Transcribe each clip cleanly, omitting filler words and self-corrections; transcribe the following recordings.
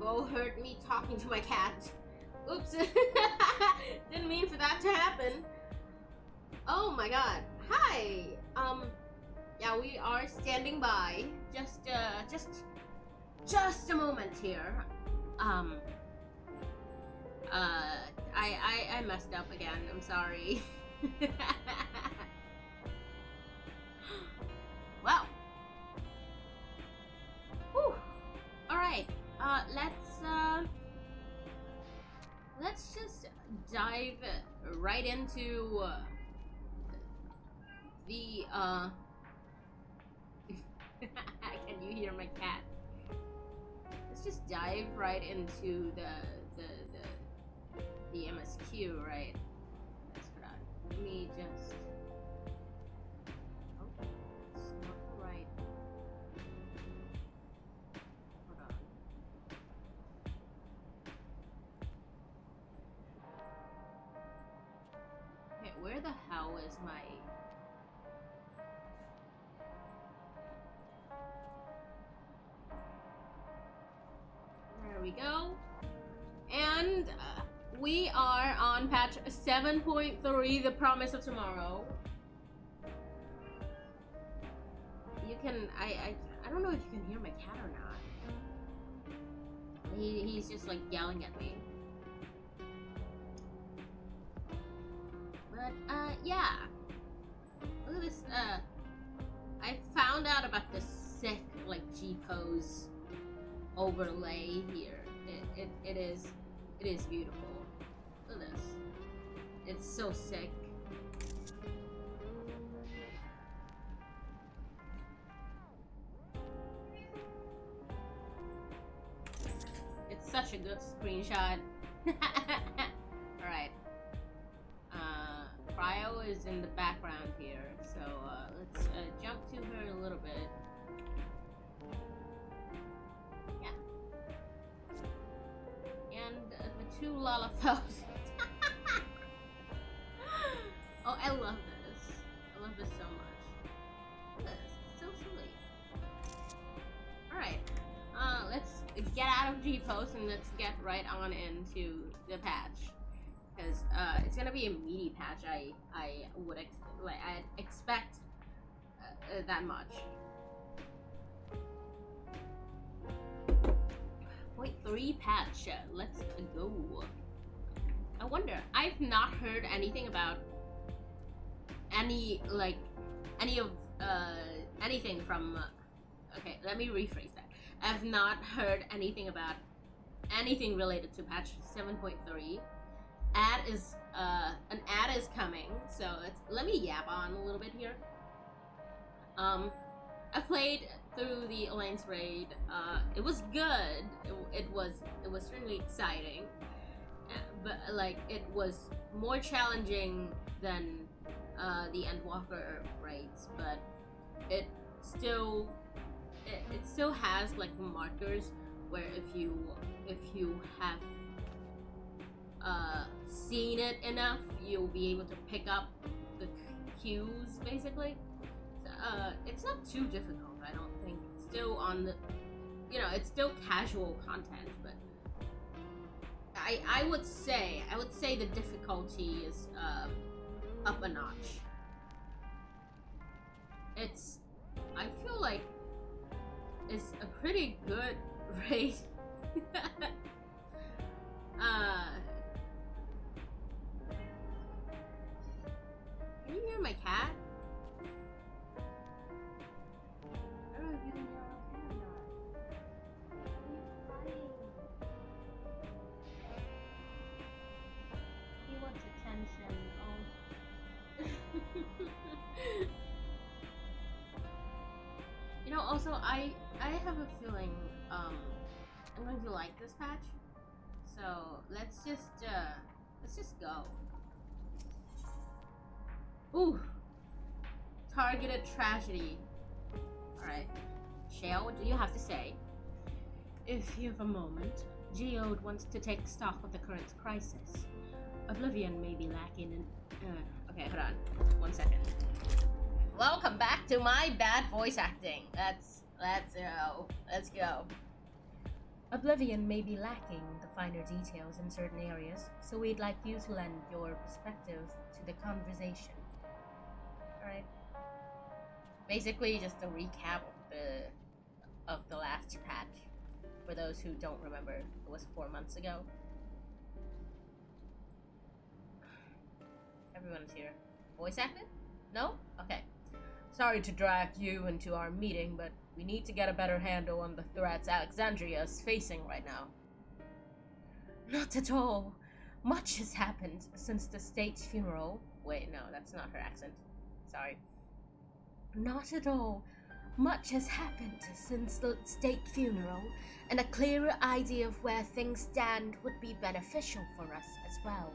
Go hurt me talking to my cat. Oops. Didn't mean for that to happen. Oh my god. Hi. Yeah, we are standing by. Just a moment here. I messed up again. I'm sorry. Well. Whew. All right. Let's just dive right into the Can you hear my cat? Let's just dive right into the MSQ, right? That's right. Let me just. Oh, it's not right. Hold on. Okay, where the hell is my? There we go. And we are on patch 7.3, the promise of tomorrow. You can, I don't know if you can hear my cat or not. He's just like yelling at me. But, yeah. Look at this, I found out about this sick, like, G-pose overlay here. It is beautiful. Look at this. It's so sick. It's such a good screenshot. Alright. Cryo is in the background here, so let's jump to her a little bit. And the two Lalafels. Oh, I love this. I love this so much. Look at this. It's so silly. Alright. Let's get out of G-Post and let's get right on into the patch. Because it's gonna be a meaty patch. I would expect that much. 0.3 patch. Let's go. I wonder. I've not heard anything about anything from. Okay, let me rephrase that. I've not heard anything about anything related to patch 7.3. An ad is coming, so let me yap on a little bit here. I played through the Alliance raid. It was good. It was really exciting, but like it was more challenging than the Endwalker raids. But it still has like markers where if you have seen it enough, you'll be able to pick up the cues basically. It's not too difficult, I don't think. It's still on the, it's still casual content, but I would say the difficulty is up a notch. I feel like it's a pretty good raid. Can you hear my cat? I don't know if you can hear our cat or not. He wants attention. Oh. Also, I have a feeling I'm going to like this patch. So let's just go. Ooh, targeted tragedy. Alright, Shale, what do you have to say? If you have a moment, Geode wants to take stock of the current crisis. Oblivion may be lacking in... okay, hold on. 1 second. Welcome back to my bad voice acting. Let's go. Let's go. Oblivion may be lacking the finer details in certain areas, so we'd like you to lend your perspective to the conversation. Alright. Basically just a recap of the last patch. For those who don't remember, it was 4 months ago. Everyone's here. Voice acted? No? Okay. Sorry to drag you into our meeting, but we need to get a better handle on the threats Alexandria is facing right now. Not at all. Much has happened since the state's funeral. Wait, no, that's not her accent. Sorry. Not at all. Much has happened since the state funeral, and a clearer idea of where things stand would be beneficial for us as well.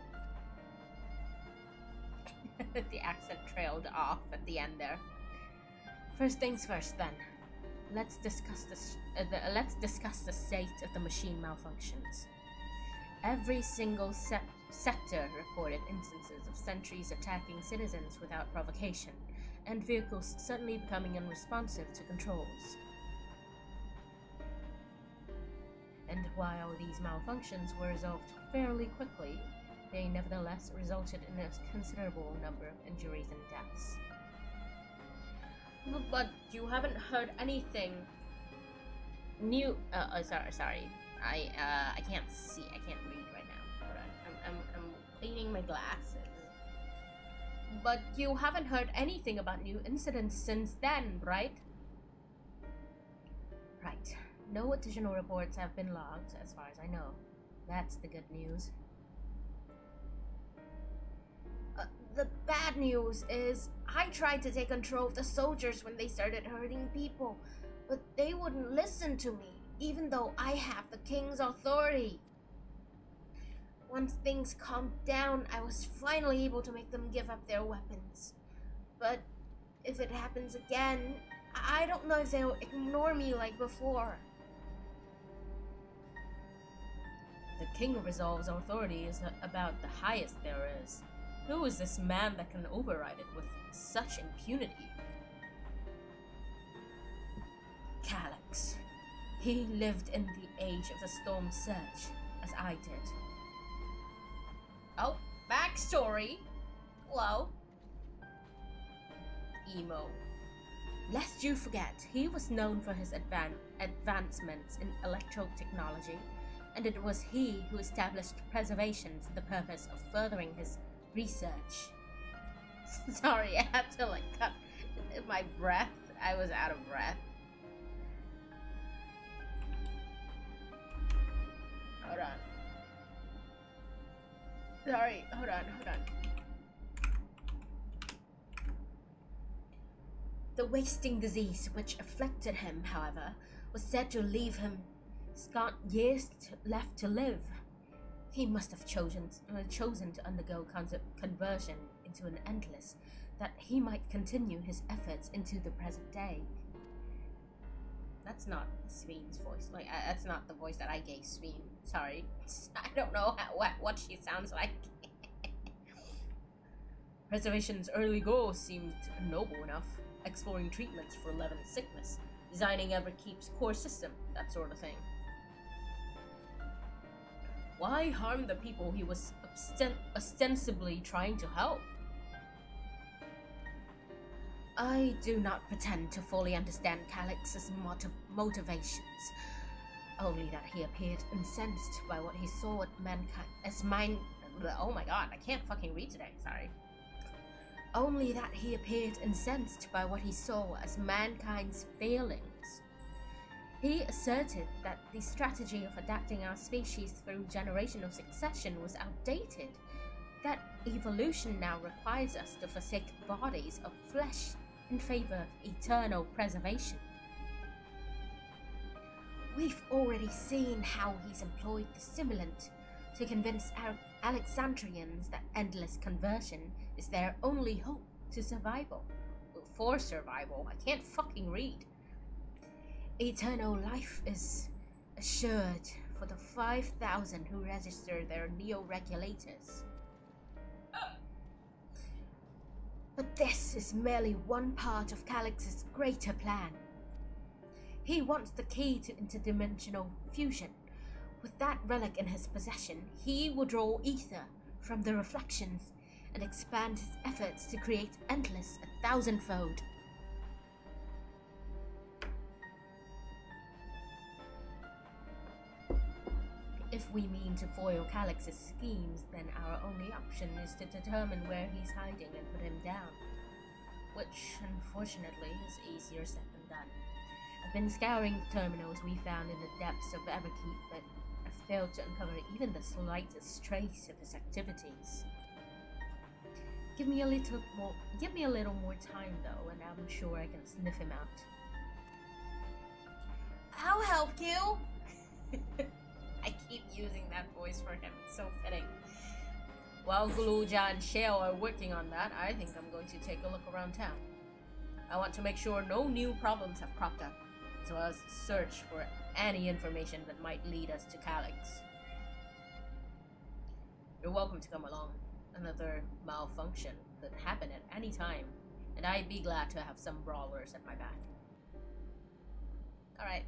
The accent trailed off at the end there. First things first, then. Let's discuss the state of the machine malfunctions. Every single sector reported instances of sentries attacking citizens without provocation, and vehicles suddenly becoming unresponsive to controls. And while these malfunctions were resolved fairly quickly, they nevertheless resulted in a considerable number of injuries and deaths. But you haven't heard anything new. Sorry. I can't see. I can't read right now. Hold on. I'm cleaning my glasses. But you haven't heard anything about new incidents since then, right? Right. No additional reports have been logged, as far as I know. That's the good news. The bad news is, I tried to take control of the soldiers when they started hurting people, but they wouldn't listen to me, even though I have the king's authority. Once things calmed down, I was finally able to make them give up their weapons. But if it happens again, I don't know if they'll ignore me like before. The king resolves authority is about the highest there is. Who is this man that can override it with such impunity? Calyx. He lived in the age of the Storm Surge, as I did. Oh, backstory. Hello. Emo. Lest you forget, he was known for his advancements in electro-technology, and it was he who established preservation for the purpose of furthering his research. Sorry, I had to cut my breath. I was out of breath. Hold on. Sorry, hold on. The wasting disease which afflicted him, however, was said to leave him scant years left to live. He must have chosen to undergo conversion into an endless, that he might continue his efforts into the present day. That's not Sveen's voice. That's not the voice that I gave Sveen. Sorry. I don't know what she sounds like. Preservation's early goal seemed noble enough. Exploring treatments for Levin's sickness, designing Everkeep's core system, that sort of thing. Why harm the people he was ostensibly trying to help? I do not pretend to fully understand Calyx's motivations, only that he appeared incensed by what he saw at mankind oh my god, I can't fucking read today, sorry. Only that he appeared incensed by what he saw as mankind's failings. He asserted that the strategy of adapting our species through generational succession was outdated, that evolution now requires us to forsake bodies of flesh in favor of eternal preservation. We've already seen how he's employed the simulant to convince our Alexandrians that endless conversion is their only hope to survival. For survival, I can't fucking read. Eternal life is assured for the 5,000 who register their neo-regulators. But this is merely one part of Calyx's greater plan. He wants the key to interdimensional fusion, With that relic in his possession, he would draw ether from the reflections and expand his efforts to create endless 1,000-fold. If we mean to foil Calix's schemes, then our only option is to determine where he's hiding and put him down. Which, unfortunately, is easier said than done. I've been scouring the terminals we found in the depths of Everkeep, but I've failed to uncover even the slightest trace of his activities. Give me a little more time, though, and I'm sure I can sniff him out. I'll help you! I keep using that voice for him, it's so fitting. While Guluja and Shale are working on that, I think I'm going to take a look around town. I want to make sure no new problems have cropped up, as well as search for any information that might lead us to Calix. You're welcome to come along. Another malfunction could happen at any time, and I'd be glad to have some brawlers at my back. Alright.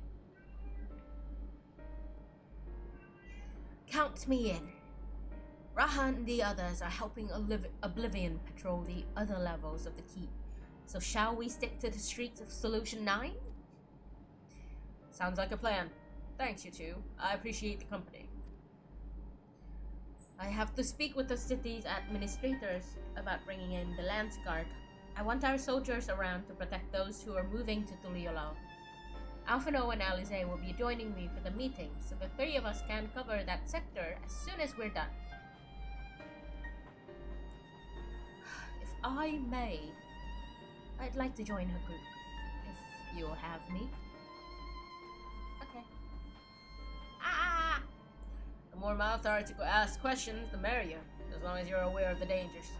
Count me in. Raha and the others are helping Oblivion patrol the other levels of the keep. So shall we stick to the streets of Solution 9? Sounds like a plan. Thanks, you two. I appreciate the company. I have to speak with the city's administrators about bringing in the Lance Guard. I want our soldiers around to protect those who are moving to Tuliolo. Alphino and Alize will be joining me for the meeting, so the three of us can cover that sector as soon as we're done. If I may, I'd like to join her group, if you'll have me. Okay. Ah! The more mouths are to ask questions, the merrier, as long as you're aware of the dangers.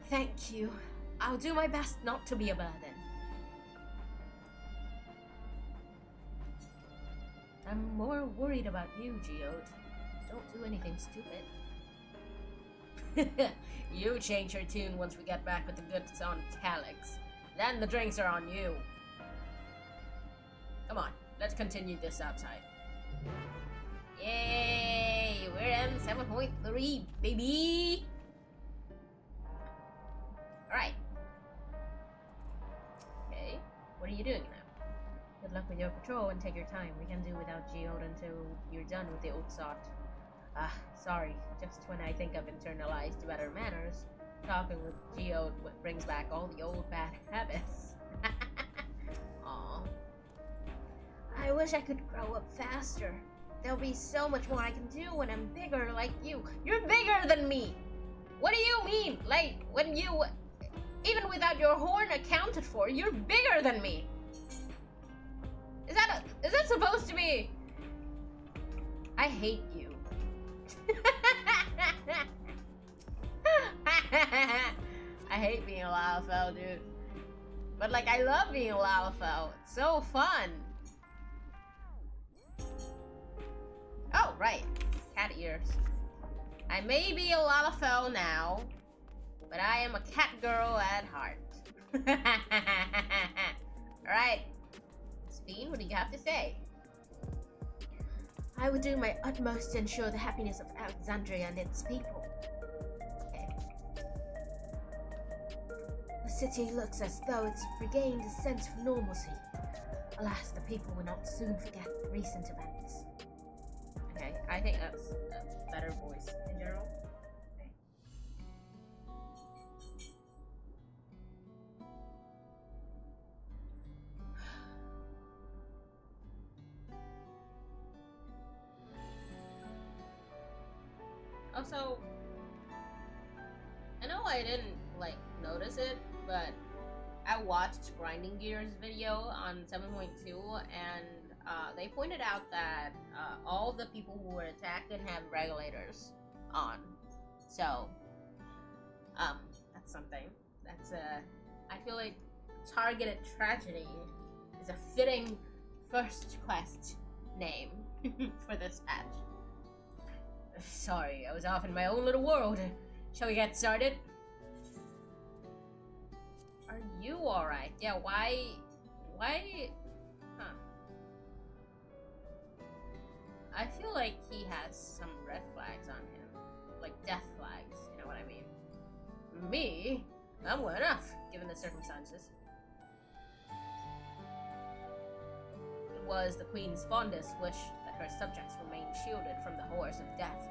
Thank you. I'll do my best not to be a burden. I'm more worried about you, Geode. Don't do anything stupid. You change your tune once we get back with the goods on Calix. Then the drinks are on you. Come on, let's continue this outside. Yay! We're in 7.3, baby! Alright. Okay, what are you doing now? Good luck with your patrol and take your time. We can do without Geode until you're done with the old sort. Sorry. Just when I think I've internalized better manners, talking with Geode brings back all the old bad habits. Aw. I wish I could grow up faster. There'll be so much more I can do when I'm bigger like you. You're bigger than me! What do you mean? Like, when you... Even without your horn accounted for, you're bigger than me! Is that supposed to be? I hate you. I hate being a Lalafell, dude. But like, I love being a Lalafell. It's so fun. Oh, right. Cat ears. I may be a Lalafell now, but I am a cat girl at heart. Alright. Bean, what do you have to say? I would do my utmost to ensure the happiness of Alexandria and its people. Okay. The city looks as though it's regained a sense of normalcy. Alas, the people will not soon forget recent events. Okay, I think that's a better voice in general. Also, I know I didn't, like, notice it, but I watched Grinding Gear's video on 7.2, and they pointed out that all the people who were attacked didn't have regulators on. So, that's something. That's I feel like Targeted Tragedy is a fitting first quest name for this patch. Sorry, I was off in my own little world. Shall we get started? Are you alright? Yeah, why? Huh. I feel like he has some red flags on him. Like death flags, you know what I mean? Me? I'm well enough, given the circumstances. It was the Queen's fondest wish that her subjects remain shielded from the horrors of death.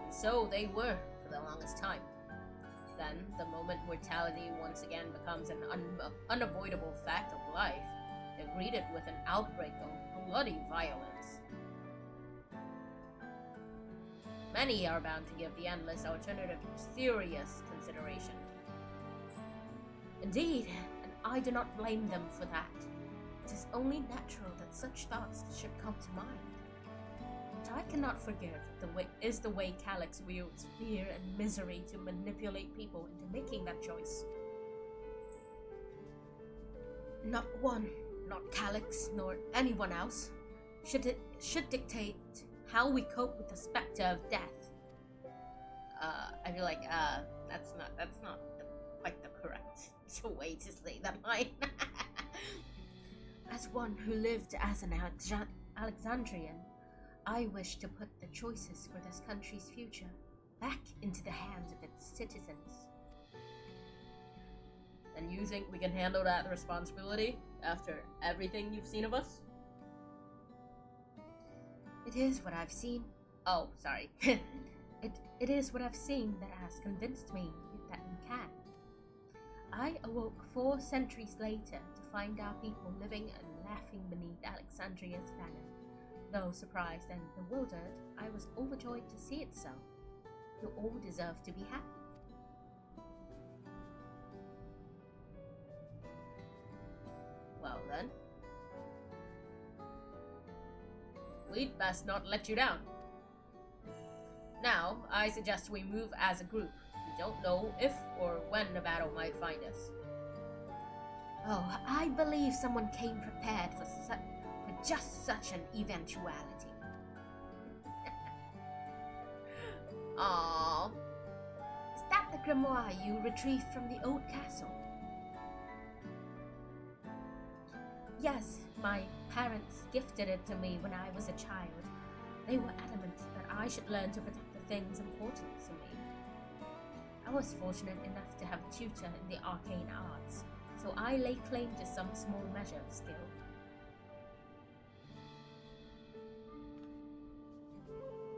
And so they were for the longest time. Then, the moment mortality once again becomes an unavoidable fact of life, they're greeted with an outbreak of bloody violence. Many are bound to give the endless alternative serious consideration. Indeed, and I do not blame them for that. It is only natural that such thoughts should come to mind. What I cannot forgive is the way Calyx wields fear and misery to manipulate people into making that choice. Not one, not Calyx, nor anyone else, should dictate how we cope with the specter of death. I feel like that's not quite the correct way to say that line. As one who lived as an Alexandrian, I wish to put the choices for this country's future back into the hands of its citizens. And you think we can handle that responsibility after everything you've seen of us? It is what I've seen. Oh, sorry. It is what I've seen that has convinced me that we can. I awoke 4 centuries later to find our people living and laughing beneath Alexandria's banner. Though surprised and bewildered, I was overjoyed to see it so. You all deserve to be happy. Well then, we'd best not let you down. Now, I suggest we move as a group. We don't know if or when a battle might find us. Oh, I believe someone came prepared for just such an eventuality. Aww. Is that the grimoire you retrieved from the old castle? Yes, my parents gifted it to me when I was a child. They were adamant that I should learn to protect the things important to me. I was fortunate enough to have a tutor in the arcane arts, so I lay claim to some small measure of skill.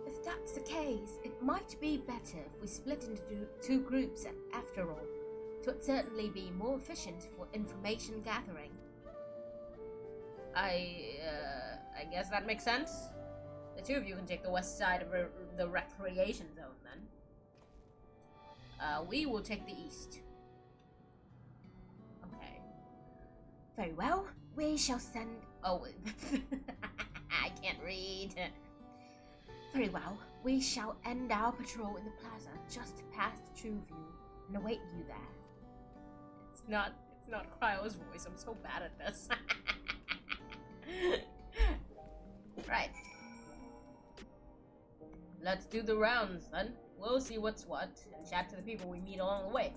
If that's the case, it might be better if we split into 2 groups after all. It would certainly be more efficient for information gathering. I guess that makes sense. The 2 of you can take the west side of the recreation zone then. We will take the east. Okay. Very well. We shall send... Oh, I can't read. Very well. We shall end our patrol in the plaza just past Trueview and await you there. It's not Cryo's voice. I'm so bad at this. Right. Let's do the rounds then. We'll see what's what and chat to the people we meet along the way.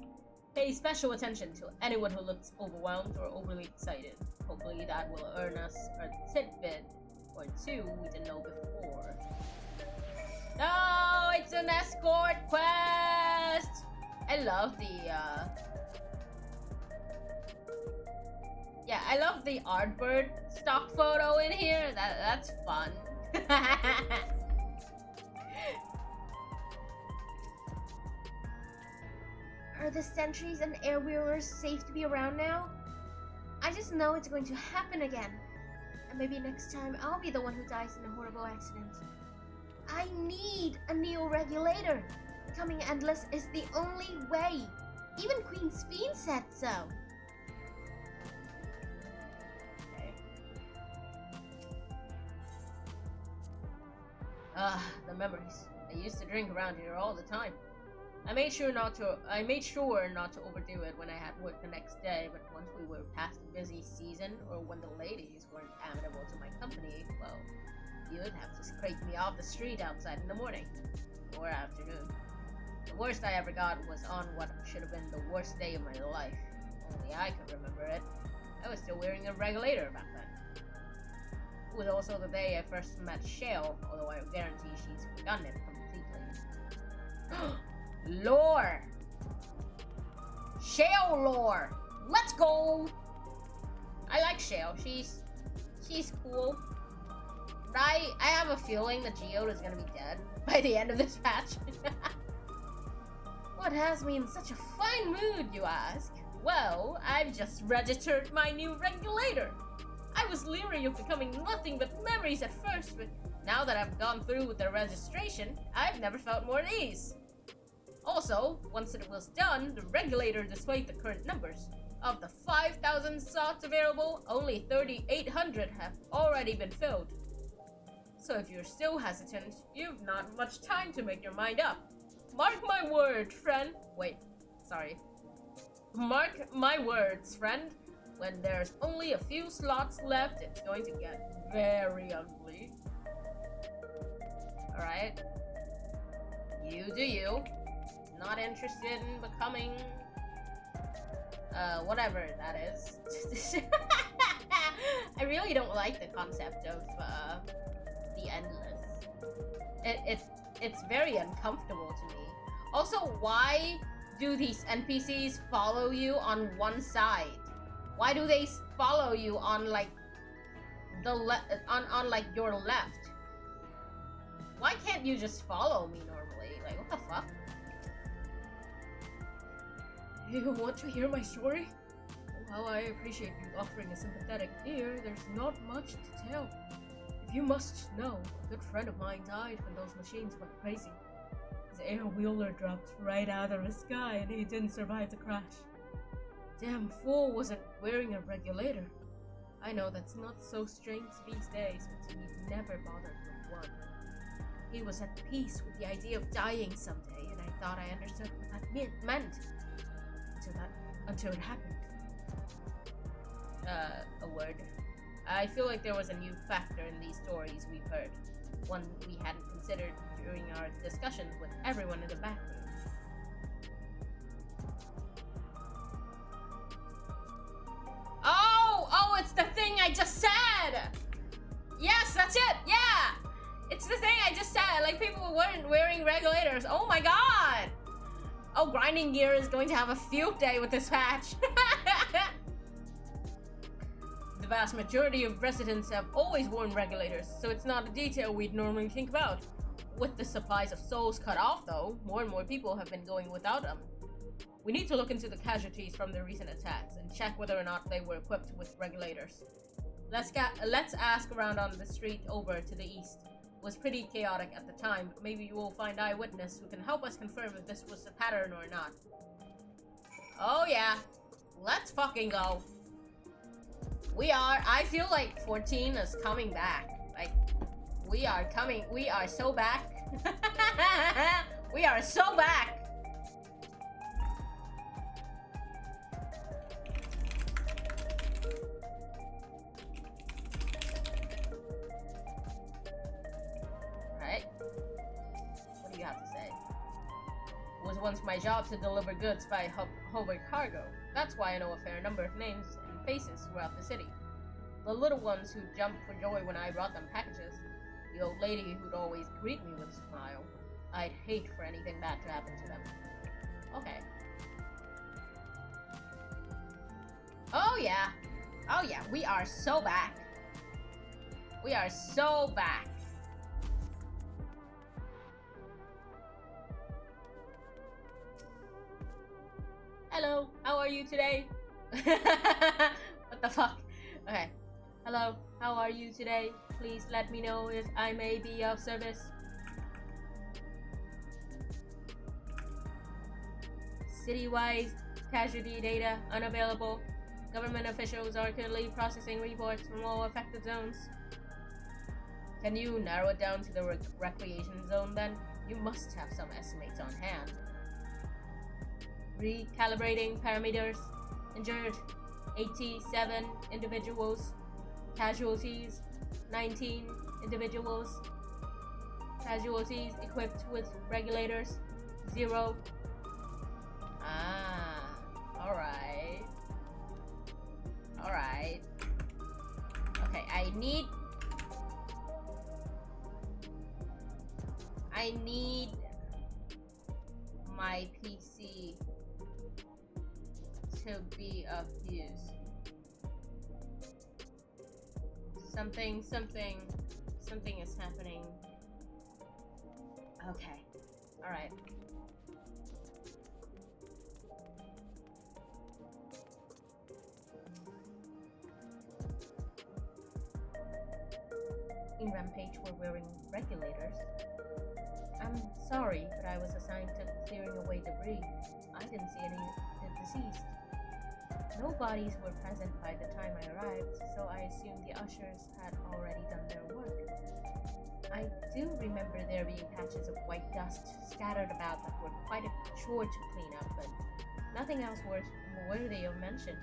Pay special attention to anyone who looks overwhelmed or overly excited. Hopefully that will earn us a tidbit or 2 we didn't know before. No, it's an escort quest! I love the yeah, I love the Aardbird stock photo in here. That's fun. Are the sentries and airwheelers safe to be around now? I just know it's going to happen again. And maybe next time I'll be the one who dies in a horrible accident. I need a neo-regulator. Becoming endless is the only way. Even Queen Sphene said so. The memories. I used to drink around here all the time. I made sure not to overdo it when I had work the next day, but once we were past the busy season, or when the ladies weren't amenable to my company, well, you'd have to scrape me off the street outside in the morning, or afternoon. The worst I ever got was on what should have been the worst day of my life. Only I could remember it. I was still wearing a regulator back then. was also the day I first met Shale, although I guarantee she's forgotten it completely. Lore! Shale lore! Let's go! I like Shale. She's cool. I have a feeling that Geode is gonna be dead by the end of this patch. What has me in such a fine mood, you ask? Well, I've just registered my new regulator. I was leery of becoming nothing but memories at first, but now that I've gone through with the registration, I've never felt more at ease. Also, once it was done, the regulator displayed the current numbers. Of the 5,000 slots available, only 3,800 have already been filled. So if you're still hesitant, you've not much time to make your mind up. Mark my word, friend. Wait, sorry. Mark my words, friend. When there's only a few slots left, it's going to get very ugly. Alright. You do you. Not interested in becoming... whatever that is. I really don't like the concept of, the endless. It's very uncomfortable to me. Also, why do these NPCs follow you on one side? Why do they follow you on like on like your left? Why can't you just follow me normally? Like, what the fuck? You want to hear my story? While I appreciate you offering a sympathetic ear, there's not much to tell. If you must know, a good friend of mine died when those machines went crazy. His air wheeler dropped right out of the sky and he didn't survive the crash. Damn fool wasn't wearing a regulator. I know that's not so strange these days, but he never bothered with one. He was at peace with the idea of dying someday, and I thought I understood what that meant. Until it happened. A word. I feel like there was a new factor in these stories we've heard. One we hadn't considered during our discussions with everyone in the back room. Oh, it's the thing I just said! Yes, that's it, yeah! It's the thing I just said, like people weren't wearing regulators. Oh my god! Oh, Grinding Gear is going to have a field day with this patch. The vast majority of residents have always worn regulators, so it's not a detail we'd normally think about. With the supplies of souls cut off, though, more and more people have been going without them. We need to look into the casualties from the recent attacks and check whether or not they were equipped with regulators. Let's ask around on the street over to the east. It was pretty chaotic at the time, but maybe you will find eyewitness who can help us confirm if this was a pattern or not. Oh yeah, let's fucking go. I feel like 14 is coming back. Like, we are so back. We are so back. Right? What do you have to say? It was once my job to deliver goods by hover cargo. That's why I know a fair number of names and faces throughout the city. The little ones who jumped for joy when I brought them packages. The old lady who'd always greet me with a smile. I'd hate for anything bad to happen to them. Okay. Oh yeah. Oh yeah, we are so back. We are so back. Hello, how are you today? What the fuck? Okay. Hello, how are you today? Please let me know if I may be of service. City-wide casualty data unavailable. Government officials are currently processing reports from all affected zones. Can you narrow it down to the recreation zone then? You must have some estimates on hand. Recalibrating parameters. Injured 87 individuals. Casualties 19 individuals. Casualties equipped with regulators 0. Ah, alright. Alright. Okay, I need I need my PC to be a fuse. Something is happening. Okay. Alright. In Rampage were wearing regulators. I'm sorry, but I was assigned to clearing away debris. I didn't see any deceased. No bodies were present by the time I arrived, so I assumed the ushers had already done their work. I do remember there being patches of white dust scattered about that were quite a chore to clean up, but nothing else worthy of mention.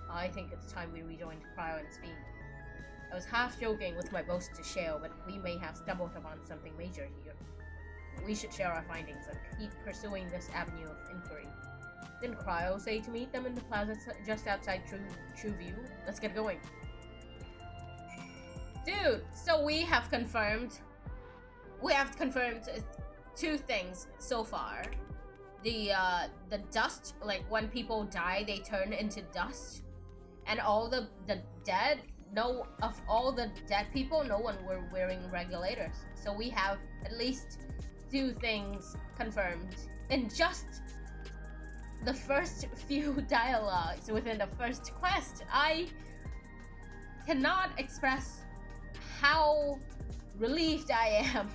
I think it's time we rejoined Cryo and Speen. I was half joking with my boast to Shale, but we may have stumbled upon something major here. We should share our findings and keep pursuing this avenue of inquiry. Didn't Cryo say to meet them in the plaza just outside True View? Let's get going. Dude, so we have confirmed two things so far. The dust, like when people die, they turn into dust, and all the dead. Of all the dead people, no one were wearing regulators. So we have at least two things confirmed in just the first few dialogues within the first quest. I cannot express how relieved I am.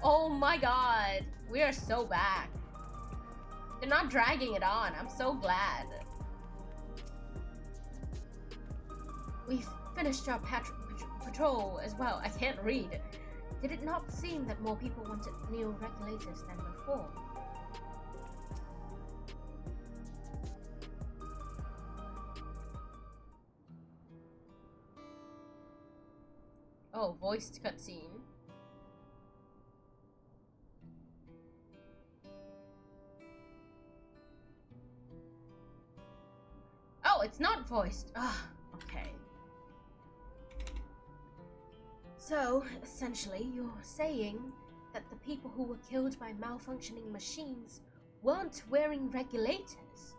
Oh my god, we are so back. They're not dragging it on. I'm so glad. We finished our patrol as well. I can't read. Did it not seem that more people wanted neo-regulators than before? Oh, voiced cutscene. Oh, it's not voiced. Ah, okay. So, essentially, you're saying that the people who were killed by malfunctioning machines weren't wearing regulators?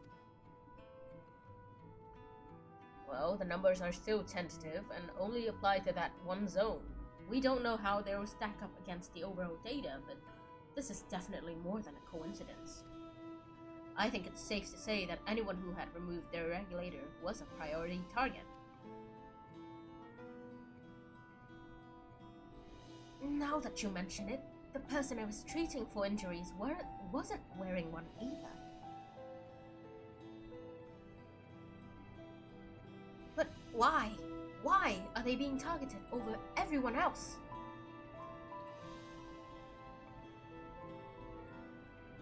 Well, the numbers are still tentative and only apply to that one zone. We don't know how they will stack up against the overall data, but this is definitely more than a coincidence. I think it's safe to say that anyone who had removed their regulator was a priority target. Now that you mention it, the person I was treating for injuries wasn't wearing one either. But why? Why are they being targeted over everyone else?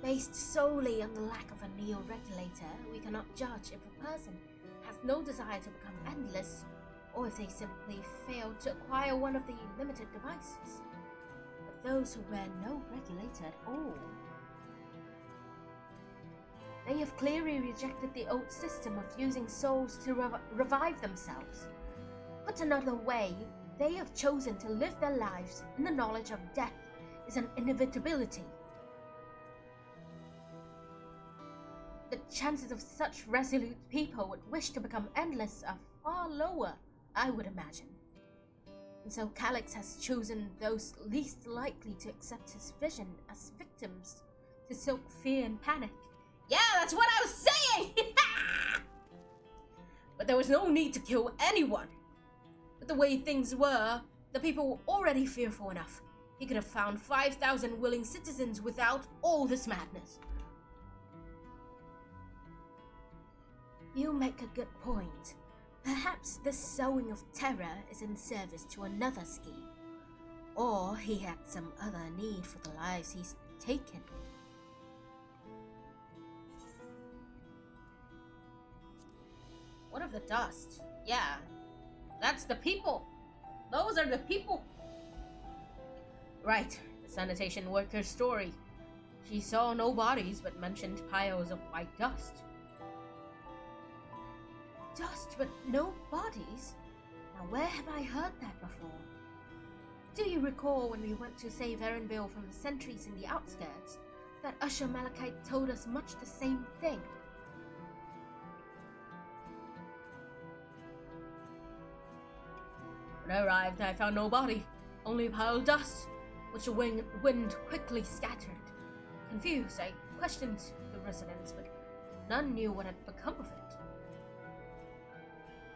Based solely on the lack of a neo-regulator, we cannot judge if a person has no desire to become endless, or if they simply fail to acquire one of the limited devices. But those who wear no regulator at all, they have clearly rejected the old system of using souls to revive themselves. Put another way, they have chosen to live their lives in the knowledge of death is an inevitability. The chances of such resolute people would wish to become endless are far lower, I would imagine. And so Calyx has chosen those least likely to accept his vision as victims to soak fear and panic. Yeah, that's what I was saying! But there was no need to kill anyone. But the way things were, the people were already fearful enough. He could have found 5,000 willing citizens without all this madness. You make a good point. Perhaps this sowing of terror is in service to another scheme. Or he had some other need for the lives he's taken. What of the dust? Yeah, that's the people. Those are the people. Right, the sanitation worker's story. She saw no bodies but mentioned piles of white dust. Dust but no bodies? Now where have I heard that before? Do you recall when we went to save Erenville from the sentries in the outskirts, that Usher Malachite told us much the same thing? When I arrived, I found no body, only a pile of dust, which the wind quickly scattered. Confused, I questioned the residents, but none knew what had become of it.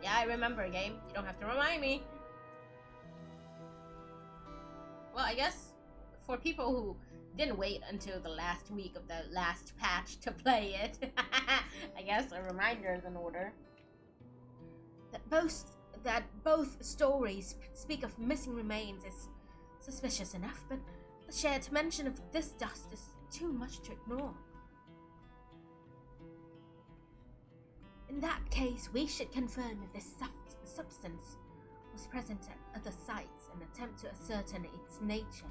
Yeah, I remember, game. You don't have to remind me. Well, I guess for people who didn't wait until the last week of the last patch to play it, I guess a reminder is in order. That both stories speak of missing remains is suspicious enough, but the shared mention of this dust is too much to ignore. In that case, we should confirm if this substance was present at the sites and attempt to ascertain its nature.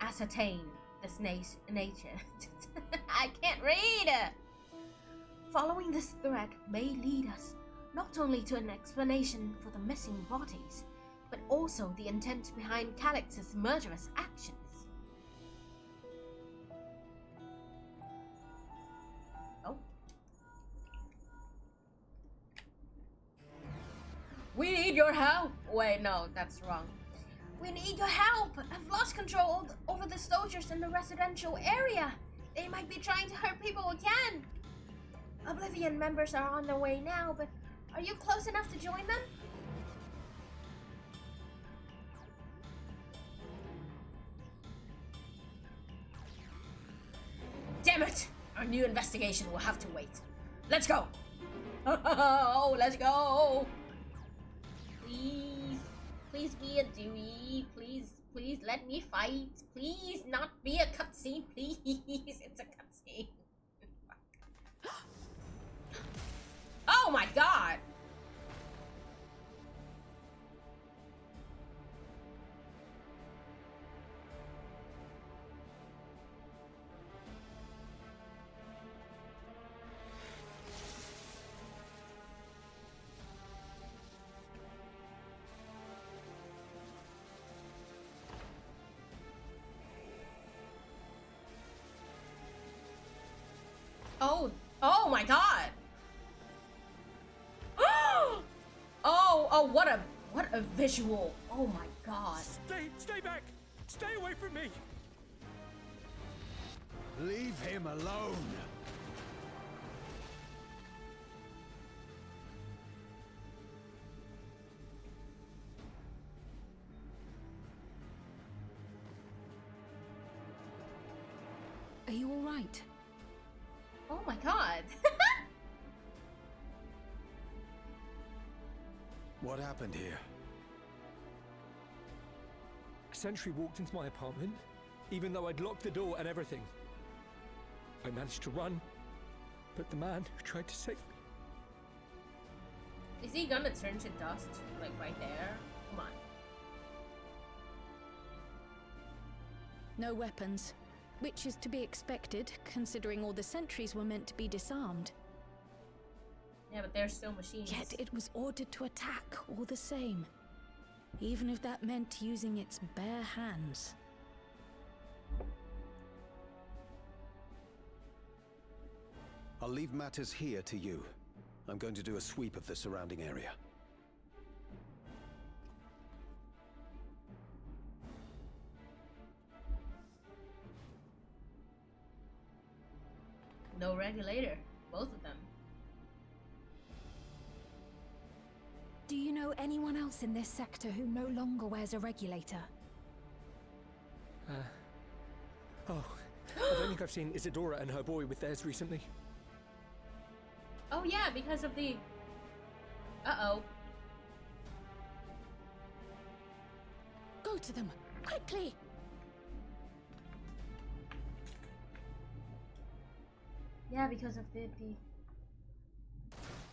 Ascertain this nature. I can't read! Following this thread may lead us not only to an explanation for the missing bodies, but also the intent behind Calix's murderous actions. Oh. We need your help! Wait, no, that's wrong. We need your help! I've lost control over the soldiers in the residential area. They might be trying to hurt people again. Oblivion members are on their way now, but are you close enough to join them? Damn it! Our new investigation will have to wait. Let's go! Oh, let's go! Please, please be a Dewey. Please let me fight. Please not be a cutscene, please. It's a cutscene. Oh my god! Oh my god! Oh, what a visual! Oh my god! Stay back! Stay away from me! Leave him alone! Are you all right? Oh my god! What happened here? A sentry walked into my apartment, even though I'd locked the door and everything. I managed to run, but the man who tried to save me... Is he gonna turn to dust? Like right there? Come on. No weapons, which is to be expected, considering all the sentries were meant to be disarmed. Yeah, but they're still machines. Yet it was ordered to attack all the same, even if that meant using its bare hands. I'll leave matters here to you. I'm going to do a sweep of the surrounding area. No regulator. Both of them. Do you know anyone else in this sector who no longer wears a regulator? Oh, I don't think I've seen Isadora and her boy with theirs recently. Oh yeah, because of the... Uh-oh. Go to them, quickly! Yeah, because of the...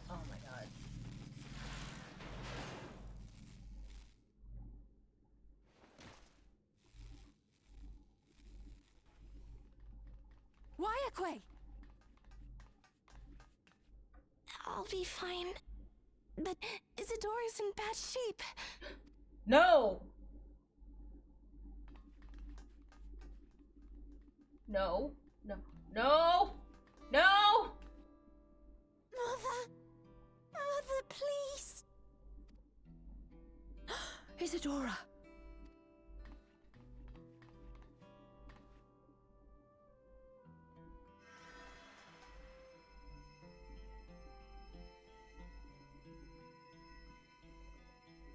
Oh my god. Wayakwe! I'll be fine. But Isadora's in bad shape. No! No. No. No! No! Mother! Mother, please! Isadora!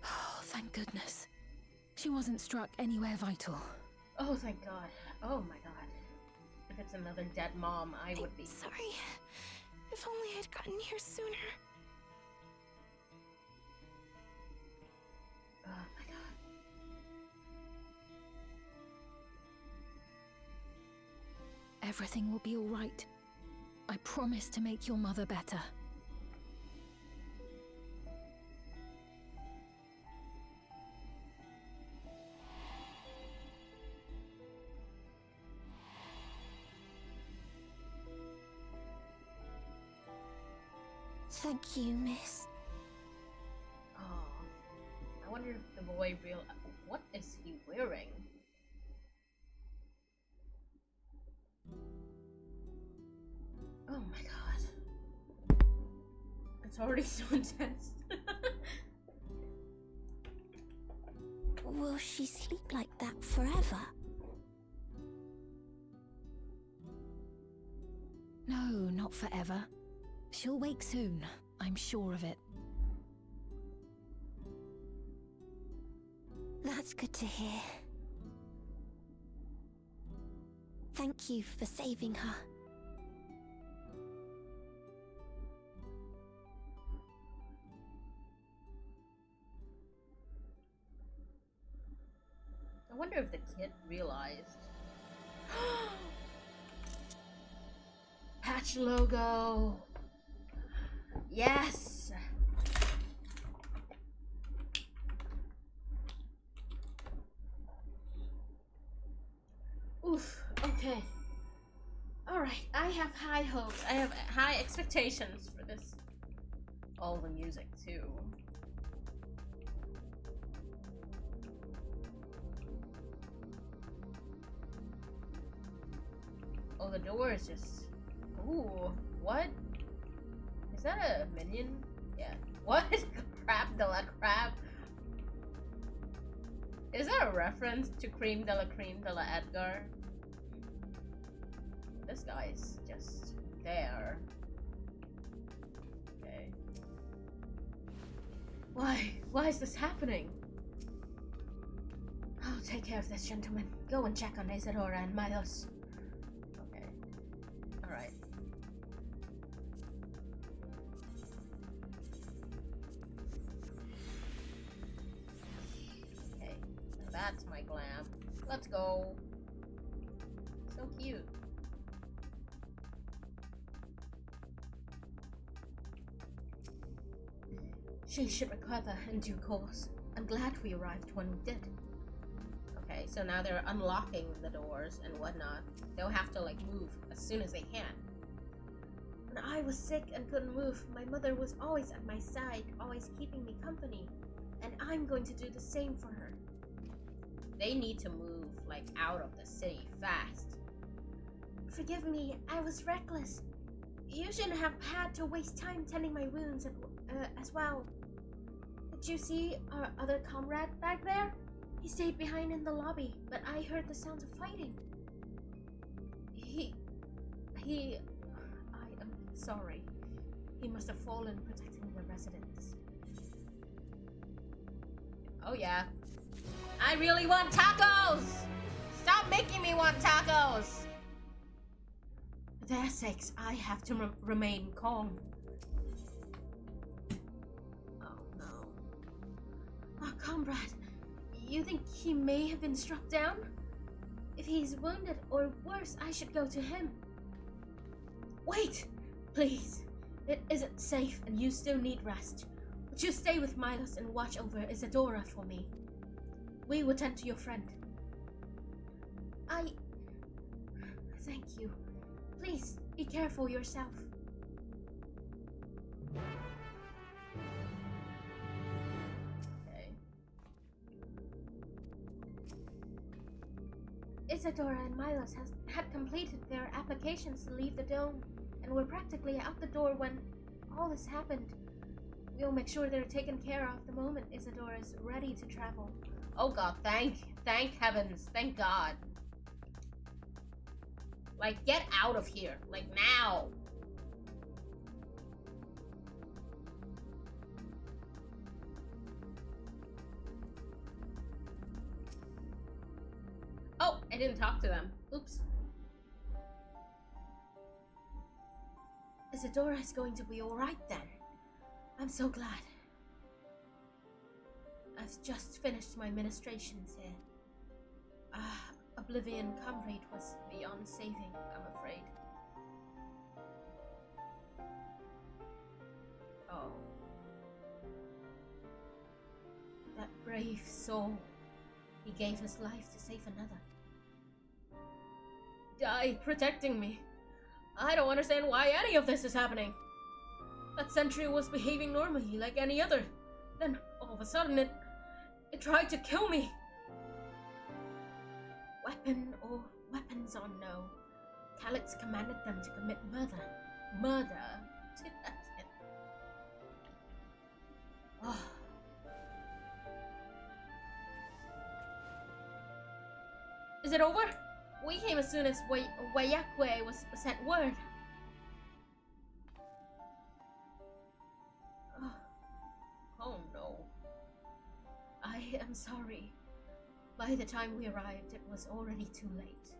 Oh, thank goodness. She wasn't struck anywhere vital. Oh, thank God. Oh my God. If it's another dead mom, I would be... Sorry. If only I'd gotten here sooner. Oh my God. Everything will be all right. I promise to make your mother better. Thank you, miss. Oh. I wonder if the boy real... What is he wearing? Oh my God. It's already so intense. Will she sleep like that forever? No, not forever. She'll wake soon, I'm sure of it. That's good to hear. Thank you for saving her. I wonder if the kid realized. Patch logo. Yes. Oof. Okay. All right. I have high hopes. I have high expectations for this. All the music too. Oh, the door is just... Ooh, what? Is that a minion? Yeah. What? Crab de la Crab? Is that a reference to Cream de la Edgar? This guy's just there. Okay. Why? Why is this happening? I'll take care of this, gentleman. Go and check on Isadora and Milos. Alright. Okay, that's my glam. Let's go. So cute. She should recover in due course. I'm glad we arrived when we did. Okay, so now they're unlocking the doors and whatnot. They'll have to like move as soon as they can. When I was sick and couldn't move, my mother was always at my side, always keeping me company. And I'm going to do the same for her. They need to move like out of the city fast. Forgive me, I was reckless. You shouldn't have had to waste time tending my wounds as well. Did you see our other comrade back there? He stayed behind in the lobby, but I heard the sounds of fighting. I am sorry. He must have fallen protecting the residents. Oh yeah. I really want tacos! Stop making me want tacos! For their sakes, I have to remain calm. Oh no. Our comrade. You think he may have been struck down? If he's wounded or worse, I should go to him. Wait! Please. It isn't safe and you still need rest. Would you stay with Milos and watch over Isadora for me? We will tend to your friend. Thank you. Please, be careful yourself. Isadora and Milos had completed their applications to leave the dome, and were practically out the door when all this happened. We'll make sure they're taken care of the moment Isadora is ready to travel. Oh god, thank heavens, thank God. Like, get out of here, like now. Oh, I didn't talk to them. Oops. Isadora is going to be alright then. I'm so glad. I've just finished my ministrations here. Oblivion Comrade was beyond saving, I'm afraid. Oh. That brave soul. He gave his life to save another. Die protecting me. I don't understand why any of this is happening. That sentry was behaving normally like any other. Then, all of a sudden, it tried to kill me. Weapon or weapons or no, Calix commanded them to commit murder. Murder? Oh. Is it over? We came as soon as Wayakwe was sent word. Oh no. I am sorry. By the time we arrived, it was already too late.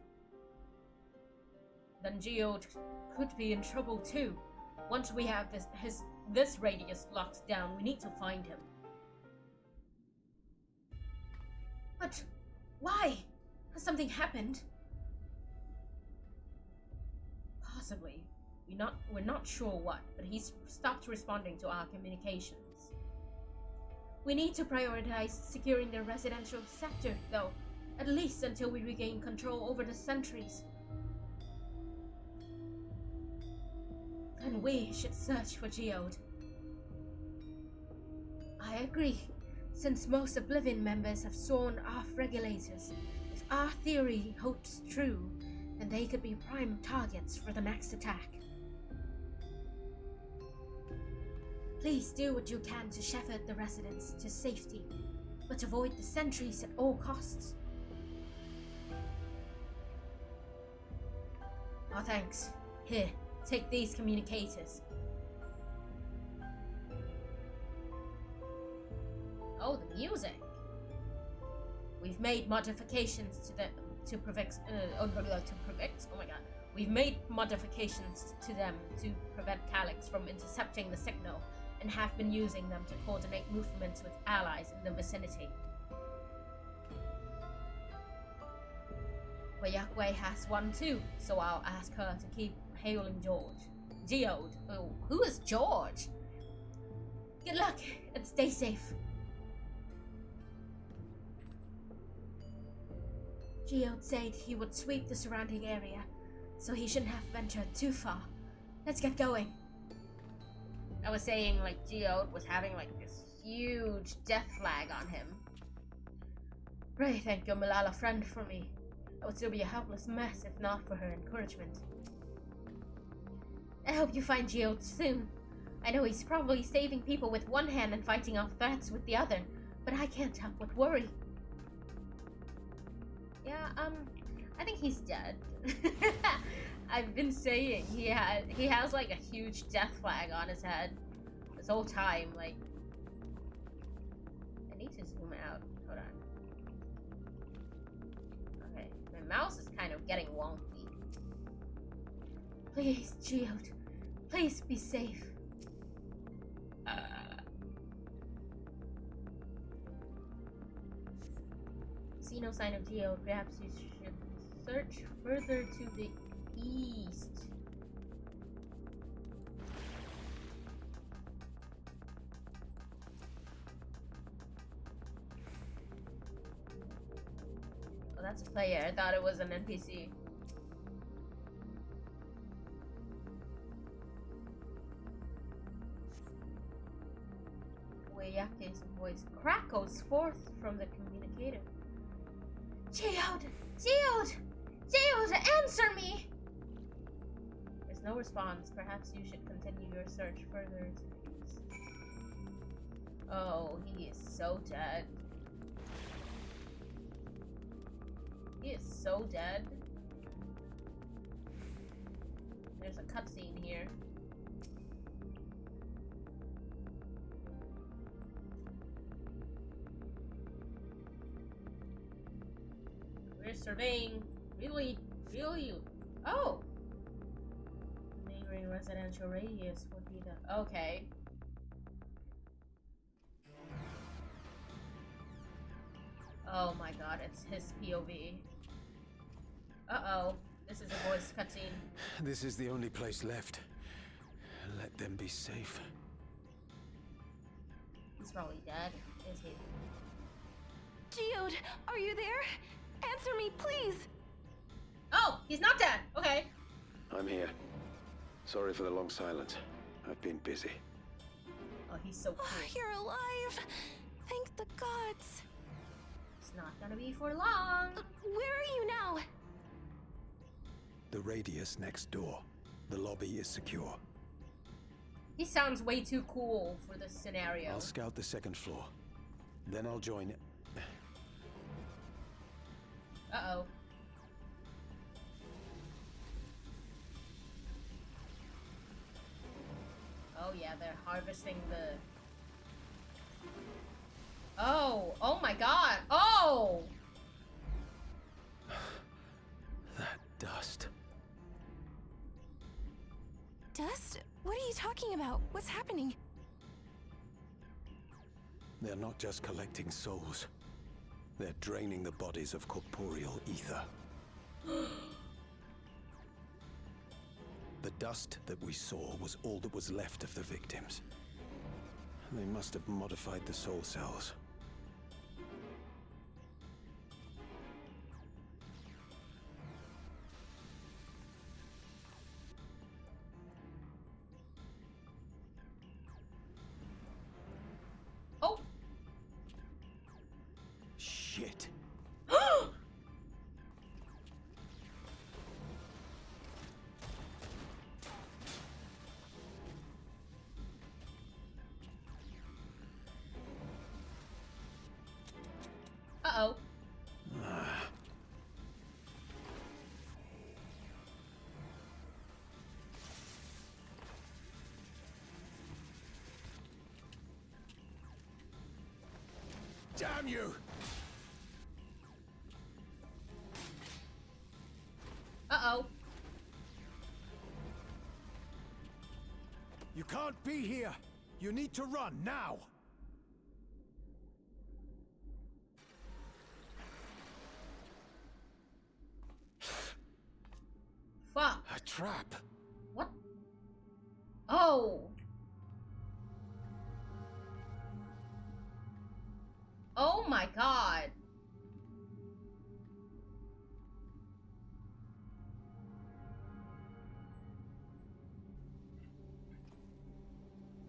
Then Geode could be in trouble too. Once we have this radius locked down, we need to find him. But why? Has something happened? Possibly. We're not sure what, but he's stopped responding to our communications. We need to prioritize securing the residential sector, though, at least until we regain control over the sentries. Then we should search for Geode. I agree. Since most Oblivion members have sworn off regulators, if our theory holds true, then they could be prime targets for the next attack. Please do what you can to shepherd the residents to safety, but avoid the sentries at all costs. Oh, thanks. Here, take these communicators. Oh, the music. We've made modifications to prevent. Oh my god. We've made modifications to them to prevent Calix from intercepting the signal, and have been using them to coordinate movements with allies in the vicinity. Wayakwe has one too, so I'll ask her to keep hailing Geode. Oh, who is George? Good luck and stay safe. Geode said he would sweep the surrounding area, so he shouldn't have ventured too far. Let's get going. I was saying, like, Geode was having, like, this huge death flag on him. Pray thank your Malala friend for me. I would still be a helpless mess if not for her encouragement. I hope you find Geode soon. I know he's probably saving people with one hand and fighting off threats with the other, but I can't help but worry. Yeah, I think he's dead. I've been saying he has like a huge death flag on his head this whole time. Like, I need to zoom out. Hold on. Okay, my mouse is kind of getting wonky. Please, Geode, please be safe. See no sign of Geode. Perhaps you should search further to the east. Oh, that's a player. I thought it was an NPC. Wayake's voice crackles forth from the communicator. Geode! Geode! Geode, answer me! There's no response. Perhaps you should continue your search further into the east. Oh, he is so dead. He is so dead. There's a cutscene here. We're surveying really. Oh! Neighboring residential radius would be the. Okay. Oh my god, it's his POV. Uh-oh. This is a voice cutscene. This is the only place left. Let them be safe. He's probably dead, is he? Geode, are you there? Answer me, please! Oh, he's not dead! Okay. I'm here. Sorry for the long silence. I've been busy. Oh, he's so cool. You're alive! Thank the gods! It's not gonna be for long. Where are you now? The radius next door. The lobby is secure. He sounds way too cool for this scenario. I'll scout the second floor. Then I'll join it. Uh-oh. Oh yeah, they're harvesting the... Oh my god! Oh! That dust. Dust? What are you talking about? What's happening? They're not just collecting souls. They're draining the bodies of corporeal ether. The dust that we saw was all that was left of the victims. They must have modified the soul cells. Oh! Shit. Uh-oh. Damn you! Uh-oh. You can't be here! You need to run, now! Fuck. A trap! What? Oh! Oh my god.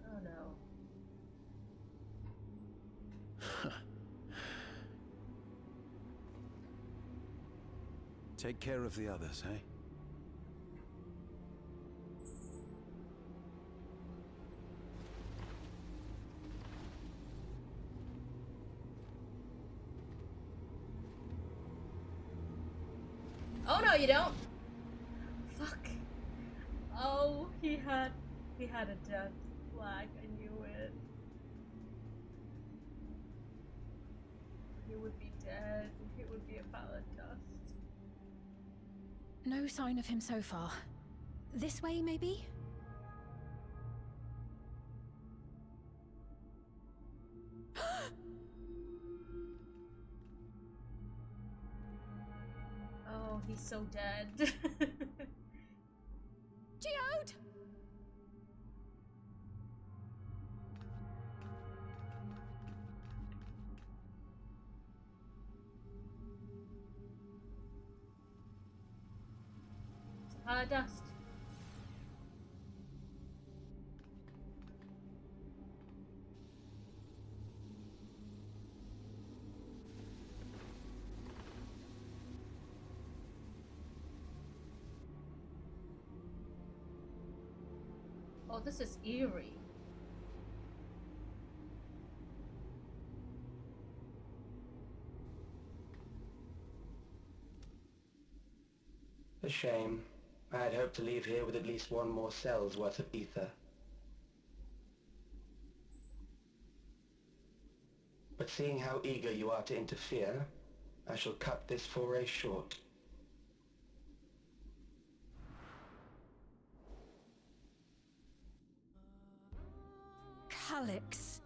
Oh no. Take care of the others, eh? Oh no, you don't. Fuck. Oh, he had a death flag. I knew it. He would be dead. He would be a pile of dust. No sign of him so far. This way, maybe? Oh, he's so dead. Geode! It's a pile of dust. Oh, this is eerie. A shame. I had hoped to leave here with at least one more cell's worth of ether. But seeing how eager you are to interfere, I shall cut this foray short. Calyx.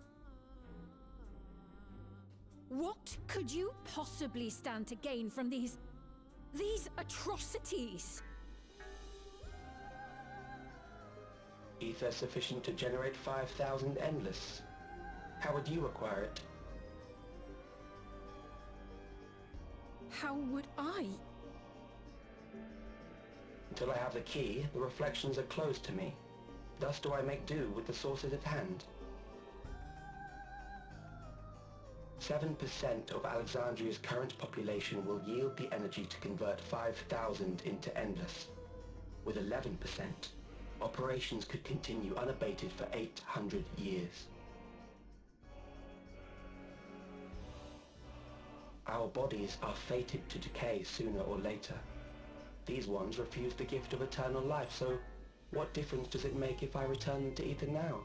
What could you possibly stand to gain from these atrocities? Ether sufficient to generate 5,000 endless. How would you acquire it? How would I? Until I have the key, the reflections are closed to me. Thus do I make do with the sources at hand. 7% of Alexandria's current population will yield the energy to convert 5,000 into endless. With 11%, operations could continue unabated for 800 years. Our bodies are fated to decay sooner or later. These ones refuse the gift of eternal life, so what difference does it make if I return them to ether now?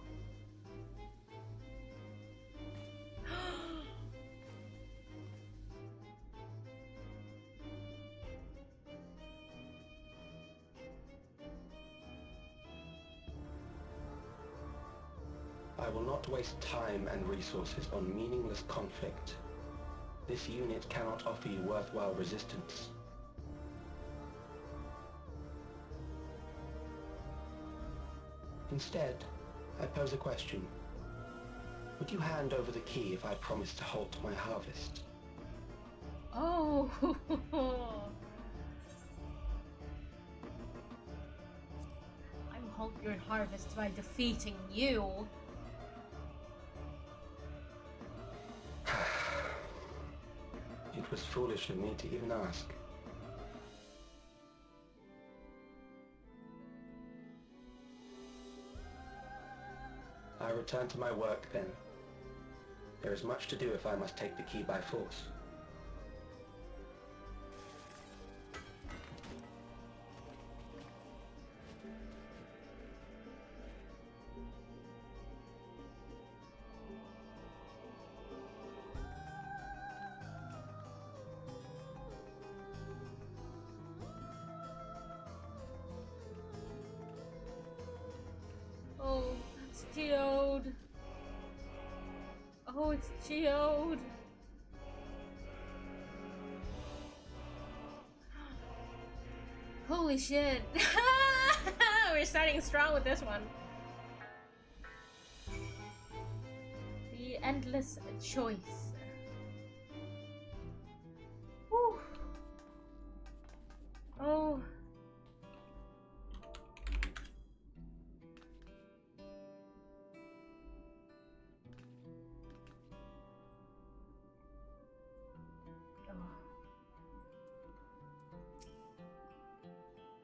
I will not waste time and resources on meaningless conflict. This unit cannot offer you worthwhile resistance. Instead, I pose a question. Would you hand over the key if I promise to halt my harvest? Oh. I will halt your harvest by defeating you. It was foolish of me to even ask. I return to my work then. There is much to do if I must take the key by force. Oh, it's Geode. Oh, it's Geode. Holy shit. We're starting strong with this one. The endless choice. Whew. Oh.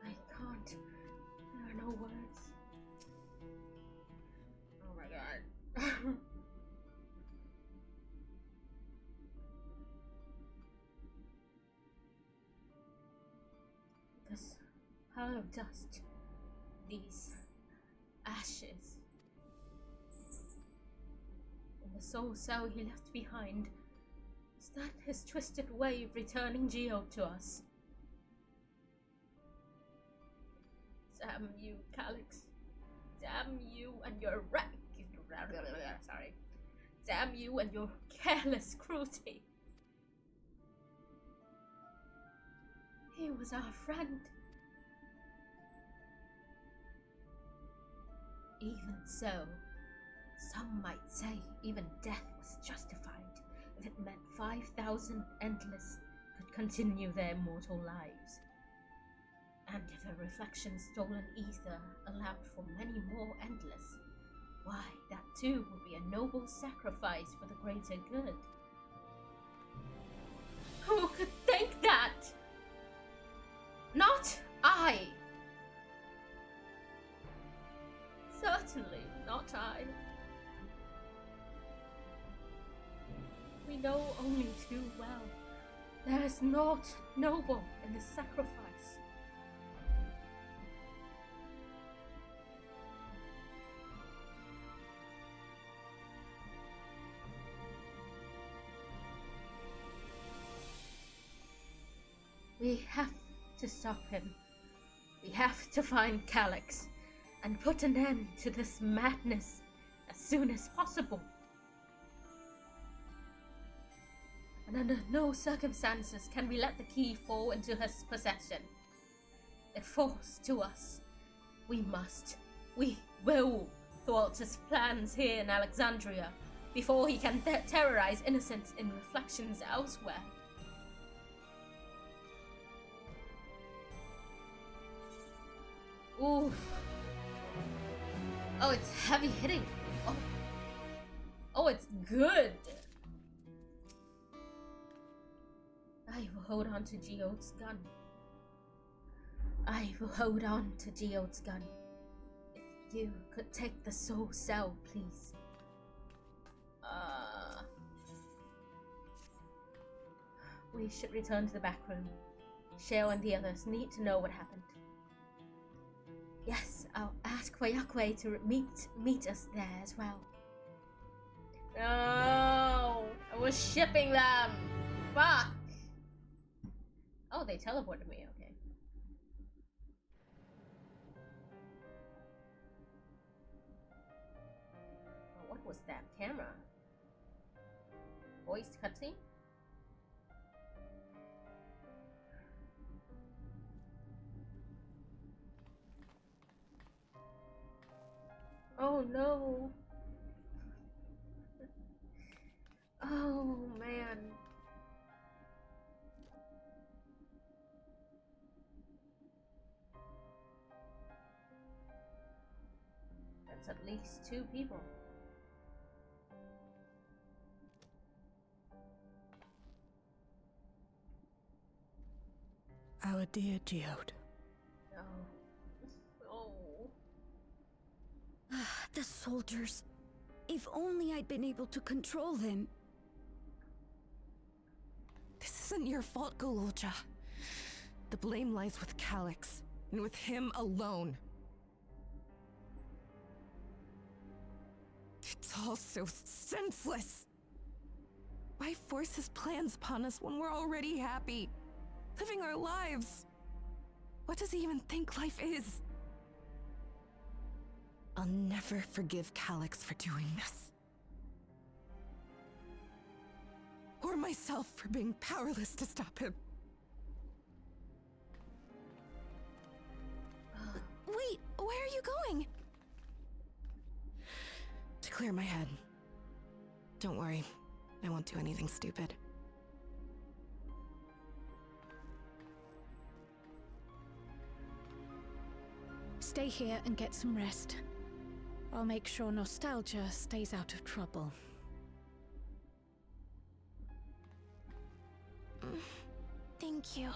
I can't. There are no words. Oh my god. This pile of dust. These ashes. And the soul cell he left behind. Is that his twisted way of returning Geo to us? Damn you, Calyx. Damn you and your sorry. Damn you and your careless cruelty. He was our friend. Even so, some might say even death was justified if it meant 5,000 endless could continue their mortal lives. And if a reflection stolen ether allowed for many more endless, why, that too would be a noble sacrifice for the greater good. Who could think that? Not I! Certainly not I. We know only too well. There is naught noble in this sacrifice. We have to stop him. We have to find Calyx and put an end to this madness as soon as possible. And under no circumstances can we let the key fall into his possession. It falls to us. We will thwart his plans here in Alexandria before he can terrorize innocents in reflections elsewhere. Ooh. Oh, it's heavy hitting. Oh, it's good. I will hold on to Geode's gun. I will hold on to Geode's gun. If you could take the soul cell, please. We should return to the back room. Shale and the others need to know what happened. Yes, I'll ask Wayakwe to meet us there as well. No, I was shipping them. Fuck. Oh, they teleported me. Okay. Oh, what was that camera? Voiced cutscene? Oh no. Oh man. That's at least 2 people. Our dear Geode. The soldiers. If only I'd been able to control them. This isn't your fault, Gololja. The blame lies with Calyx, and with him alone. It's all so senseless. Why force his plans upon us when we're already happy, living our lives? What does he even think life is? I'll never forgive Calyx for doing this. Or myself for being powerless to stop him. Wait, where are you going? To clear my head. Don't worry, I won't do anything stupid. Stay here and get some rest. I'll make sure Nostalgia stays out of trouble. Thank you.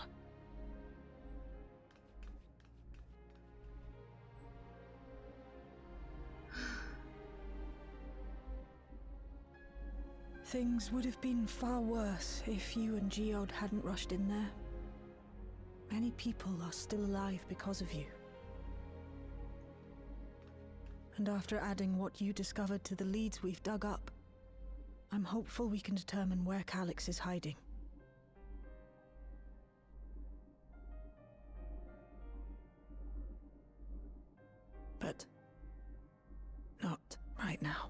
Things would have been far worse if you and Geode hadn't rushed in there. Many people are still alive because of you. And after adding what you discovered to the leads we've dug up, I'm hopeful we can determine where Calyx is hiding. But not right now.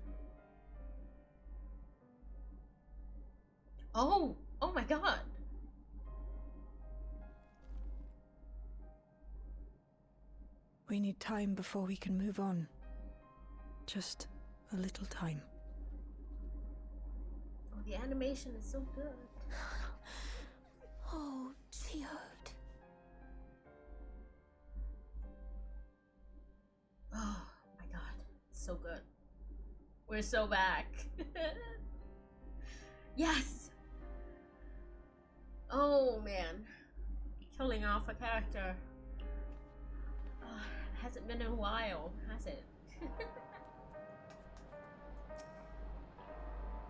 Oh my god. We need time before we can move on. Just a little time. Oh, the animation is so good. Oh, Geode. Oh my god, it's so good. We're so back. Yes! Oh man. Killing off a character. Hasn't been in a while, has it?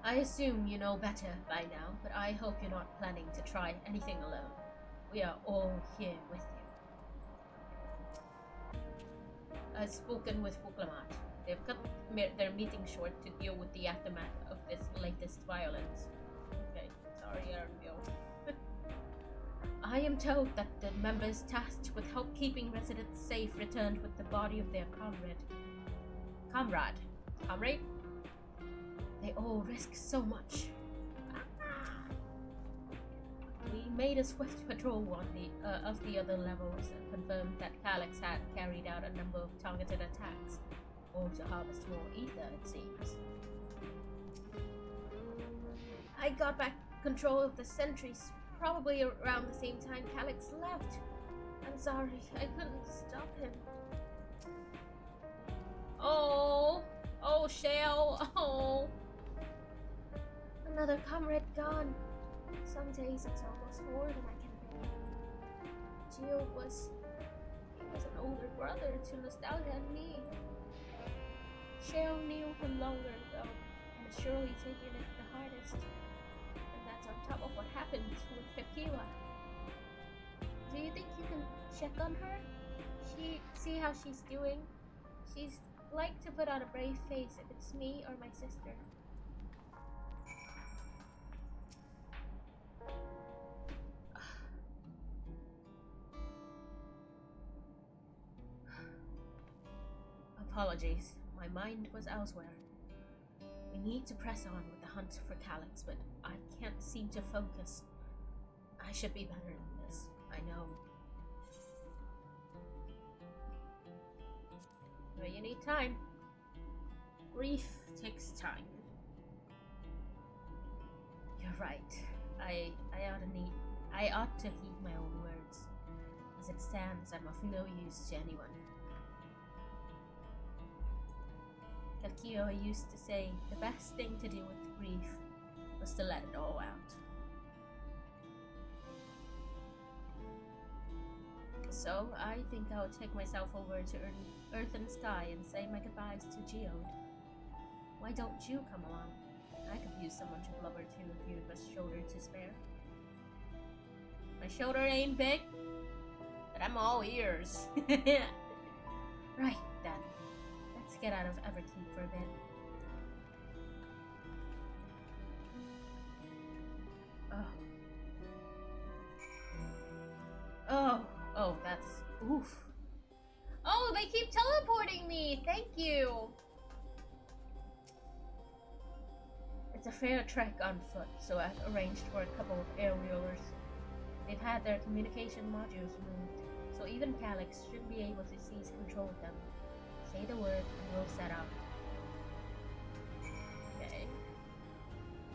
I assume you know better by now, but I hope you're not planning to try anything alone. We are all here with you. I've spoken with Fuklamat. They've cut their meeting short to deal with the aftermath of this latest violence. Okay, sorry, Arnville. I am told that the members tasked with help keeping residents safe returned with the body of their comrade? They all risk so much. We made a swift patrol on of the other levels and confirmed that Calyx had carried out a number of targeted attacks, or to harvest more ether, it seems. I got back control of the sentries probably around the same time Calyx left. I'm sorry, I couldn't stop him. Oh, Shell, oh. Another comrade gone. Some days it's almost more than I can bear. Gio was an older brother to Nostalgia and me. Shell knew him longer ago, and has surely taken it the hardest. And that's on top of what happened with Tequila. Do you think you can check on her? See how she's doing? She's like to put on a brave face if it's me or my sister. Apologies, my mind was elsewhere. We need to press on with the hunt for Calyx, but I can't seem to focus. I should be better than this, I know. But you need time. Grief takes time. You're right. I ought to heed my own words. As it stands, I'm of no use to anyone. Kalkio used to say the best thing to do with grief was to let it all out. So I think I'll take myself over to Earth and Sky and say my goodbyes to Geode. Why don't you come along? I could use someone to blubber to if you have a shoulder to spare. My shoulder ain't big, but I'm all ears. Right then, let's get out of Everkeep for a bit. Oh, that's oof. Oh, they keep teleporting me. Thank you. It's a fair trek on foot, so I've arranged for a couple of air wheelers. They've had their communication modules moved, so even Calyx should be able to seize control of them. Say the word and we'll set out. Okay.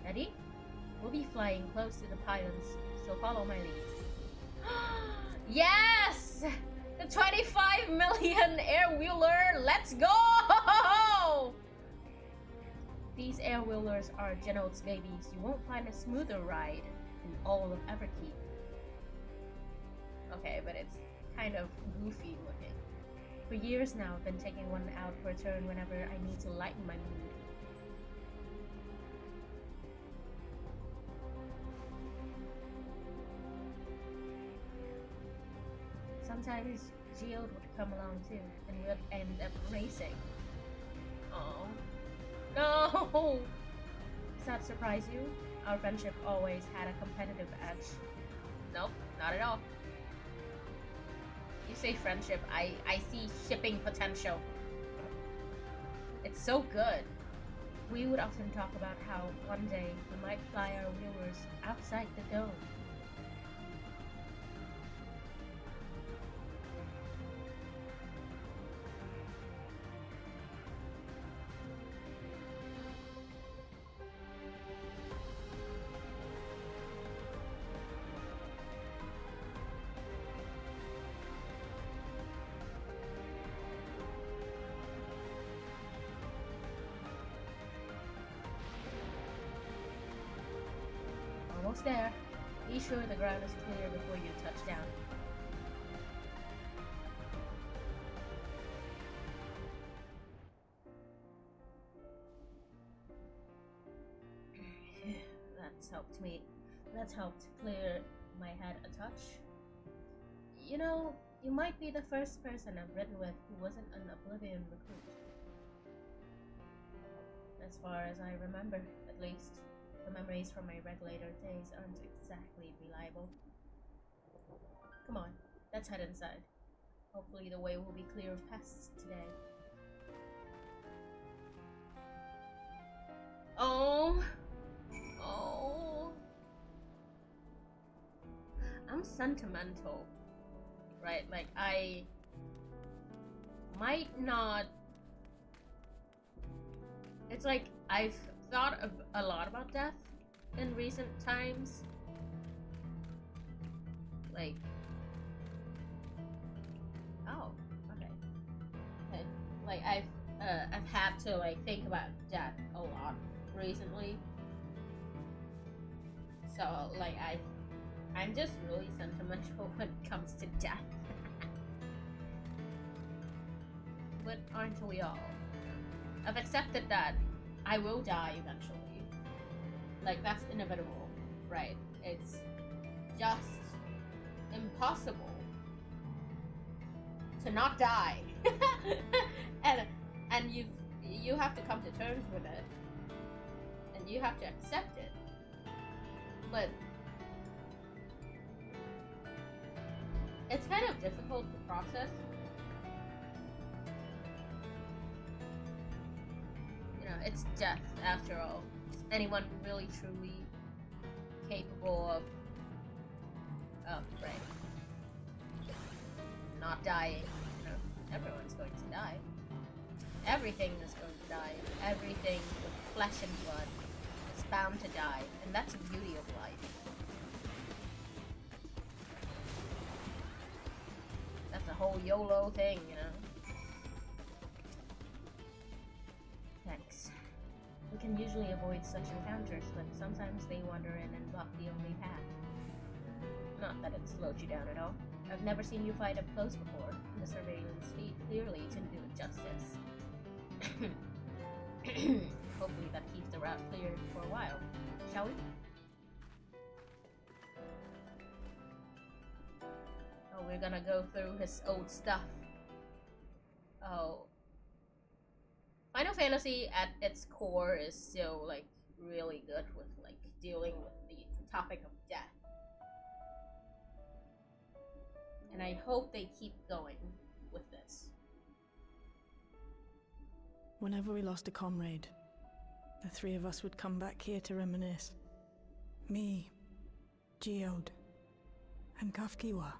Ready? We'll be flying close to the pylons, so follow my lead. Yes! The 25 million air wheeler! Let's go! These air wheelers are Genode's babies. You won't find a smoother ride in all of Everkeep. Okay, but it's kind of goofy looking. For years now, I've been taking one out for a turn whenever I need to lighten my mood. Sometimes Geode would come along too, and we'd end up racing. Oh. No! Does that surprise you? Our friendship always had a competitive edge. Nope, not at all. You say friendship, I see shipping potential. It's so good. We would often talk about how one day we might fly our wheelers outside the dome. Almost there. Be sure the ground is clear before you touch down. That's helped clear my head a touch. You know, you might be the first person I've ridden with who wasn't an Oblivion recruit. As far as I remember, at least. The memories from my regulator days aren't exactly reliable. Come on, let's head inside. Hopefully the way will be clear of pests today. Oh. I'm sentimental, right? Like, I might not... It's like, I've thought a lot about death in recent times. Like... Oh, okay. Like, I've had to, like, think about death a lot recently. So, like, I'm just really sentimental when it comes to death. But aren't we all? I've accepted that I will die eventually. Like, that's inevitable, right? It's just impossible to not die. and you have to come to terms with it. And you have to accept it. But it's kind of difficult to process. You know, it's death after all. Is anyone really truly capable of right, not dying? You know, everyone's going to die. Everything is going to die. Everything with flesh and blood is bound to die, and that's the beauty of life. That's a whole YOLO thing, you know? Thanks. We can usually avoid such encounters, but sometimes they wander in and block the only path. Not that it slowed you down at all. I've never seen you fight up close before. The surveillance feed clearly didn't do it justice. Hopefully that keeps the route clear for a while. Shall we? Oh, we're gonna go through his old stuff. Oh. Final Fantasy at its core is still, like, really good with, like, dealing with the topic of death. And I hope they keep going with this. Whenever we lost a comrade, the three of us would come back here to reminisce. Me, Geode, and Kafkiwa.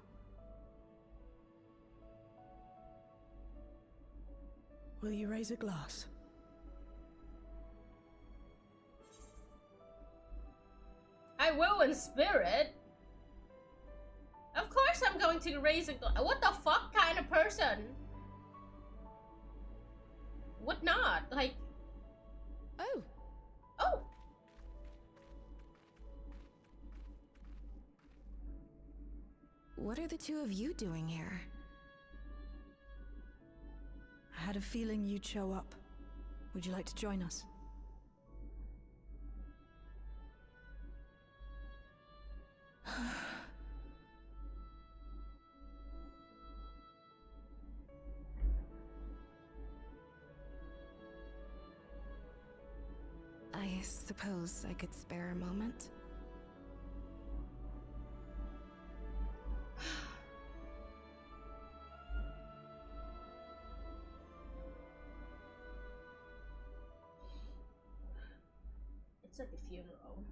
Will you raise a glass? I will in spirit. Of course I'm going to raise a glass. What the fuck kind of person would not? Like... Oh. Oh. What are the two of you doing here? I had a feeling you'd show up. Would you like to join us? I suppose I could spare a moment. It's like a funeral.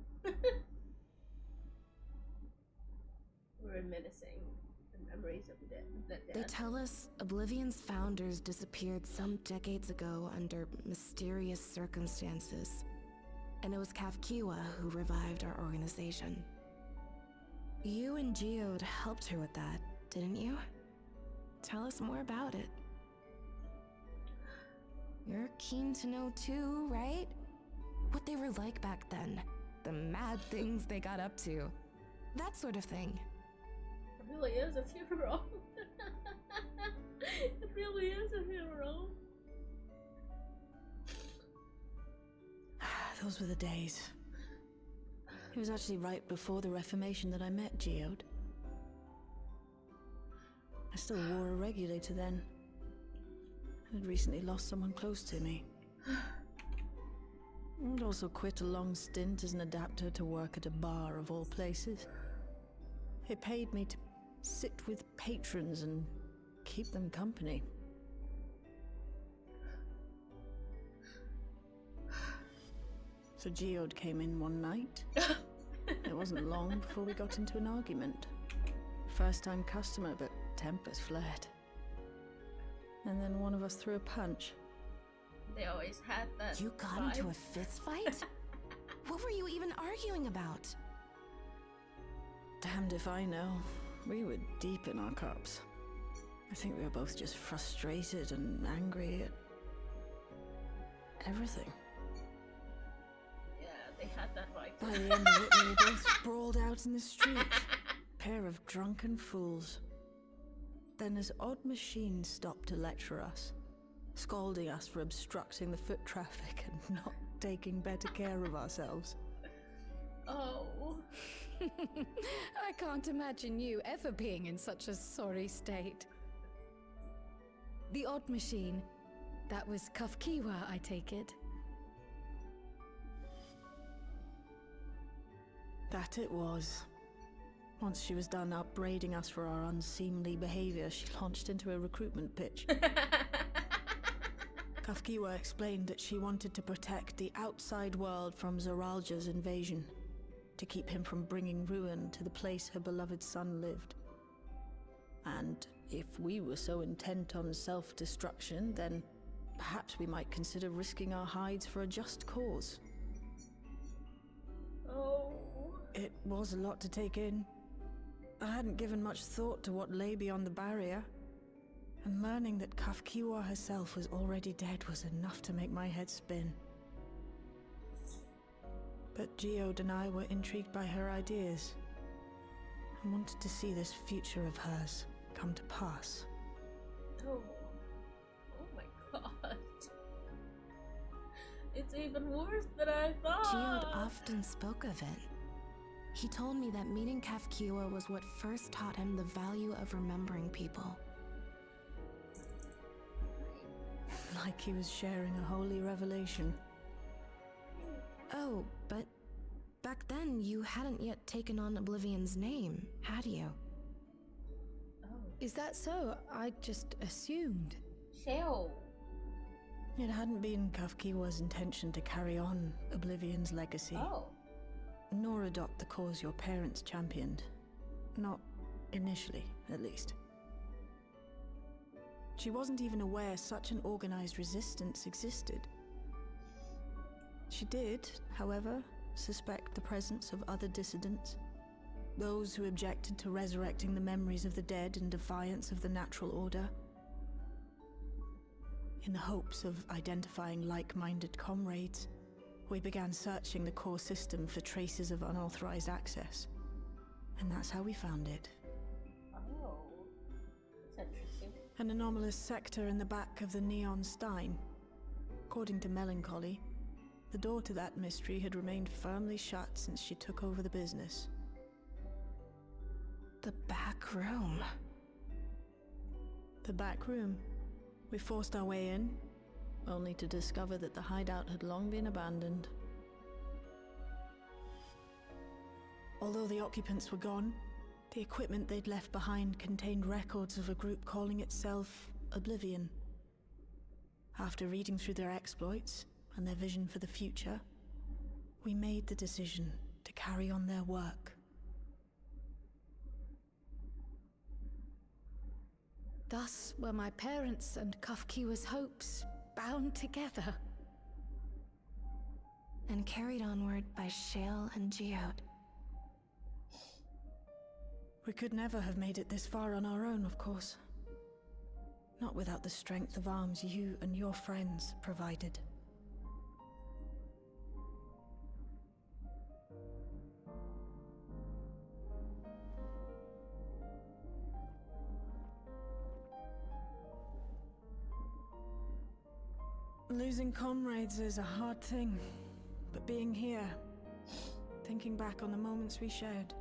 We're reminiscing the memories of the dead. They tell us Oblivion's founders disappeared some decades ago under mysterious circumstances. And it was Kafkiwa who revived our organization. You and Geode helped her with that, didn't you? Tell us more about it. You're keen to know too, right? What they were like back then. The mad things they got up to. That sort of thing. It really is a funeral. It really is a funeral. Those were the days. It was actually right before the Reformation that I met Geode. I still wore a regulator then. I had recently lost someone close to me. I'd also quit a long stint as an adapter to work at a bar of all places. It paid me to sit with patrons and keep them company. So Geode came in one night. It wasn't long before we got into an argument. First-time customer, but tempers flared. And then one of us threw a punch. They always had that. You got vibe. into a fist fight? What were you even arguing about? Damned if I know. We were deep in our cups. I think we were both just frustrated and angry at everything. Yeah, they had that vibe. By the end of it, we were both sprawled out in the street. Pair of drunken fools. Then this odd machine stopped to lecture us, scolding us for obstructing the foot traffic and not taking better care of ourselves. Oh. I can't imagine you ever being in such a sorry state. The odd machine, that was Kafkiwa, I take it. That it was. Once she was done upbraiding us for our unseemly behavior, she launched into a recruitment pitch. Kafkiwa explained that she wanted to protect the outside world from Zoralja's invasion, to keep him from bringing ruin to the place her beloved son lived. And if we were so intent on self-destruction, then perhaps we might consider risking our hides for a just cause. Oh. It was a lot to take in. I hadn't given much thought to what lay beyond the barrier, and learning that Kafkiwa herself was already dead was enough to make my head spin. But Geode and I were intrigued by her ideas, and wanted to see this future of hers come to pass. Oh. Oh my god. It's even worse than I thought. Geode often spoke of it. He told me that meeting Kafkiwa was what first taught him the value of remembering people. Like he was sharing a holy revelation. Oh, but back then you hadn't yet taken on Oblivion's name, had you? Is that so? I just assumed. Shell. It hadn't been Kafkiwa's intention to carry on Oblivion's legacy. Oh. Nor adopt the cause your parents championed. Not initially, at least. She wasn't even aware such an organized resistance existed. She did, however, suspect the presence of other dissidents. Those who objected to resurrecting the memories of the dead in defiance of the natural order. In the hopes of identifying like-minded comrades, we began searching the core system for traces of unauthorized access. And that's how we found it. Oh. That's interesting. An anomalous sector in the back of the Neon Stein. According to Melancholy, the door to that mystery had remained firmly shut since she took over the business. The back room. The back room. We forced our way in, only to discover that the hideout had long been abandoned. Although the occupants were gone, the equipment they'd left behind contained records of a group calling itself Oblivion. After reading through their exploits and their vision for the future, we made the decision to carry on their work. Thus were my parents' and Kafkiwa's hopes bound together. And carried onward by Shale and Geode. We could never have made it this far on our own, of course. Not without the strength of arms you and your friends provided. Losing comrades is a hard thing, but being here, thinking back on the moments we shared.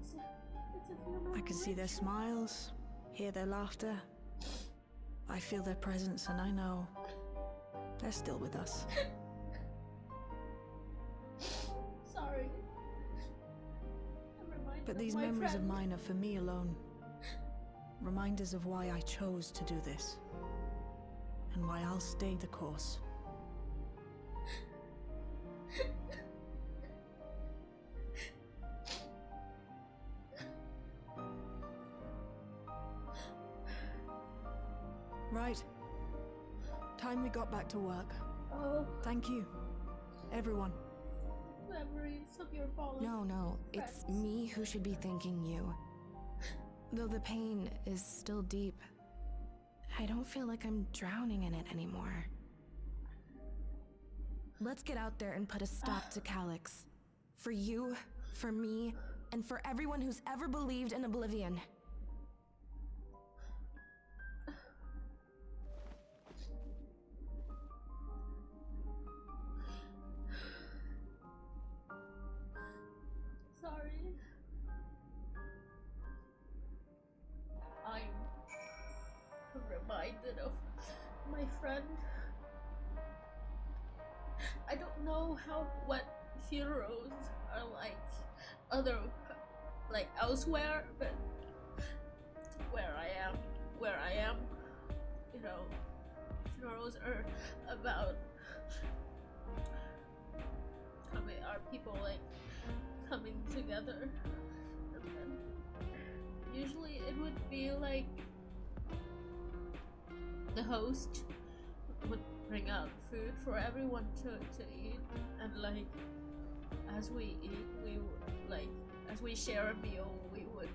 It's a few I can see their smiles, hear their laughter. I feel their presence, and I know they're still with us. Sorry. I'm reminded But of these my memories of friend. mine are for me alone. Reminders of why I chose to do this. And why I'll stay the course. Right. Time we got back to work. Oh, Thank you, everyone. memories of your fallen. No, it's friends. me who should be thanking you. Though the pain is still deep, I don't feel like I'm drowning in it anymore. Let's get out there and put a stop to Calyx. For you, for me, and for everyone who's ever believed in Oblivion. Sorry. I'm reminded of my friend. I don't know what funerals are like elsewhere, but where I am, you know, funerals are about people like coming together, and then usually it would be like the host would bring out food for everyone to eat, and like as we eat, we would, like as we share a meal, we would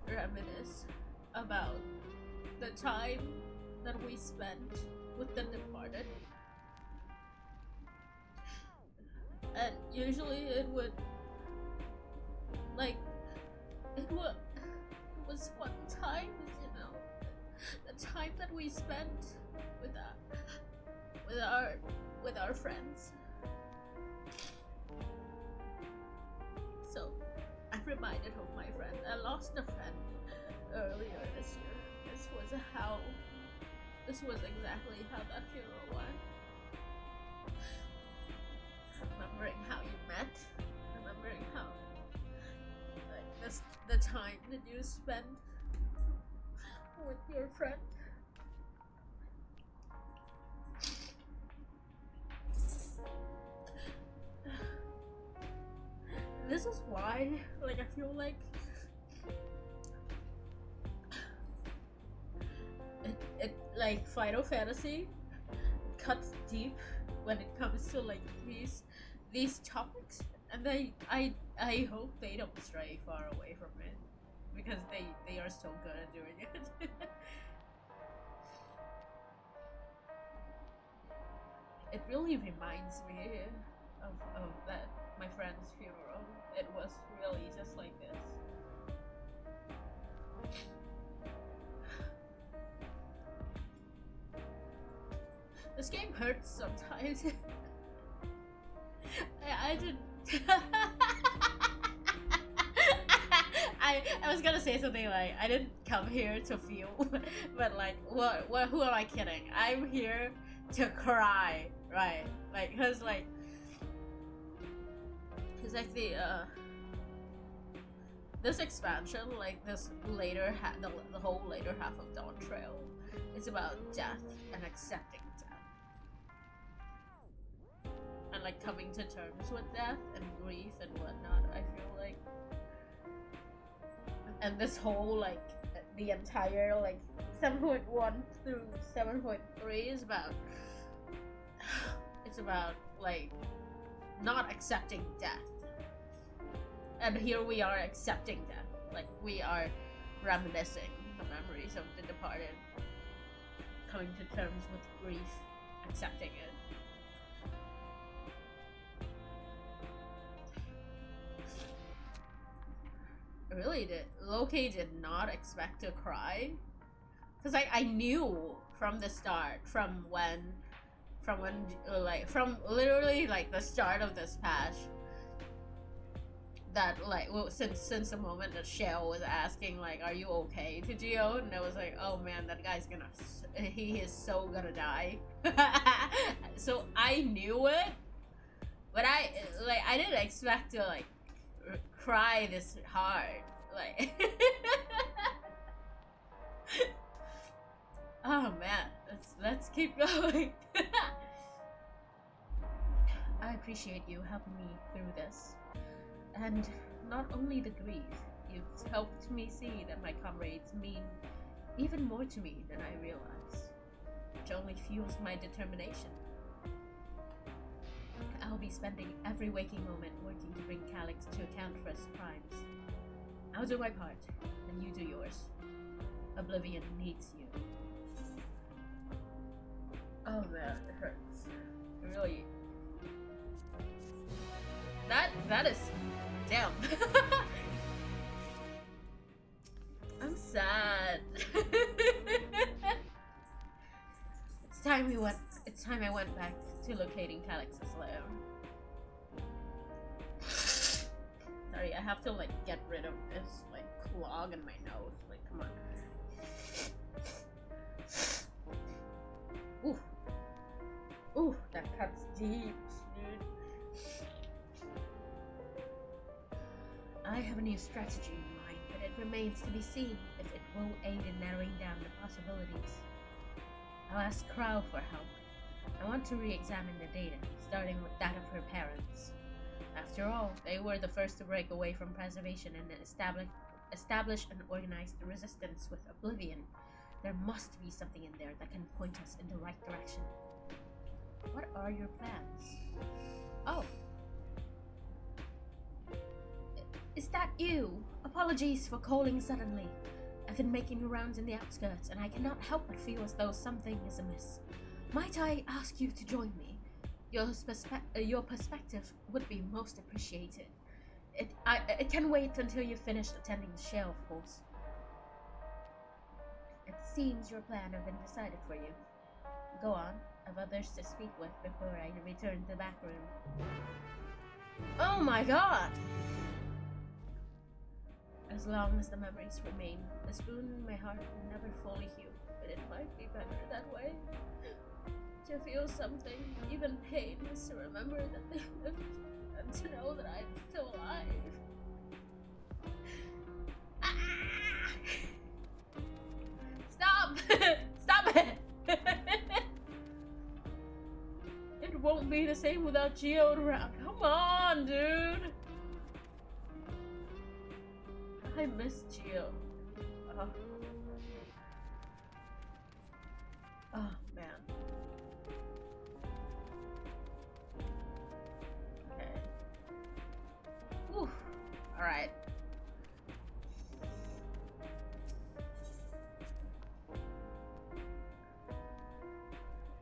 reminisce about the time that we spent with the departed. And usually it was fun times, you know, the time that we spent with our friends. So I'm reminded of my friend. I lost a friend earlier this year. This was exactly how that funeral went. Remembering how you met, remembering how the time that you spent with your friend. This is why, like, I feel like it like Final Fantasy cuts deep when it comes to like these topics, and I hope they don't stray far away from it, because they are so good at doing it. It really reminds me of that my friend's funeral. It was really just like this. This game hurts sometimes. I didn't. I was gonna say something like, I didn't come here to feel, but like, what? Who am I kidding? I'm here to cry, right? Like, cause like this expansion, like this later the whole later half of Dawn Trail, it's about death and accepting death, and like coming to terms with death and grief and whatnot. I feel like, and this whole like the entire like 7.1 through 7.3 is about it's about like not accepting death. And here we are accepting death. Like, we are reminiscing the memories of the departed, coming to terms with grief, accepting it. Really, Loki did not expect to cry, because I knew from the start, from literally like the start of this patch, that like, well, since the moment that Shell was asking like, "Are you okay?" to Geode, and I was like, "Oh man, that guy's he is so gonna die." So I knew it, but I didn't expect to like cry this hard, like. Oh man, let's keep going. I appreciate you helping me through this. And not only the grief, you've helped me see that my comrades mean even more to me than I realized, which only fuels my determination. I'll be spending every waking moment working to bring Calyx to account for his crimes. I'll do my part, and you do yours. Oblivion needs you. Oh man, it hurts. Really. That is, damn. I'm sad. It's time I went back to locating Calyx's lair. Sorry, I have to like get rid of this like clog in my nose. Like, come on. Ooh. Ooh, that cuts deep, dude. I have a new strategy in mind, but it remains to be seen if it will aid in narrowing down the possibilities. I'll ask Crow for help. I want to re-examine the data, starting with that of her parents. After all, they were the first to break away from preservation and establish an organized resistance with Oblivion. There must be something in there that can point us in the right direction. What are your plans? Oh. Is that you? Apologies for calling suddenly. I've been making rounds in the outskirts, and I cannot help but feel as though something is amiss. Might I ask you to join me? Your perspective would be most appreciated. It can wait until you've finished attending the show, of course. It seems your plan has been decided for you. Go on. I've others to speak with before I return to the back room. Oh my god! As long as the memories remain, the spoon in my heart will never fully heal, but it might be better that way. To feel something, even pain, is to remember that they lived, and to know that I'm still alive. Ah! Stop! Stop it! It won't be the same without Geode around. Come on, dude! I miss Geode. Oh, man. Okay. Whew. Alright.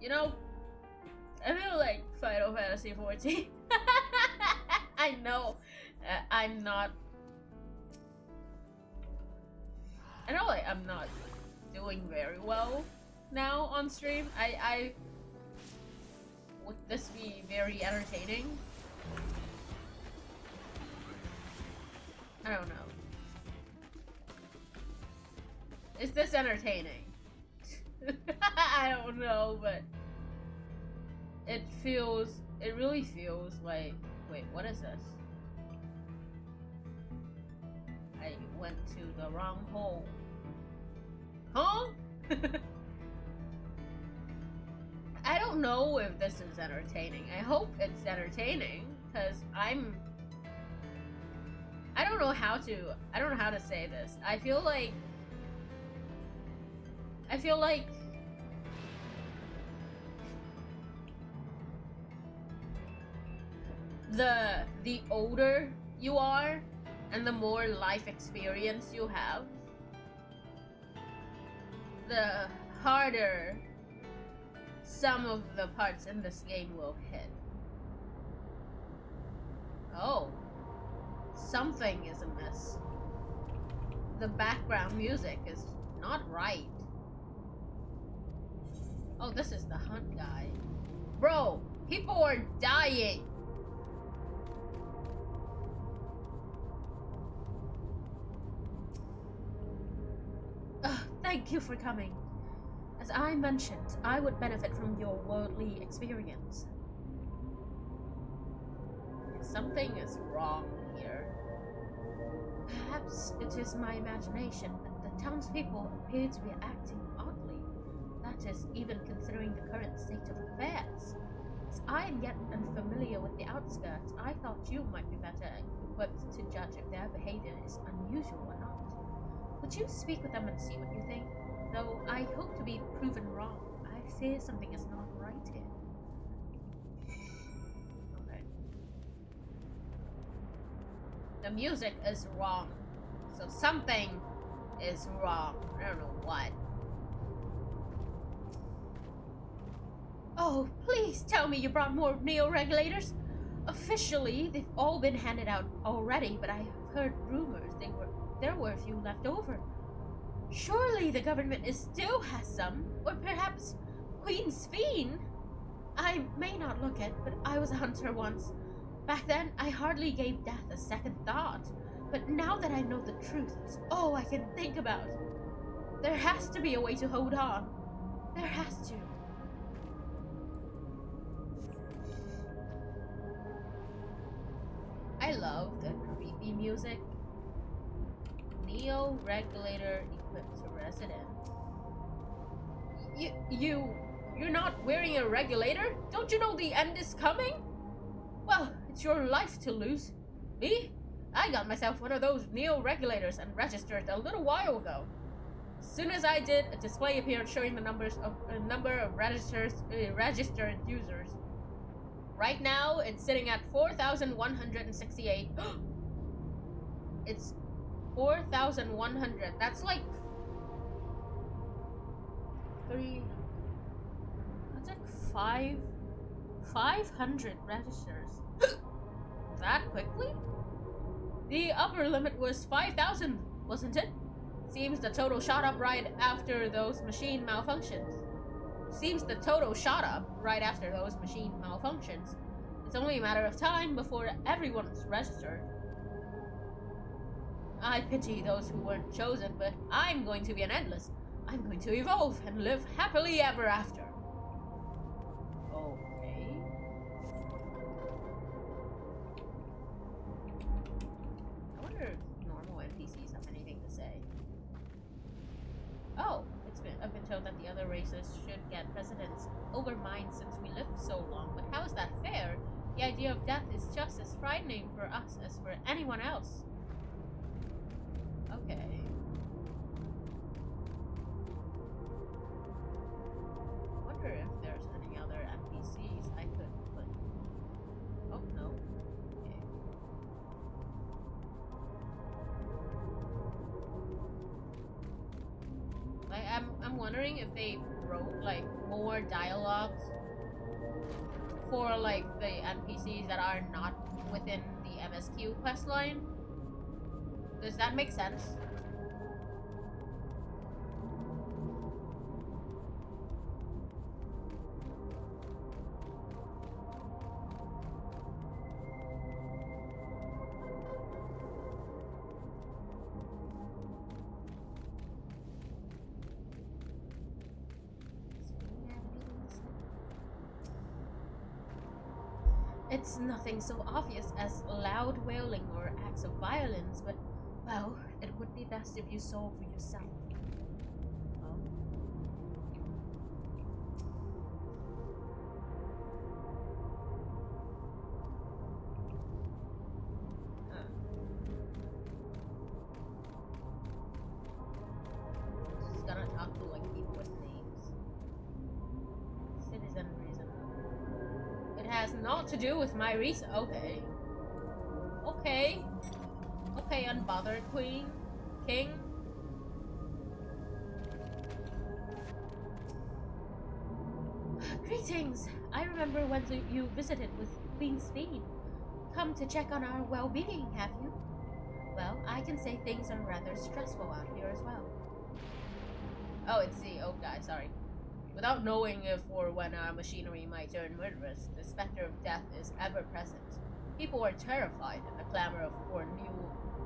You know, I feel like Final Fantasy XIV. I know I'm not. I know like I'm not doing very well now on stream. Would this be very entertaining? I don't know. Is this entertaining? I don't know, but it really feels like, wait, what is this? I went to the wrong hole. Huh? I don't know if this is entertaining. I hope it's entertaining, because I don't know how to say this. I feel like the older you are and the more life experience you have, the harder some of the parts in this game will hit. Oh, something is amiss. The background music is not right. Oh, this is the hunt guy. Bro, people are dying. thank you for coming. As I mentioned, I would benefit from your worldly experience. Something is wrong here. Perhaps it is my imagination, but the townspeople appear to be acting oddly. That is, even considering the current state of affairs. As I am yet unfamiliar with the outskirts, I thought you might be better equipped to judge if their behavior is unusual or not. Would you speak with them and see what you think? Though I hope to be proven wrong. I fear something is not right here. Okay. The music is wrong. So something is wrong. I don't know what. Oh, please tell me you brought more neo-regulators. Officially, they've all been handed out already, but I have heard rumors there were a few left over. Surely the government still has some, or perhaps Queen's Fiend? I may not look it, but I was a hunter once. Back then, I hardly gave death a second thought. But now that I know the truth, it's all I can think about. There has to be a way to hold on. There has to. I love the creepy music. Neo regulator equipped to resident. You're not wearing a regulator? Don't you know the end is coming? Well, it's your life to lose. Me? I got myself one of those Neo regulators and registered a little while ago. As soon as I did, a display appeared showing the number of registered users. Right now, it's sitting at 4,168. It's 4,100. That's like 500 registers. That quickly? The upper limit was 5,000, wasn't it? Seems the total shot up right after those machine malfunctions. It's only a matter of time before everyone's registered. I pity those who weren't chosen, but I'm going to be an endless. I'm going to evolve and live happily ever after. Okay. I wonder if normal NPCs have anything to say. Oh, I've been told that the other races should get precedence over mine since we lived so long, but how is that fair? The idea of death is just as frightening for us as for anyone else. Okay. I wonder if there's any other NPCs I could put. Oh, no. Okay. Like, I'm wondering if they wrote, like, more dialogues for, like, the NPCs that are not within the MSQ questline. Does that make sense? It's nothing so obvious as loud wailing or acts of violence, but, well, it would be best if you saw for yourself. Oh. Just gonna talk to, like, people with names. Citizen reason. It has naught to do with my reason. Okay. Okay. Okay, unbothered queen. King. Greetings. I remember when you visited with Queen's Fiend. Come to check on our well-being, have you? Well, I can say things are rather stressful out here as well. Oh, it's the old guy, sorry. Without knowing if or when our machinery might turn murderous, the specter of death is ever present. People are terrified, and the clamor for new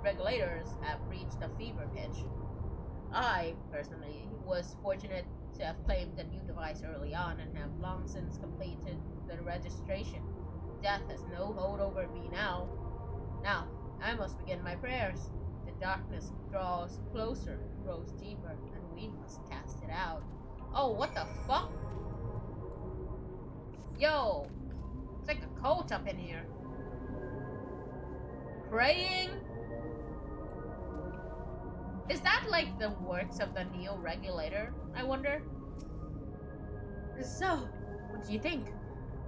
regulators have reached a fever pitch. I, personally, was fortunate to have claimed the new device early on and have long since completed the registration. Death has no hold over me now. Now, I must begin my prayers. The darkness draws closer, grows deeper, and we must cast it out. Oh, what the fuck? Yo! It's like a cult up in here. Praying? Is that like the works of the Neo Regulator, I wonder? So, what do you think?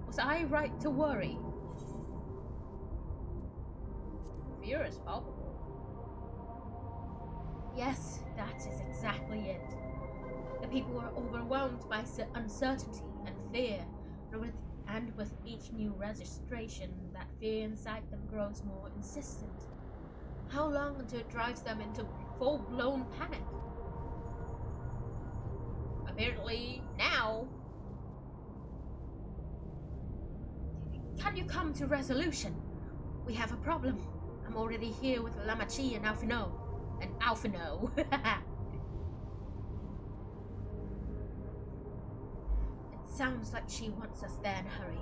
Was I right to worry? Fear is palpable. Yes, that is exactly it. The people are overwhelmed by uncertainty and fear, and with each new registration, that fear inside them grows more insistent. How long until it drives them into full-blown panic? Apparently, now. Can you come to resolution? We have a problem. I'm already here with Lamachi and Alphino. And Alphino. It sounds like she wants us there in a hurry.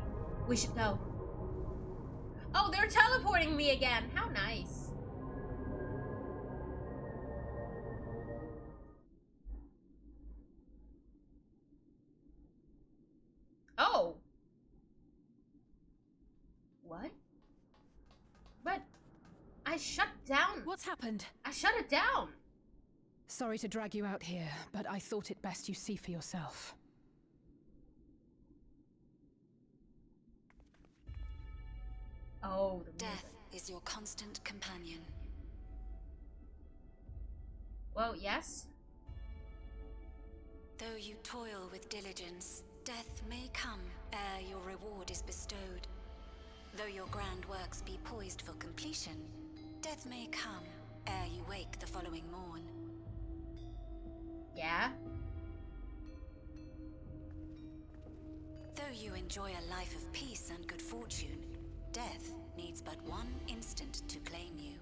We should go. Oh, they're teleporting me again. How nice. Oh. What? But I shut down. What's happened? I shut it down. Sorry to drag you out here, but I thought it best you see for yourself. Oh, Death is your constant companion. Well, yes. Though you toil with diligence, death may come ere your reward is bestowed. Though your grand works be poised for completion, death may come ere you wake the following morn. Yeah? Though you enjoy a life of peace and good fortune, death needs but one instant to claim you.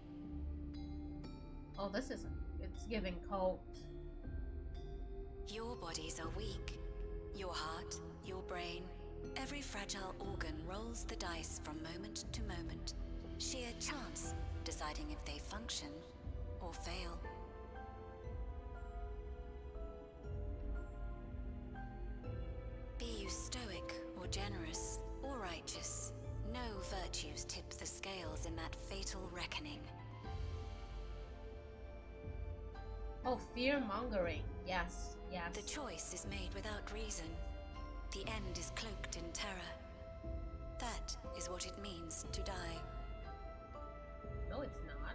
Oh, this isn't. It's giving cult. Your bodies are weak. Your heart, your brain, every fragile organ rolls the dice from moment to moment. Sheer chance deciding if they function or fail. Be you stoic or generous or righteous, no virtues tip the scales in that fatal reckoning. Oh, fear-mongering. Yes, yes. The choice is made without reason. The end is cloaked in terror. That is what it means to die. No, it's not.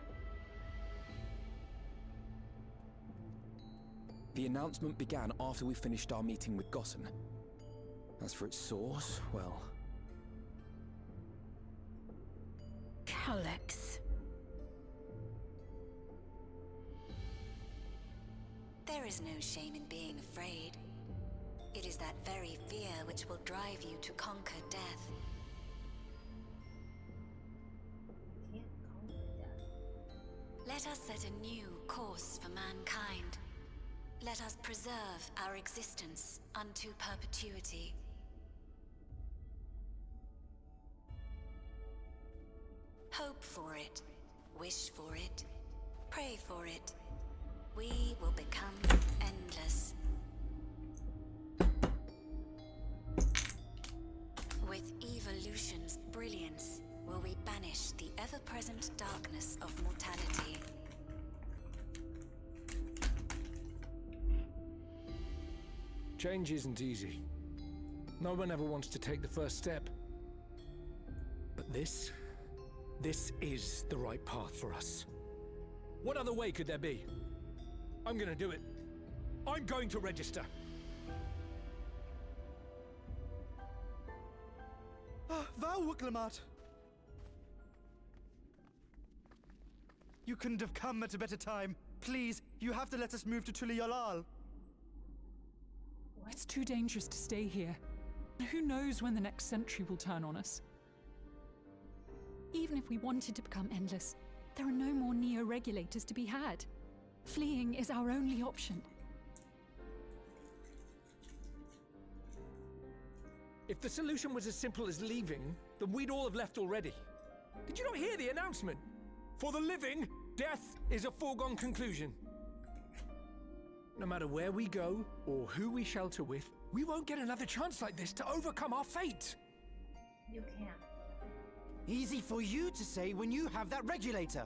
The announcement began after we finished our meeting with Gossen. As for its source, well... Calyx. There is no shame in being afraid. It is that very fear which will drive you to conquer death. Can't conquer death. Let us set a new course for mankind. Let us preserve our existence unto perpetuity. Hope for it, wish for it, pray for it. We will become endless. With evolution's brilliance, will we banish the ever-present darkness of mortality. Change isn't easy. No one ever wants to take the first step. But this is the right path for us. What other way could there be? I'm gonna do it. I'm going to register. Val Wicklamat! You couldn't have come at a better time. Please, you have to let us move to Tuliyalal. It's too dangerous to stay here. Who knows when the next century will turn on us? Even if we wanted to become endless, there are no more Neo-Regulators to be had. Fleeing is our only option. If the solution was as simple as leaving, then we'd all have left already. Did you not hear the announcement? For the living, death is a foregone conclusion. No matter where we go, or who we shelter with, we won't get another chance like this to overcome our fate. You can't. Easy for you to say when you have that regulator.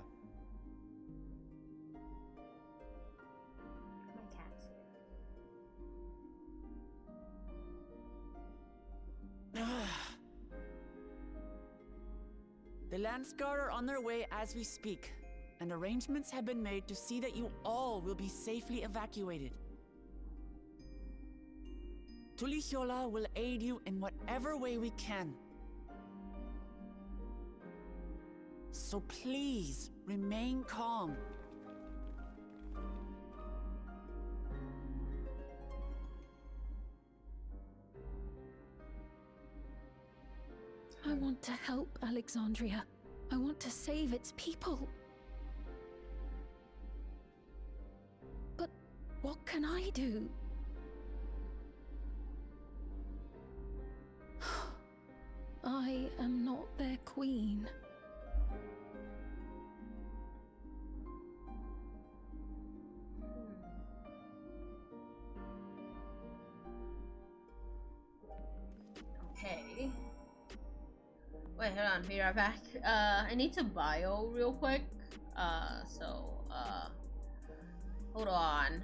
My cat's The Landsguard are on their way as we speak, and arrangements have been made to see that you all will be safely evacuated. Tulihiola will aid you in whatever way we can. So please, remain calm. I want to help Alexandria. I want to save its people. But what can I do? I am not their queen. Okay. Wait, hold on, be right back. I need to bio real quick. Hold on.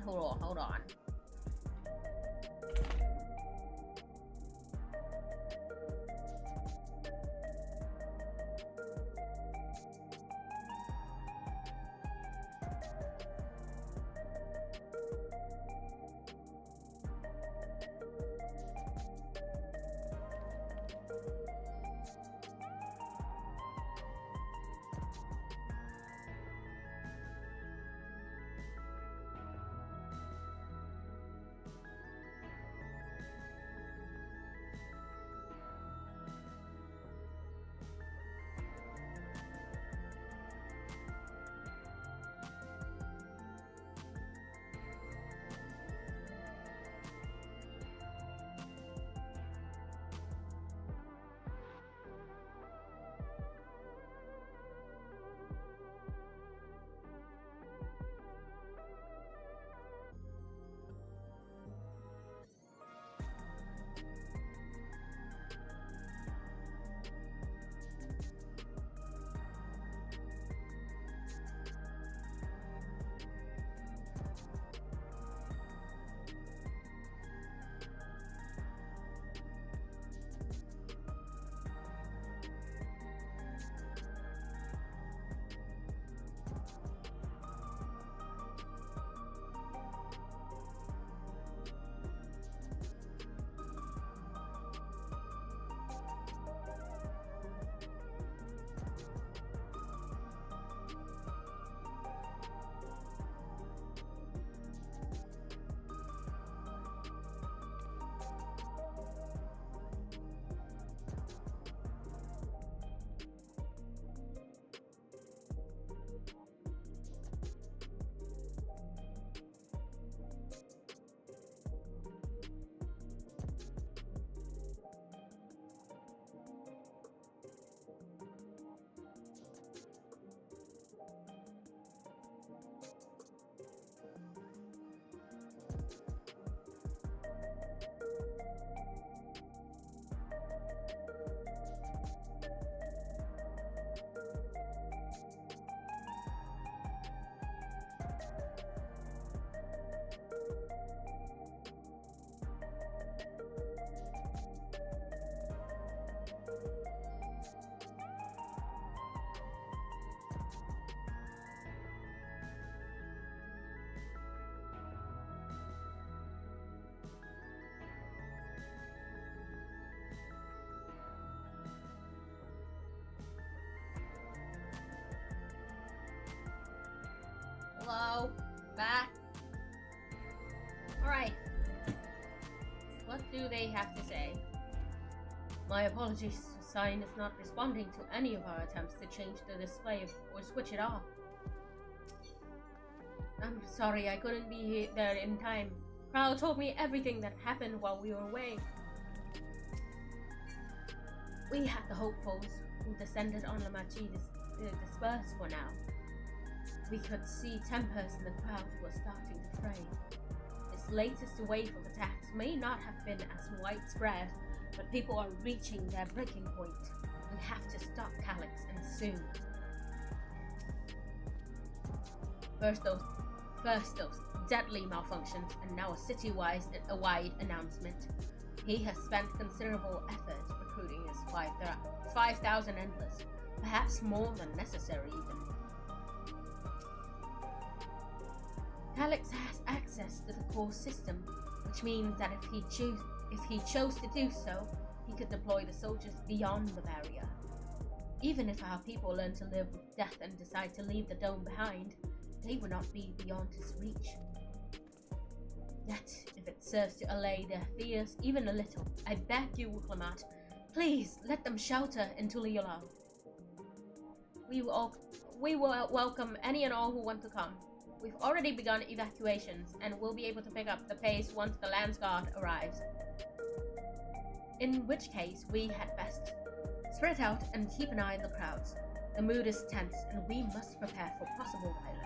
Hello? Back? Alright. What do they have to say? My apologies, Sign is not responding to any of our attempts to change the display or switch it off. I'm sorry I couldn't be there in time. Prowl told me everything that happened while we were away. We had the hopefuls who descended on Lamachi dispersed for now. We could see tempers in the crowd were starting to fray. This latest wave of attacks may not have been as widespread, but people are reaching their breaking point. We have to stop Calyx, and soon. First those deadly malfunctions, and now a city-wide announcement. He has spent considerable effort recruiting his 5,000 Endless, perhaps more than necessary even. Calyx has access to the core system, which means that if he chose to do so, he could deploy the soldiers beyond the barrier. Even if our people learn to live with death and decide to leave the dome behind, they would not be beyond his reach. Yet, if it serves to allay their fears even a little, I beg you, Wuklamat, please let them shelter in Tuliyolau. We will welcome any and all who want to come. We've already begun evacuations, and we'll be able to pick up the pace once the Lance Guard arrives. In which case, we had best spread out and keep an eye on the crowds. The mood is tense, and we must prepare for possible violence.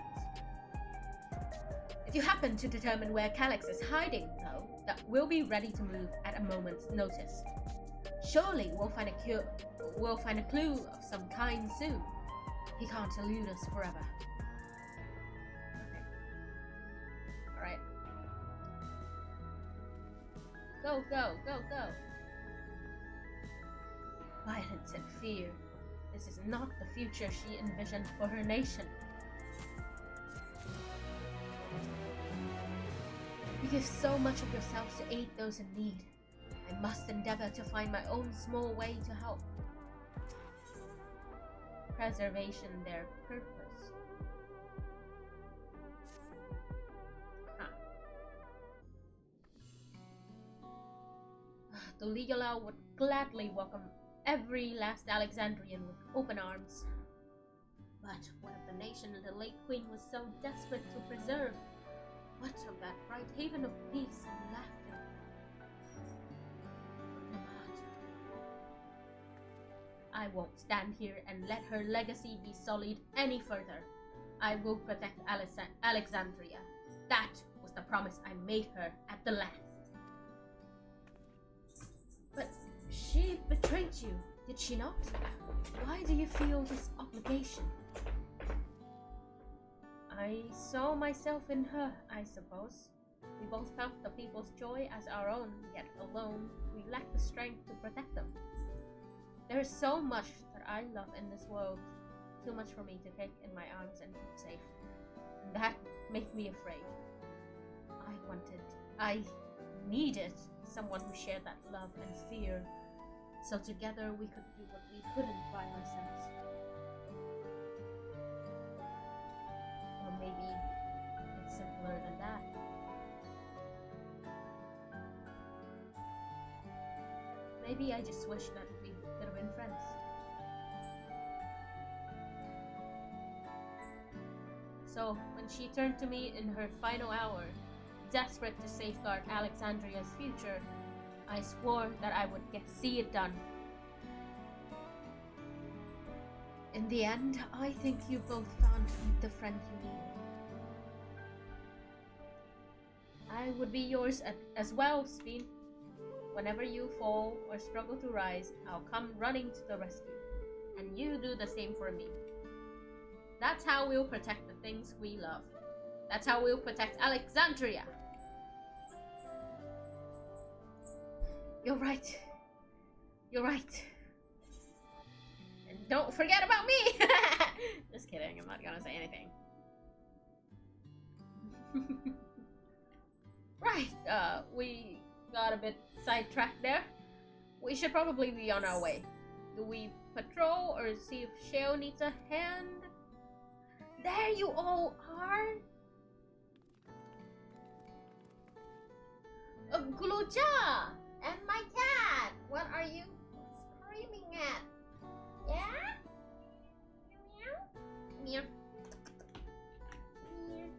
If you happen to determine where Calyx is hiding, though, that we'll be ready to move at a moment's notice. Surely we'll find a clue of some kind soon. He can't elude us forever. Alright. Go, go, go, go. Violence and fear. This is not the future she envisioned for her nation. You give so much of yourselves to aid those in need. I must endeavor to find my own small way to help. Preservation their purpose. Tuliyolau would gladly welcome every last Alexandrian with open arms. But what of the nation the late queen was so desperate to preserve? What of that bright haven of peace and laughter? I won't stand here and let her legacy be sullied any further. I will protect Alexandria. That was the promise I made her at the last. But she betrayed you, did she not? Why do you feel this obligation? I saw myself in her, I suppose. We both felt the people's joy as our own, yet alone, we lacked the strength to protect them. There is so much that I love in this world, too much for me to take in my arms and keep safe. And that made me afraid. I needed someone who shared that love and fear, so together we could do what we couldn't by ourselves. Or maybe it's simpler than that. Maybe I just wish that we could have been friends. So, when she turned to me in her final hour, desperate to safeguard Alexandria's future, I swore that I would see it done. In the end, I think you both found the friend you need. I would be yours as well, Spin. Whenever you fall or struggle to rise, I'll come running to the rescue. And you do the same for me. That's how we'll protect the things we love. That's how we'll protect Alexandria. You're right. You're right. And don't forget about me! Just kidding, I'm not gonna say anything. Right, we got a bit sidetracked there. We should probably be on our way. Do we patrol or see if Shale needs a hand? There you all are! Guluja! And my cat! What are you screaming at? Yeah? Meow? Meow. Meow.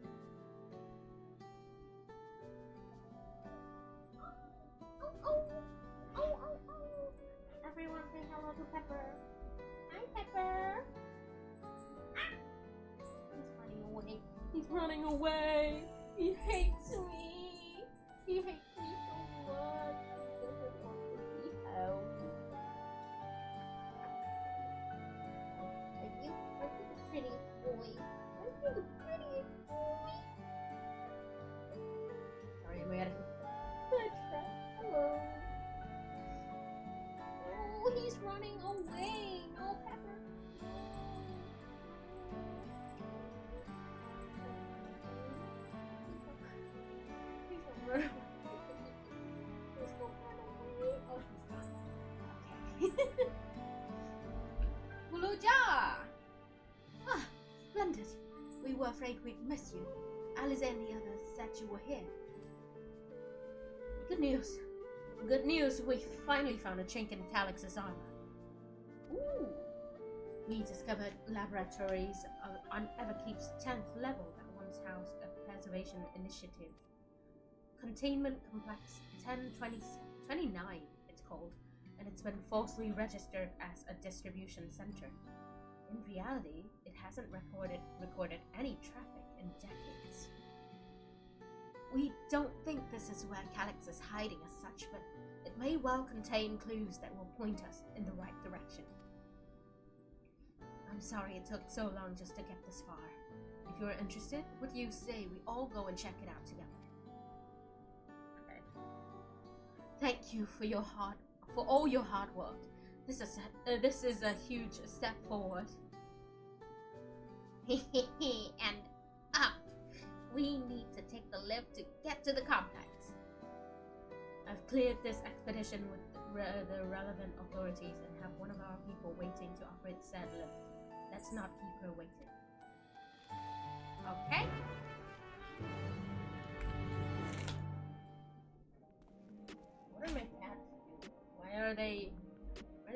He's running away. He hates me. He hates me so much. He doesn't want to be held. Are you the prettiest boy? Are you the prettiest boy? Sorry, I'm out of Hello. Oh, he's running away. No, Pepper. He's gonna run away. He's gonna run away. Oh, he's gone. Okay. Wuluja! Ah, splendid. We were afraid we'd miss you. Alice and the others said you were here. Good news. Good news, we finally found a chink in Calix's armor. Ooh. We discovered laboratories on Everkeep's 10th level that once housed a preservation initiative. Containment Complex 1029, it's called, and it's been falsely registered as a distribution center. In reality, it hasn't recorded any traffic in decades. We don't think this is where Calix is hiding as such, but it may well contain clues that will point us in the right direction. I'm sorry it took so long just to get this far. If you're interested, what do you say we all go and check it out together? Okay. Thank you for all your hard work. This is a huge step forward. And up. We need to take the lift to get to the complex. I've cleared this expedition with the relevant authorities and have one of our people waiting to operate said lift. Let's not keep her waiting. Okay. What are my cats doing? Why are they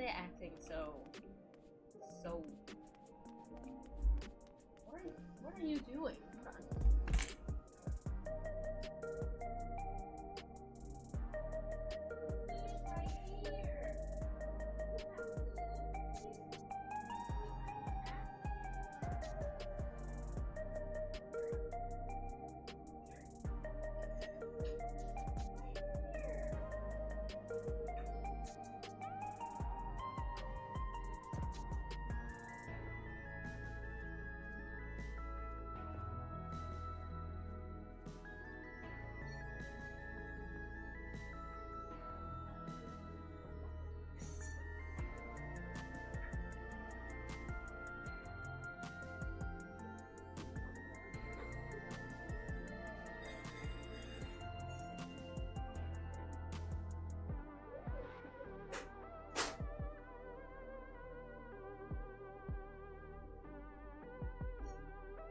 acting so what are you doing?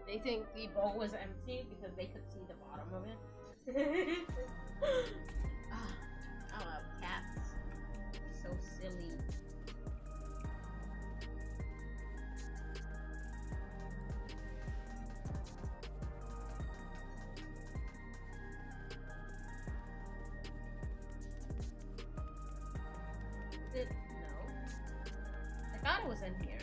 They think the bowl was empty because they could see the bottom of it. I love cats. They're so silly. No. I thought it was in here.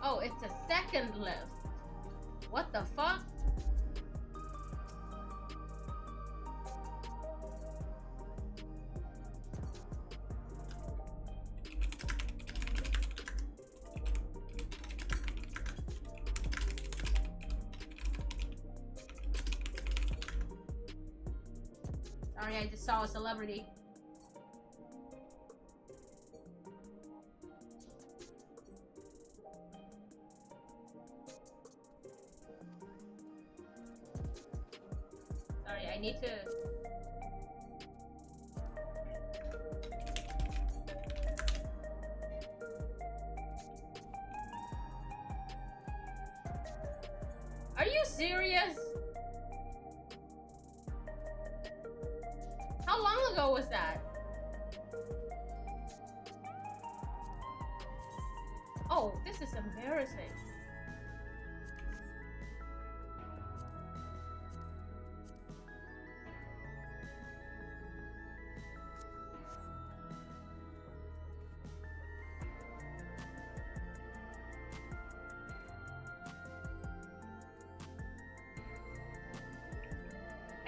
Oh, it's a second lift. What the fuck? Sorry, I just saw a celebrity. I need to... Are you serious? How long ago was that? Oh, this is embarrassing.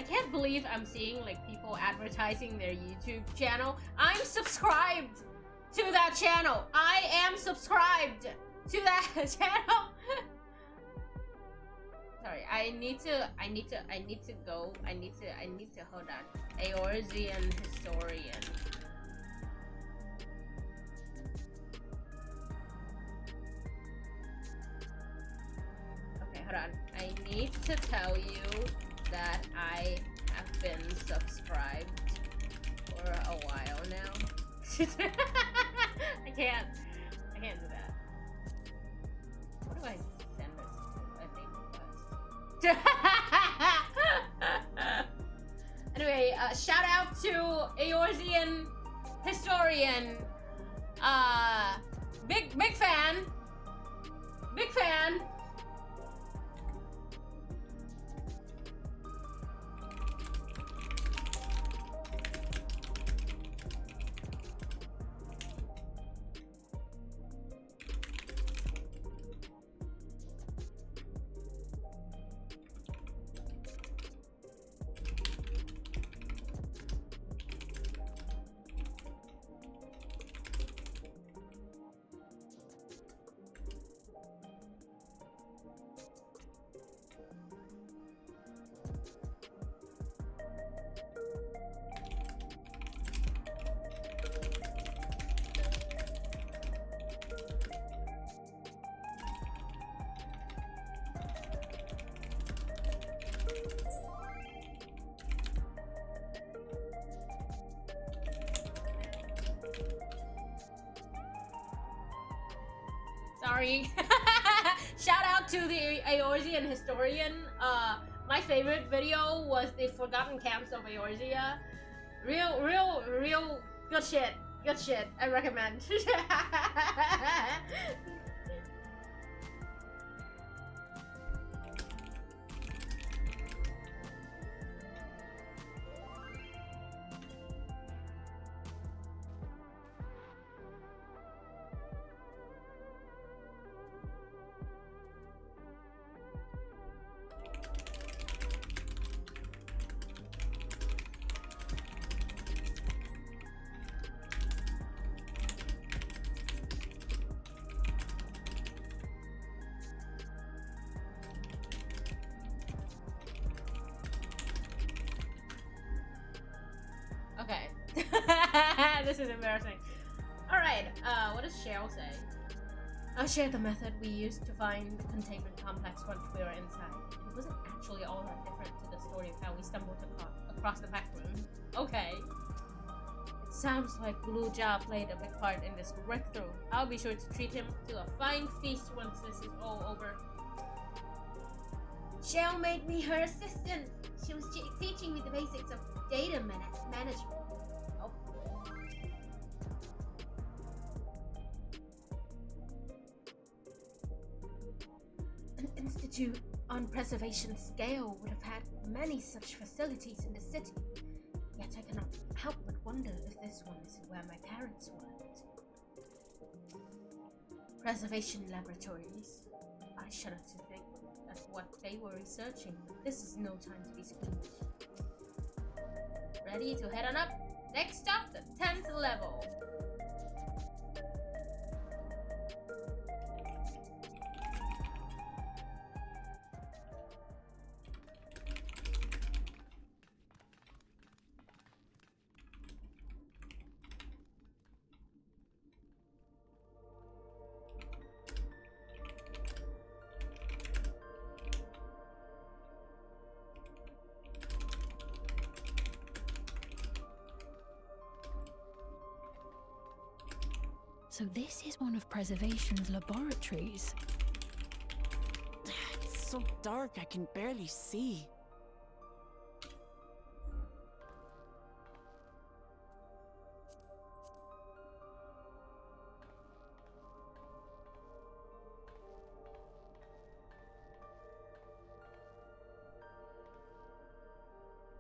can't believe I'm seeing like people advertising their YouTube channel. I'm subscribed to that channel. I am subscribed to that channel. Sorry, I need to hold on. Eorzean historian. Okay, hold on. I need to tell you that I have been subscribed for a while now. I can't do that. What do I send this to? I think anyway, shout out to Eorzean historian. Big fan. Big fan. Sorry. Shout out to the Eorzean historian. My favorite video was the Forgotten Camps of Eorzea. Real good shit. Good shit. I recommend. Okay. This is embarrassing. Alright, what does Cheryl say? I'll share the method we used to find the containment complex once we were inside. It wasn't actually all that different to the story of how we stumbled across the back room. Okay. It sounds like Blue Jaw played a big part in this breakthrough. I'll be sure to treat him to a fine feast once this is all over. Cheryl made me her assistant. She was teaching me the basics of data management. Oh. An institute on preservation scale would have had many such facilities in the city. Yet I cannot help but wonder if this one is where my parents worked. Preservation laboratories. I shudder to think at what they were researching, but this is no time to be squeamish. Ready to head on up? Next stop, the 10th level. So this is one of Preservation's laboratories. It's so dark I can barely see.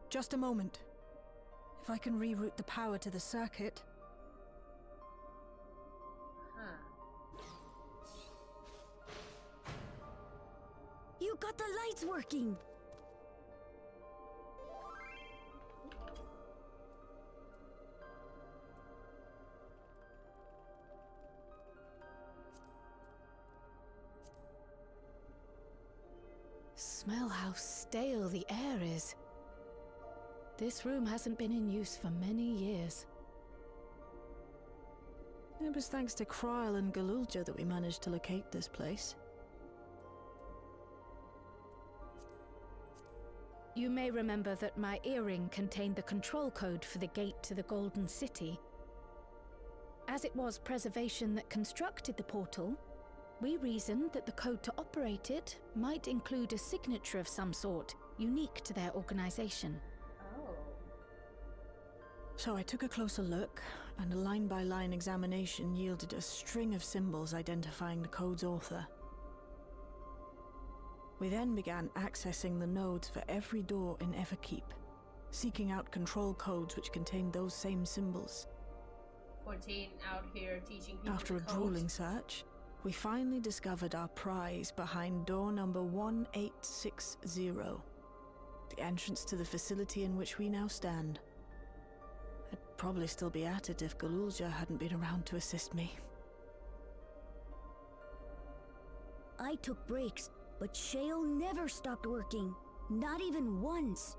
Just a moment. If I can reroute the power to the circuit. You got the lights working! Smell how stale the air is. This room hasn't been in use for many years. It was thanks to Kryl and Galulja that we managed to locate this place. You may remember that my earring contained the control code for the gate to the Golden City. As it was Preservation that constructed the portal, we reasoned that the code to operate it might include a signature of some sort, unique to their organization. Oh. So I took a closer look, and a line-by-line examination yielded a string of symbols identifying the code's author. We then began accessing the nodes for every door in Everkeep, seeking out control codes which contained those same symbols. 14 out here teaching people After a the grueling codes. search, we finally discovered our prize behind door number 1860, the entrance to the facility in which we now stand. I'd probably still be at it if Galulja hadn't been around to assist me. I took breaks, but Shale never stopped working. Not even once.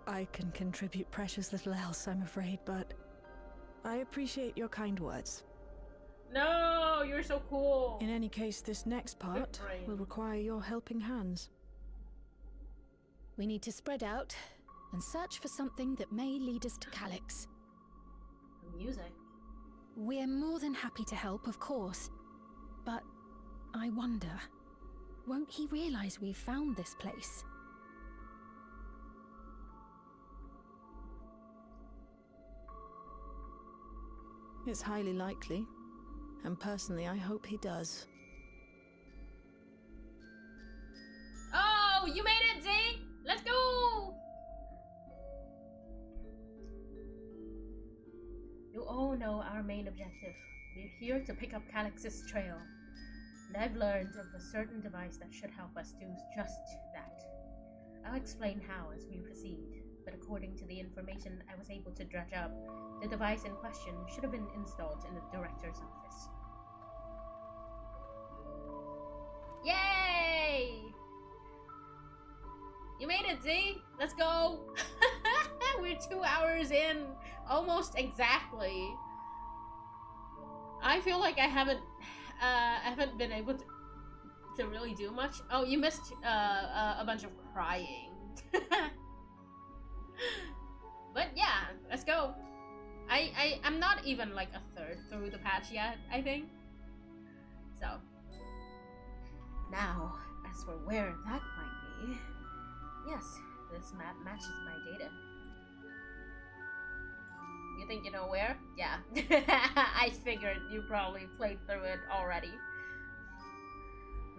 I can contribute precious little else, I'm afraid, but I appreciate your kind words. No, you're so cool. In any case, this next part will require your helping hands. We need to spread out and search for something that may lead us to Calyx. Music. We're more than happy to help, of course. But I wonder, won't he realize we've found this place? It's highly likely, and personally I hope he does. Oh, you made it, Z! Let's go! You all know our main objective. We're here to pick up Calyx's trail. And I've learned of a certain device that should help us do just that. I'll explain how as we proceed, but according to the information I was able to dredge up, the device in question should have been installed in the director's office. Yay! You made it, Z! Let's go! We're 2 hours in, almost exactly. I feel like I haven't been able to really do much. Oh, you missed a bunch of crying. But yeah, let's go. I'm not even like a third through the patch yet, I think. So now, as for where that might be, yes, this map matches my data. You think you know where? Yeah. I figured you probably played through it already.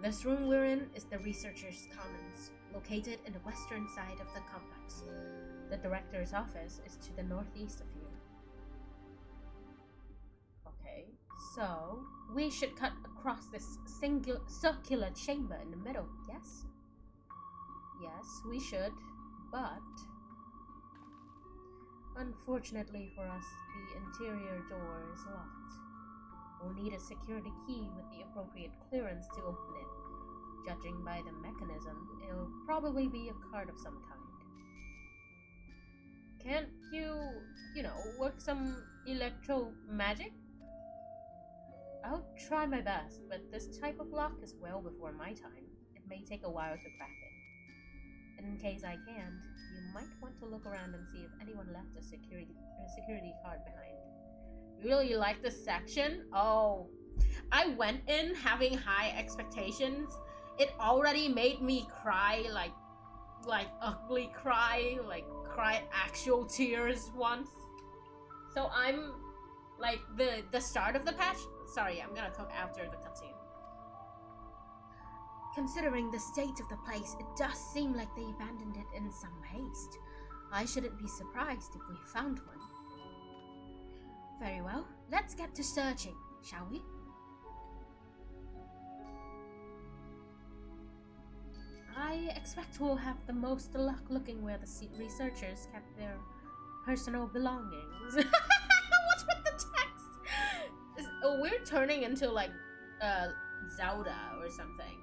This room we're in is the Researchers' Commons, located in the western side of the complex. The director's office is to the northeast of here. Okay, so we should cut across this circular chamber in the middle, yes? Yes, we should, but unfortunately for us, the interior door is locked. We'll need a security key with the appropriate clearance to open it. Judging by the mechanism, it'll probably be a card of some kind. Can't you know, work some electro magic? I'll try my best, but this type of lock is well before my time. It may take a while to crack it. And in case I can't, you might want to look around and see if anyone left a security card behind. Really like this section? Oh, I went in having high expectations. It already made me cry, like ugly cry, like cry actual tears once. So I'm like the start of the patch. Sorry, I'm gonna talk after the cutscene. Considering the state of the place, it does seem like they abandoned it in some haste. I shouldn't be surprised if we found one. Very well, let's get to searching, shall we? I expect we'll have the most luck looking where the researchers kept their personal belongings. What's with the text? We're turning into like Zelda or something.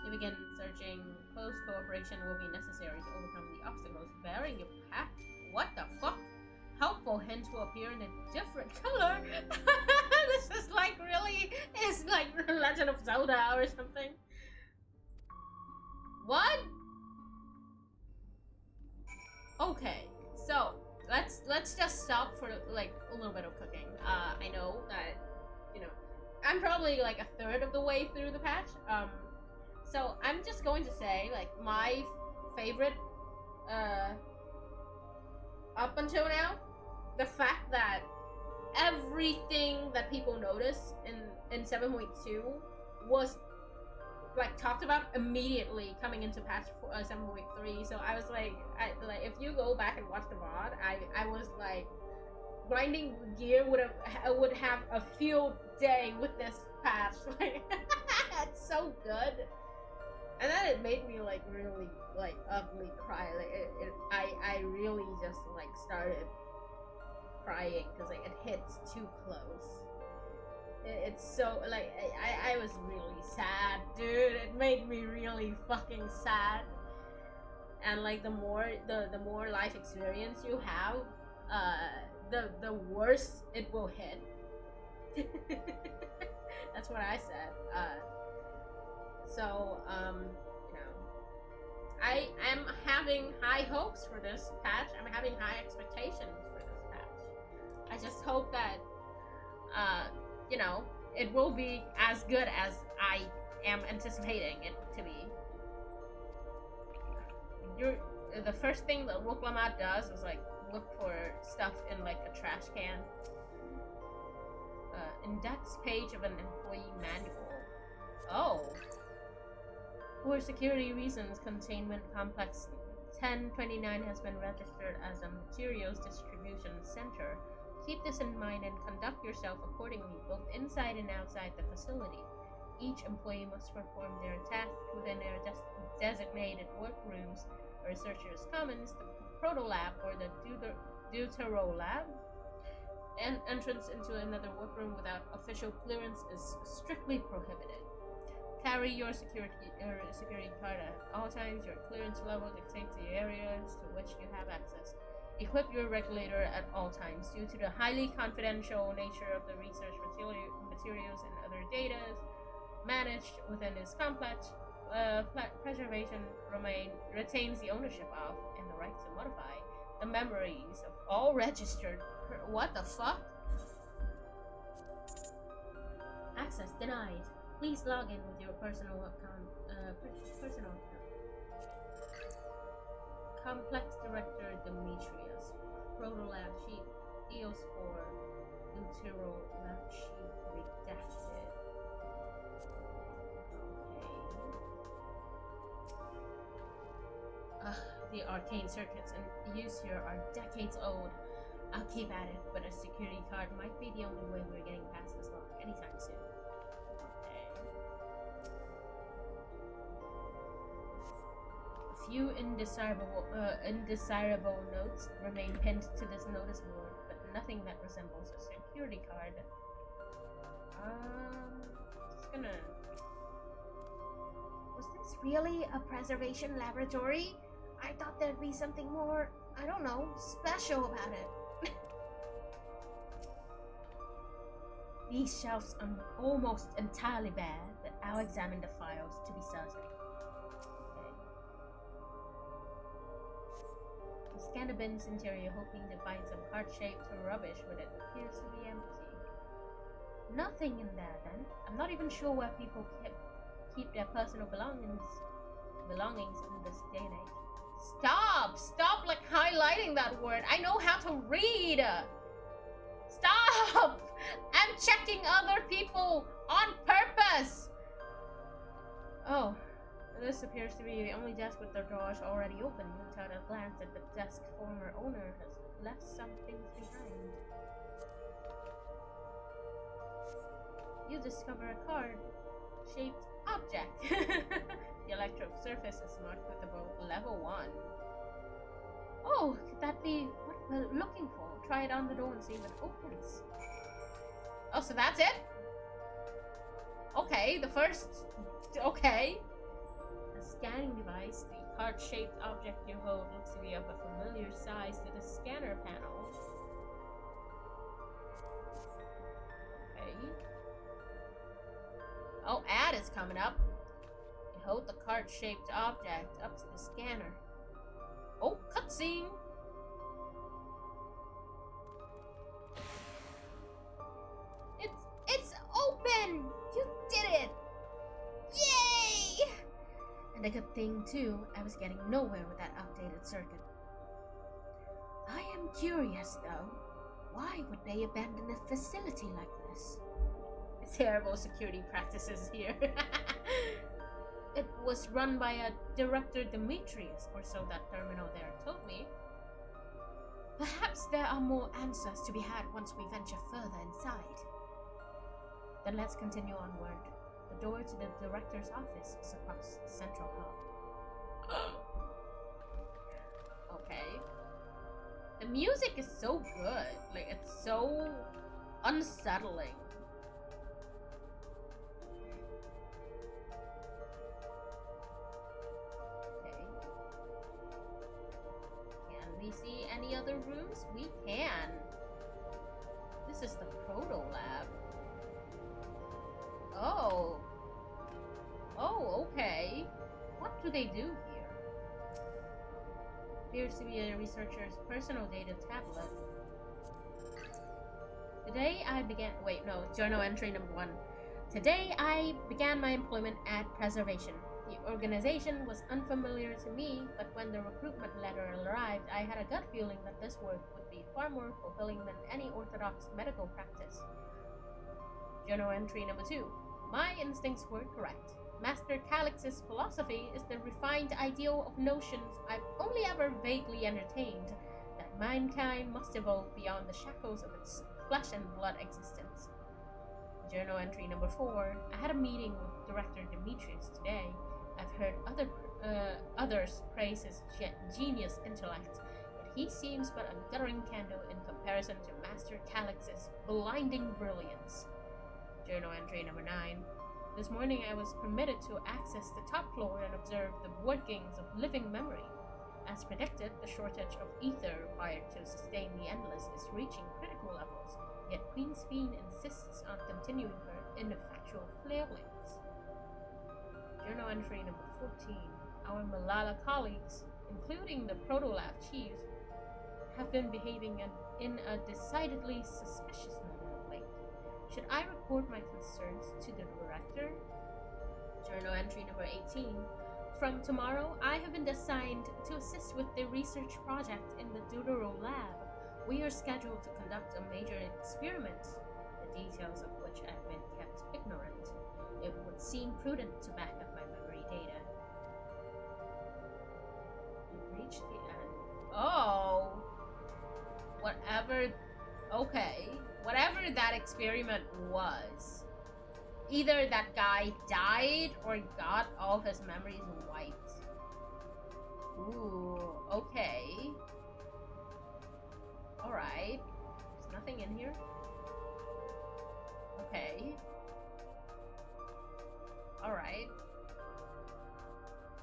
You begin searching. Close cooperation will be necessary to overcome the obstacles bearing your path. What the fuck? Helpful hints will appear in a different color. This is like really is like Legend of Zelda or something. What? Okay, so let's just stop for like a little bit of cooking. I know that, you know, I'm probably like a third of the way through the patch. So I'm just going to say like my favorite up until now, the fact that everything that people notice in 7.2 was like talked about immediately coming into patch 7.3. So I was like, if you go back and watch the VOD, I was like, grinding gear would have a field day with this patch. Like, it's so good. And then it made me like really like ugly cry. Like I really just like started crying because like it hits too close. It's so like I was really sad, dude. It made me really fucking sad. And like the more life experience you have, the worse it will hit. That's what I said. So you know, I am having high hopes for this patch. I'm having high expectations for this patch. I just hope that you know, it will be as good as I am anticipating it to be. The first thing that Woklamat does is like look for stuff in like a trash can. Index page of an employee manual. Oh. For security reasons, Containment Complex 1029 has been registered as a materials distribution center. Keep this in mind and conduct yourself accordingly, both inside and outside the facility. Each employee must perform their tasks within their designated workrooms, the Researchers' Commons, the Proto Lab, or the Deutero Lab. And entrance into another workroom without official clearance is strictly prohibited. Carry your security card at all times. Your clearance level dictates the areas to which you have access. Equip your regulator at all times. Due to the highly confidential nature of the research materials and other data managed within this complex, preservation retains the ownership of and the right to modify the memories of all registered. What the fuck? Access denied. Please log in with your personal account. Complex Director Demetrius. Proto Lab Sheet. EOS 4. Deutero Lab Sheet redacted. Okay. The arcane circuits in use here are decades old. I'll keep at it, but a security card might be the only way we're getting past this lock anytime soon. Few undesirable notes remain pinned to this notice board, but nothing that resembles a security card. Just gonna... Was this really a preservation laboratory? I thought there'd be something more, I don't know, special about it. These shelves are almost entirely bare, but I'll examine the files to be certain. Scan the bin's interior, hoping to find some card-shaped rubbish, but it appears to be empty. Nothing in there, then. I'm not even sure where people keep their personal belongings in this day and age. Stop, like, highlighting that word. I know how to read! Stop! I'm checking other people on purpose! Oh. This appears to be the only desk with the drawers already open. Without a glance at the desk's former owner has left some things behind. You discover a card-shaped object. The electrode surface is marked with about level 1. Oh, could that be what we're looking for? Try it on the door and see if it opens. Oh, so that's it? Okay, the first... Okay. A scanning device. The card-shaped object you hold looks to be of a familiar size to the scanner panel. Okay. Oh, ad is coming up. You hold the card-shaped object up to the scanner. Oh, cutscene! It's open! You did it! Yay! And a good thing, too, I was getting nowhere with that outdated circuit. I am curious, though. Why would they abandon a facility like this? Terrible security practices here. It was run by a Director Demetrius, or so that terminal there told me. Perhaps there are more answers to be had once we venture further inside. Then let's continue onward. The door to the director's office is across the central hall. Okay. The music is so good. Like, it's so unsettling. Okay. Can we see any other rooms? We can. This is the Proto Lab. Oh. Oh, okay. What do they do here? Appears to be a researcher's personal data tablet. Today I began... Wait, no. Journal entry number 1. Today I began my employment at Preservation. The organization was unfamiliar to me, but when the recruitment letter arrived, I had a gut feeling that this work would be far more fulfilling than any orthodox medical practice. Journal entry number 2. My instincts were correct. Master Calix's philosophy is the refined ideal of notions I've only ever vaguely entertained, that mankind must evolve beyond the shackles of its flesh and blood existence. Journal entry number 4. I had a meeting with Director Demetrius today. I've heard others praise his genius intellect, yet he seems but a guttering candle in comparison to Master Calix's blinding brilliance. Journal entry number 9. This morning I was permitted to access the top floor and observe the workings of living memory. As predicted, the shortage of ether required to sustain the Endless is reaching critical levels, yet Queen's Fiend insists on continuing her ineffectual flailings. Journal entry number 14. Our Malala colleagues, including the Protolab chiefs, have been behaving in a decidedly suspicious manner of late. Should I report my concerns to the director? Journal entry number 18. From tomorrow, I have been assigned to assist with the research project in the Deutero lab. We are scheduled to conduct a major experiment, the details of which have been kept ignorant. It would seem prudent to back up my memory data. We've reached the end. Oh! Whatever... Okay. Whatever that experiment was, either that guy died or got all his memories wiped. Ooh, okay. Alright. There's nothing in here. Okay. Alright.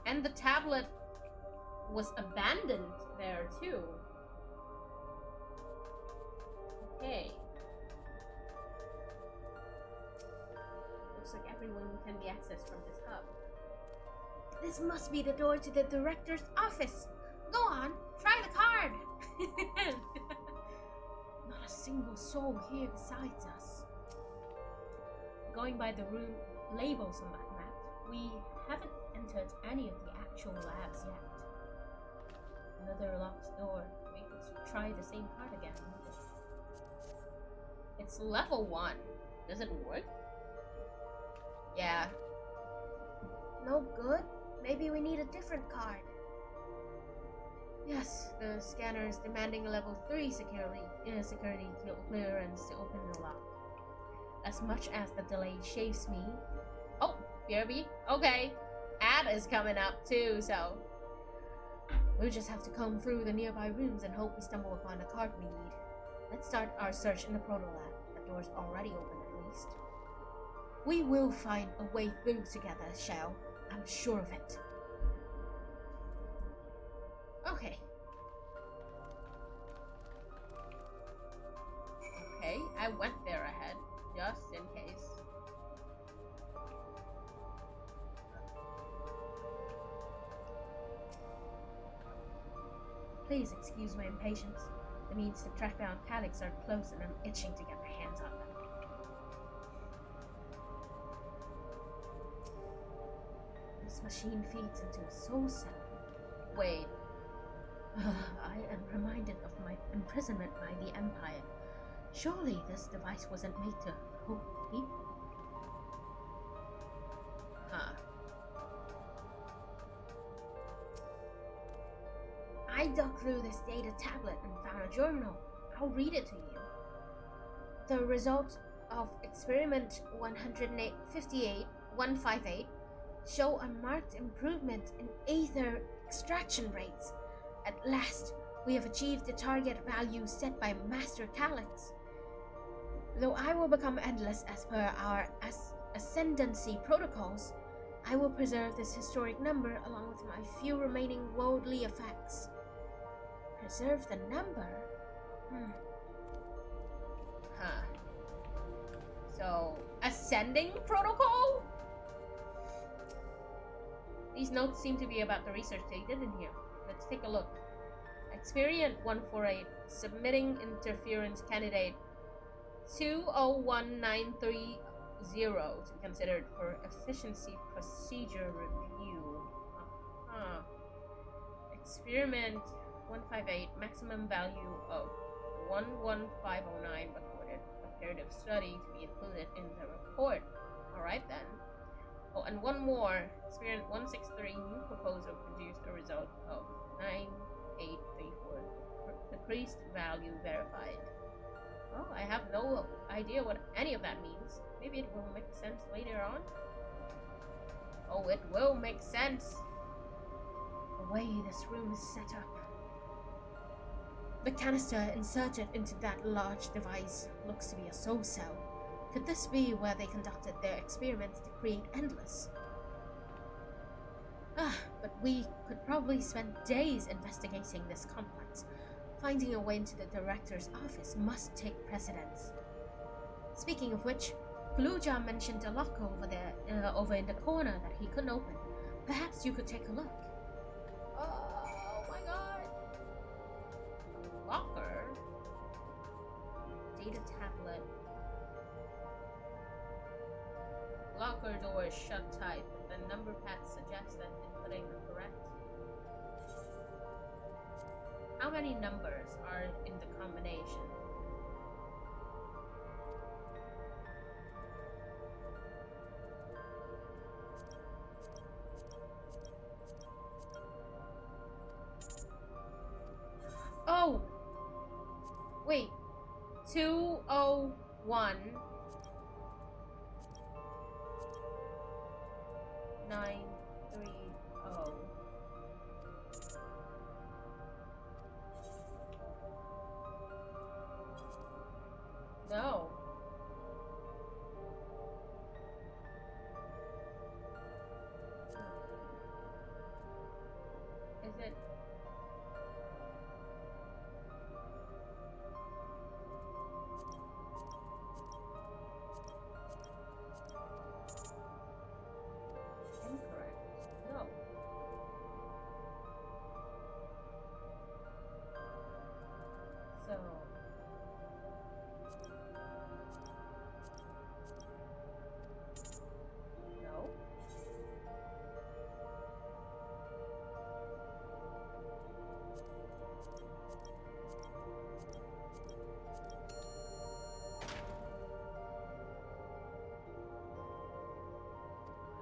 And the tablet was abandoned there too. Okay. Looks like everyone can be accessed from this hub. This must be the door to the director's office. Go on, try the card. Not a single soul here besides us. Going by the room labels on that map, we haven't entered any of the actual labs yet. Another locked door. We could try the same card again. It's level 1. Does it work? Yeah. No good? Maybe we need a different card. Yes, the scanner is demanding a level 3 security clearance to open the lock. As much as the delay shaves me... Oh, BRB? Okay. Ad is coming up too, so... We'll just have to comb through the nearby rooms and hope we stumble upon the card we need. Let's start our search in the proto lab. The door's already open at least. We will find a way through together, Shell. I'm sure of it. Okay. Okay, I went there ahead, just in case. Please excuse my impatience. The means to track down Calyx are close and I'm itching to get my hands on them. This machine feeds into a soul cell. Wait. I am reminded of my imprisonment by the Empire. Surely this device wasn't made to hold people. Huh. I dug through this data tablet and found a journal. I'll read it to you. The result of experiment 158 show a marked improvement in aether extraction rates. At last, we have achieved the target value set by Master Calyx. Though I will become endless as per our ascendancy protocols, I will preserve this historic number along with my few remaining worldly effects. Preserve the number? Huh. So, ascending protocol? These notes seem to be about the research they did in here. Let's take a look. Experiment 148, submitting interference candidate 201930 to be considered for efficiency procedure review. Experiment 158, maximum value of 11509 recorded. Comparative study to be included in the report. Alright then. Oh, and one more. Experiment 163, new proposal produced a result of 9834. Decreased value verified. Well, I have no idea what any of that means. Maybe it will make sense later on. Oh, it will make sense. The way this room is set up. The canister inserted into that large device looks to be a soul cell. Could this be where they conducted their experiments to create Endless? But we could probably spend days investigating this complex. Finding a way into the director's office must take precedence. Speaking of which, Kuluja mentioned a locker over there, over in the corner that he couldn't open. Perhaps you could take a look. Oh my god! Locker? Data tablet. Locker door is shut tight, but the number pad suggests that inputting the correct. How many numbers are in the combination? Oh! Wait. 201 930. No. Is it? Incorrect. No. So. No.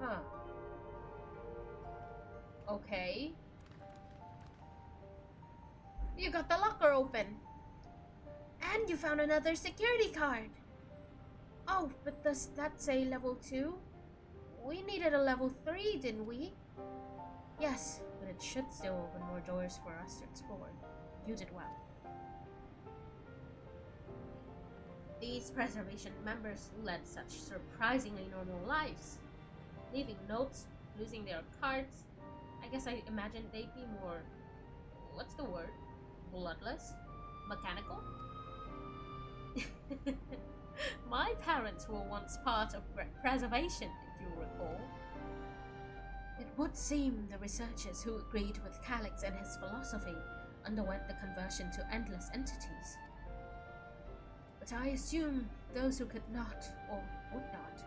Huh. Okay. You got the locker open. And you found another security card. Oh, but does that say level 2? We needed a level 3, didn't we? Yes, but it should still open more doors for us to explore. You did well. These preservation members led such surprisingly normal lives, leaving notes, losing their cards. I guess I imagined they'd be more, what's the word? Bloodless? Mechanical? My parents were once part of preservation, if you recall. It would seem the researchers who agreed with Calix and his philosophy underwent the conversion to endless entities. But I assume those who could not, or would not,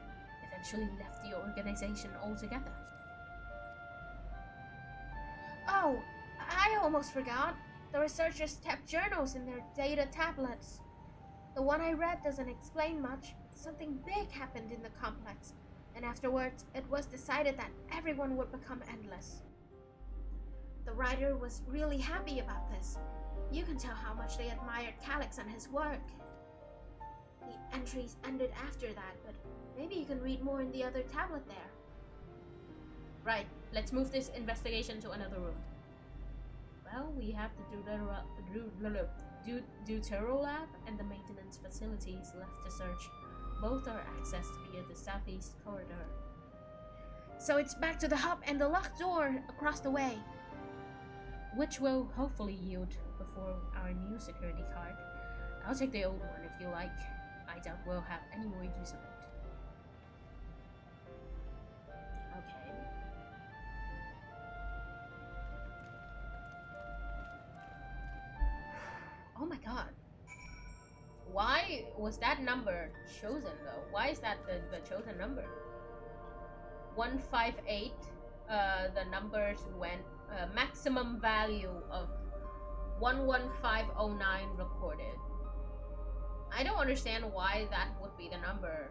eventually left the organization altogether. Oh, I almost forgot. The researchers kept journals in their data tablets. The one I read doesn't explain much. Something big happened in the complex, and afterwards it was decided that everyone would become endless. The writer was really happy about this. You can tell how much they admired Calix and his work. The entries ended after that, but maybe you can read more in the other tablet there. Right, let's move this investigation to another room. Well, we have the Deutero Lab and the maintenance facilities left to search. Both are accessed via the southeast corridor. So it's back to the hub and the locked door across the way, which will hopefully yield before our new security card. I'll take the old one if you like. I doubt we'll have any more use of it. Okay. Oh my god. Why was that number chosen though? Why is that the chosen number? 158, the numbers went, maximum value of 11509 recorded. I don't understand why that would be the number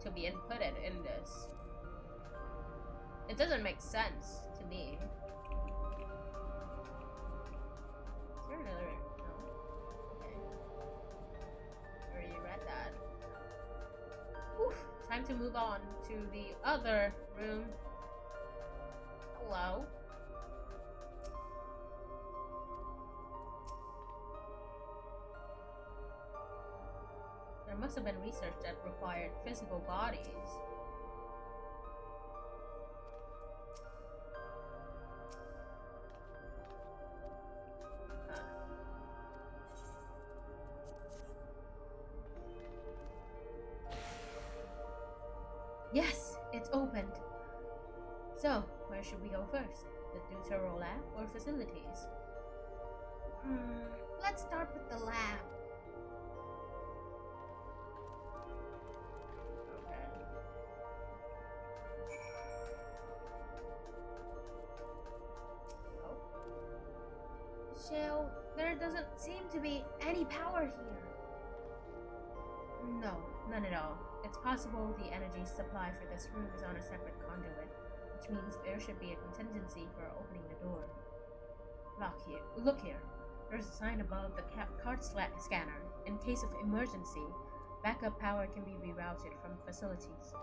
to be inputted in this. It doesn't make sense to me. Is there another? No. Okay. Already read that. Oof. Time to move on to the other room. Hello. There must have been research that required physical bodies. Yes, it's opened. So, where should we go first? The Deutero Lab or facilities? Let's start with the lab. Shale, there doesn't seem to be any power here. No, none at all. It's possible the energy supply for this room is on a separate conduit, which means there should be a contingency for opening the door. Look here. There's a sign above the card scanner. In case of emergency, backup power can be rerouted from facilities.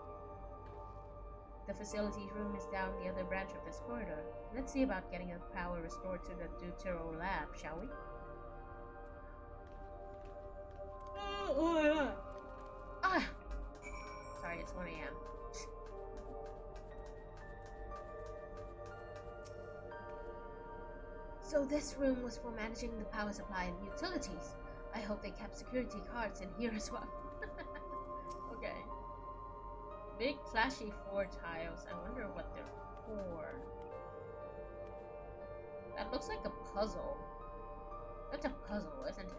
The facilities room is down the other branch of this corridor. Let's see about getting the power restored to the Deutero Lab, shall we? Sorry, it's 1 a.m. So this room was for managing the power supply and utilities. I hope they kept security cards in here as well. Okay. Big flashy 4 tiles. I wonder what they're for. That looks like a puzzle. That's a puzzle, isn't it?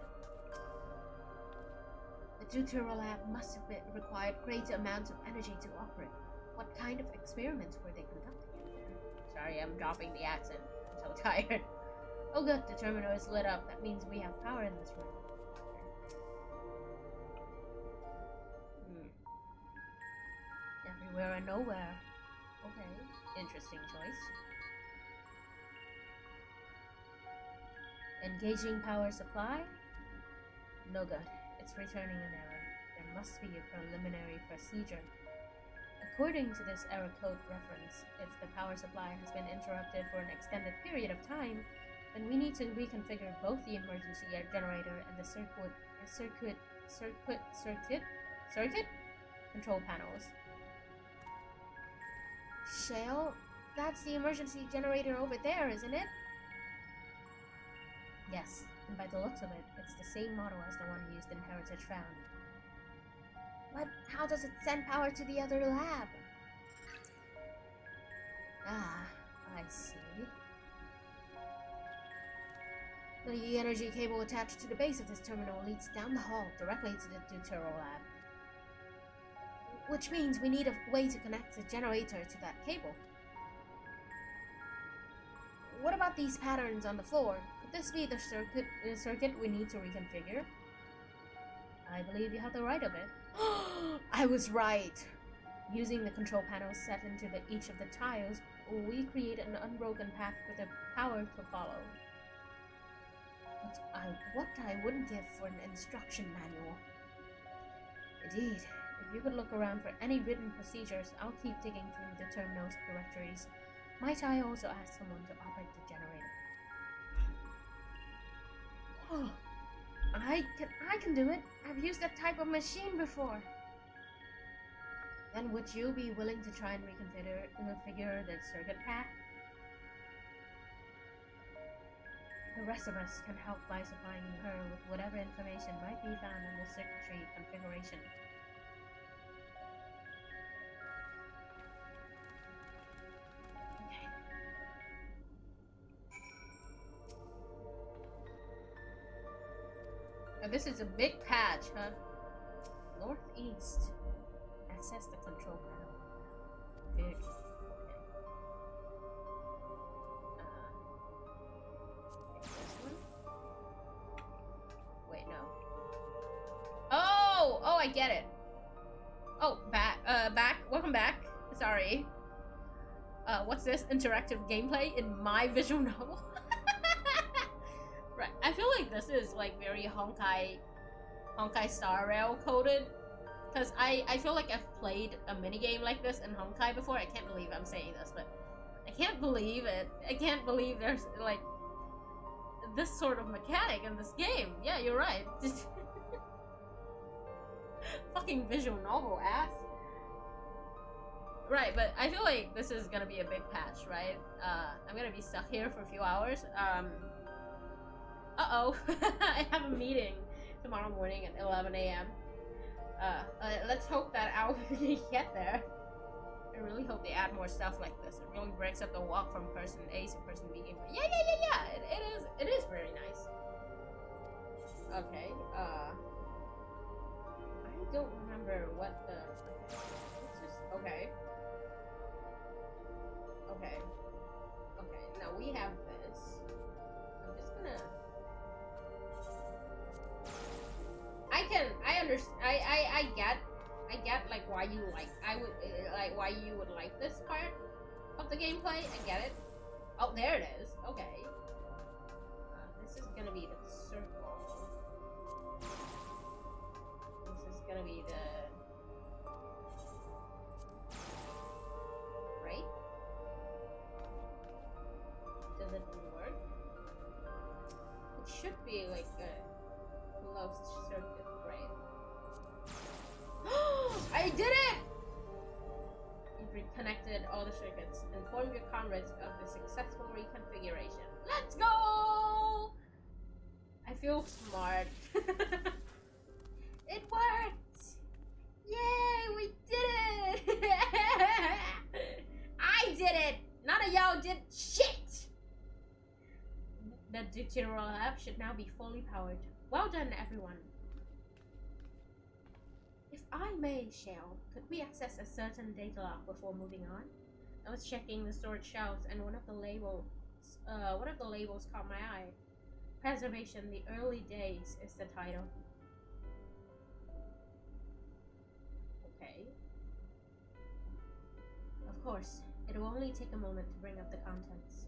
The Deutero Lab must have required great amounts of energy to operate. What kind of experiments were they conducting in there? Sorry, I'm dropping the accent. I'm so tired. Oh good, the terminal is lit up. That means we have power in this room. Everywhere and nowhere. Okay, interesting choice. Engaging power supply? No good. It's returning an error. There must be a preliminary procedure. According to this error code reference, if the power supply has been interrupted for an extended period of time, then we need to reconfigure both the emergency generator and the circuit control panels. Shale, that's the emergency generator over there, isn't it? Yes, and by the looks of it, it's the same model as the one used in Heritage Found. But how does it send power to the other lab? Ah, I see. The energy cable attached to the base of this terminal leads down the hall directly to the Deutero lab. Which means we need a way to connect the generator to that cable. What about these patterns on the floor? Could this be the circuit we need to reconfigure? I believe you have the right of it. I was right! Using the control panels set into each of the tiles, we create an unbroken path for the power to follow. But what I wouldn't give for an instruction manual. Indeed, if you could look around for any written procedures, I'll keep digging through the terminal's directories. Might I also ask someone to operate the generator? Oh, I can do it. I've used that type of machine before. Then would you be willing to try and reconfigure the circuit path? The rest of us can help by supplying her with whatever information might be found in the circuitry configuration. Okay. Now this is a big patch, huh? Northeast. Access the control panel. Big. Oh, I get it. Oh, back. Welcome back. Sorry. What's this? Interactive gameplay in my visual novel? Right. I feel like this is like very Honkai Star Rail coded. Because I feel like I've played a minigame like this in Honkai before. I can't believe I'm saying this, but I can't believe it. I can't believe there's like this sort of mechanic in this game. Yeah, you're right. Fucking visual novel ass. Right, but I feel like this is gonna be a big patch, right? I'm gonna be stuck here for a few hours. Uh-oh. I have a meeting tomorrow morning at 11 a.m. Let's hope that I'll get there. I really hope they add more stuff like this. It really breaks up the walk from person A to person B. Yeah. It is very nice. Okay, I don't remember what the... It's just... Okay. Now we have this. I'm just gonna... I get like why you why you would like this part of the gameplay. I get it. Oh, there it is. Okay. This is gonna be the circle. This is gonna be the... Right? Does it work? It should be like a closed circuit, right? I did it! You've reconnected all the circuits. Inform your comrades of the successful reconfiguration. Let's go! I feel smart. It worked! Yay, we did it! I did it! None of y'all did shit! The Deutero lab should now be fully powered. Well done, everyone. If I may, Shale, could we access a certain data log before moving on? I was checking the storage shelves, and one of the labels caught my eye. Preservation: The Early Days is the title. Okay. Of course, it will only take a moment to bring up the contents.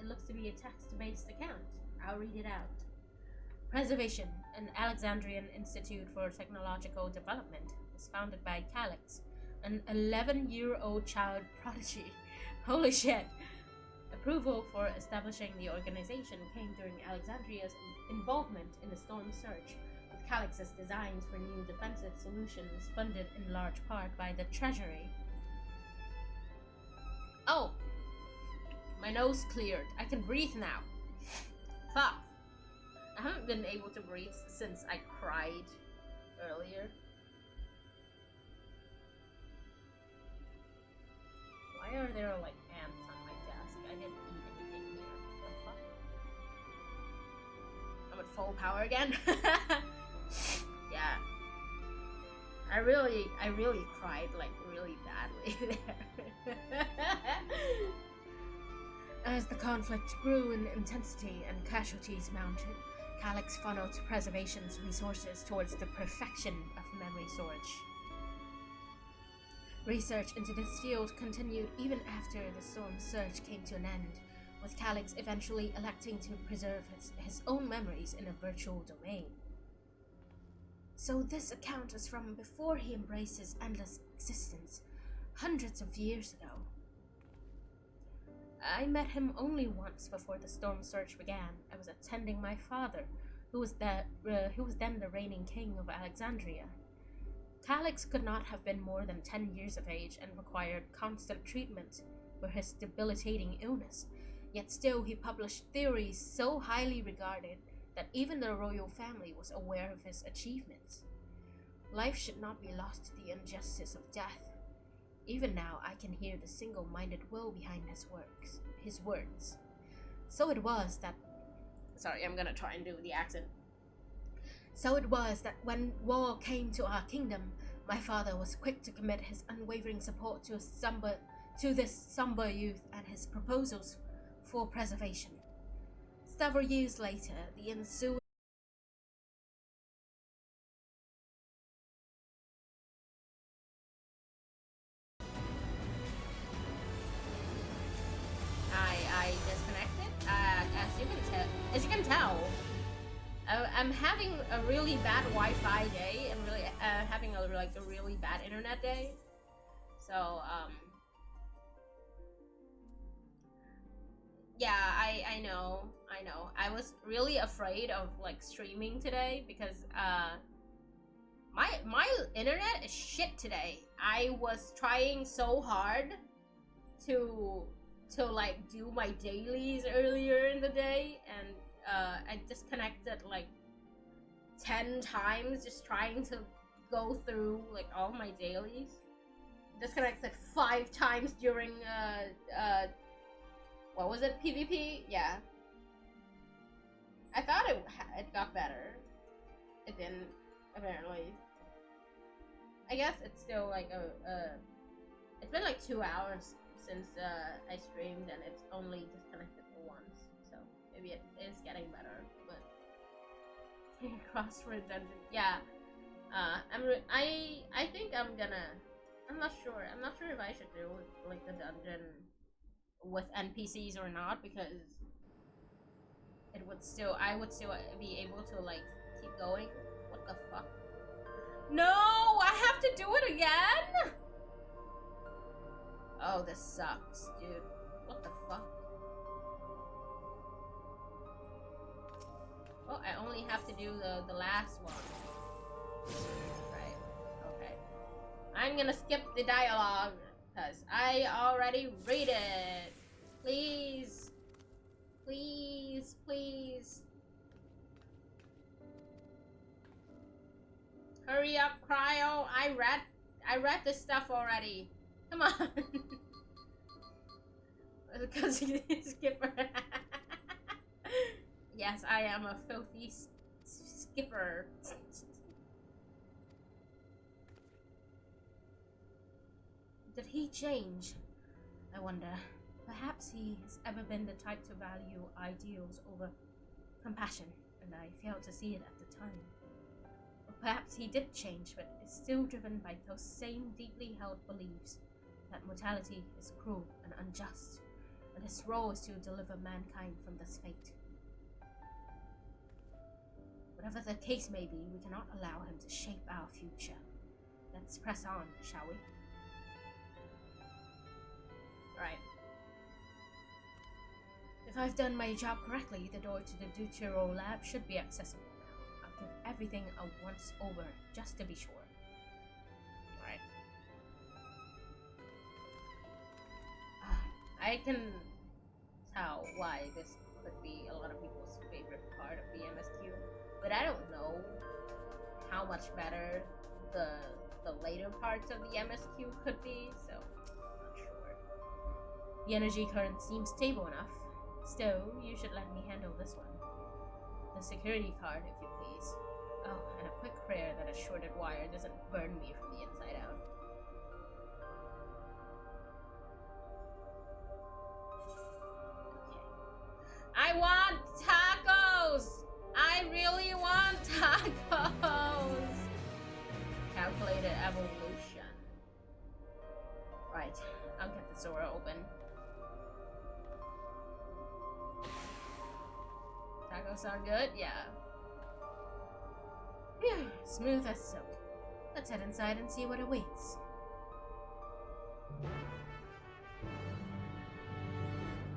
It looks to be a text-based account. I'll read it out. Preservation, an Alexandrian Institute for Technological Development, was founded by Calix, an 11-year-old child prodigy. Holy shit! Approval for establishing the organization came during Alexandria's involvement in the Storm Surge, with Calix's designs for new defensive solutions funded in large part by the Treasury. Oh! My nose cleared. I can breathe now. Fuck. I haven't been able to breathe since I cried earlier. Why are there like ants on my desk? I didn't eat anything here. What the fuck? I'm at full power again. Yeah. I really cried like really badly there. As the conflict grew in intensity and casualties mounted, Calix funneled Preservation's resources towards the perfection of memory storage. Research into this field continued even after the Storm Surge came to an end, with Calix eventually electing to preserve his own memories in a virtual domain. So this account is from before he embraced his endless existence, hundreds of years ago. I met him only once before the Storm Surge began. I was attending my father, who was then the reigning king of Alexandria. Calix could not have been more than 10 years of age and required constant treatment for his debilitating illness, yet still he published theories so highly regarded that even the royal family was aware of his achievements. Life should not be lost to the injustice of death. Even now, I can hear the single-minded will behind his words. So it was that... Sorry, I'm gonna try and do the accent. So it was that when war came to our kingdom, my father was quick to commit his unwavering support to this somber youth and his proposals for preservation. Several years later, the ensuing I disconnected. As you can tell, I'm having a really bad Wi-Fi day. I'm really having a really bad internet day. So yeah, I know. I was really afraid of like streaming today because my internet is shit today. I was trying so hard to like do my dailies earlier in the day, and I disconnected like 10 times just trying to go through like all my dailies. Disconnected 5 times during what was it, PvP? Yeah. I thought it got better. It didn't, apparently. I guess it's still like it's been like 2 hours since I streamed, and it's only disconnected for once, so maybe it is getting better. But fingers crossed for a dungeon. Yeah, I think I'm gonna. I'm not sure if I should do like the dungeon with NPCs or not, because I would still be able to like keep going. What the fuck? No, I have to do it again. Oh, this sucks, dude. What the fuck? Oh, I only have to do the last one. Right. Okay. I'm gonna skip the dialogue because I already read it. Please. Please, please. Hurry up, Cryo. I read this stuff already. Come on. Because he's a skipper. Yes, I am a filthy skipper. Did he change? I wonder. Perhaps he has ever been the type to value ideals over compassion, and I failed to see it at the time. Or perhaps he did change, but is still driven by those same deeply held beliefs that mortality is cruel and unjust, and his role is to deliver mankind from this fate. Whatever the case may be, we cannot allow him to shape our future. Let's press on, shall we? Right. If I've done my job correctly, the door to the Deutero lab should be accessible now. I'll give everything a once over, just to be sure. Alright. I can tell why this could be a lot of people's favorite part of the MSQ, but I don't know how much better the later parts of the MSQ could be, so I'm not sure. The energy current seems stable enough. Still, you should let me handle this one. The security card, if you please. Oh, and a quick prayer that a shorted wire doesn't burn me from the inside out. I want tacos! I really want tacos! Calculated evolution. Right, I'll get the door open. Tacos are good? Yeah. Phew, smooth as silk. Let's head inside and see what awaits.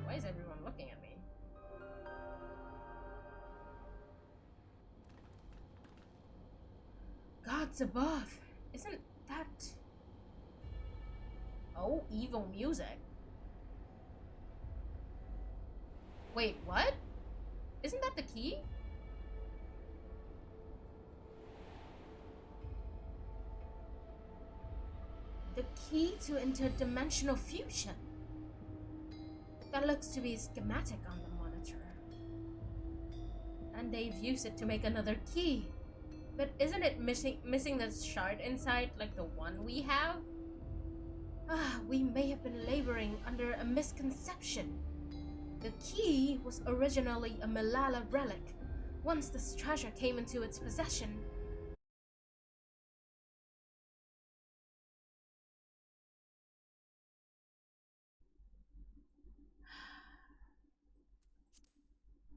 Why is everyone looking at me? Gods above! Isn't that... Oh, evil music. Wait, what? Isn't that the key? The key to interdimensional fusion. That looks to be a schematic on the monitor. And they've used it to make another key. But isn't it missing the shard inside like the one we have? Ah, we may have been laboring under a misconception. The key was originally a Malala relic. Once this treasure came into its possession,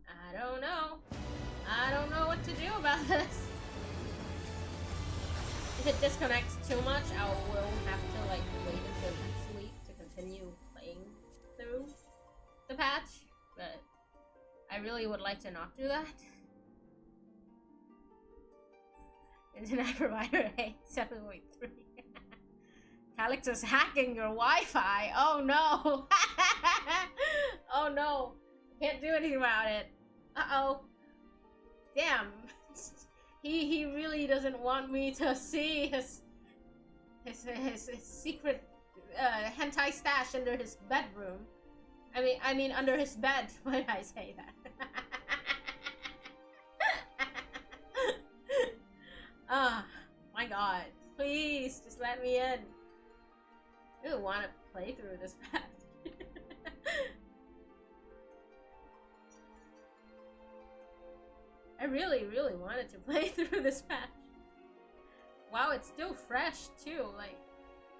I don't know. I don't know what to do about this. If it disconnects too much, I will have to like wait until next week to continue playing through the patch, but I really would like to not do that. Internet provider 87.3. Calyx is hacking your Wi-Fi. Oh no. Oh no. Can't do anything about it. Uh-oh. Damn. He really doesn't want me to see his secret hentai stash under his bedroom. I mean under his bed when I say that. Ah, my god. Please, just let me in. I really want to play through this patch. I really, really wanted to play through this patch. Wow, it's still fresh too. Like,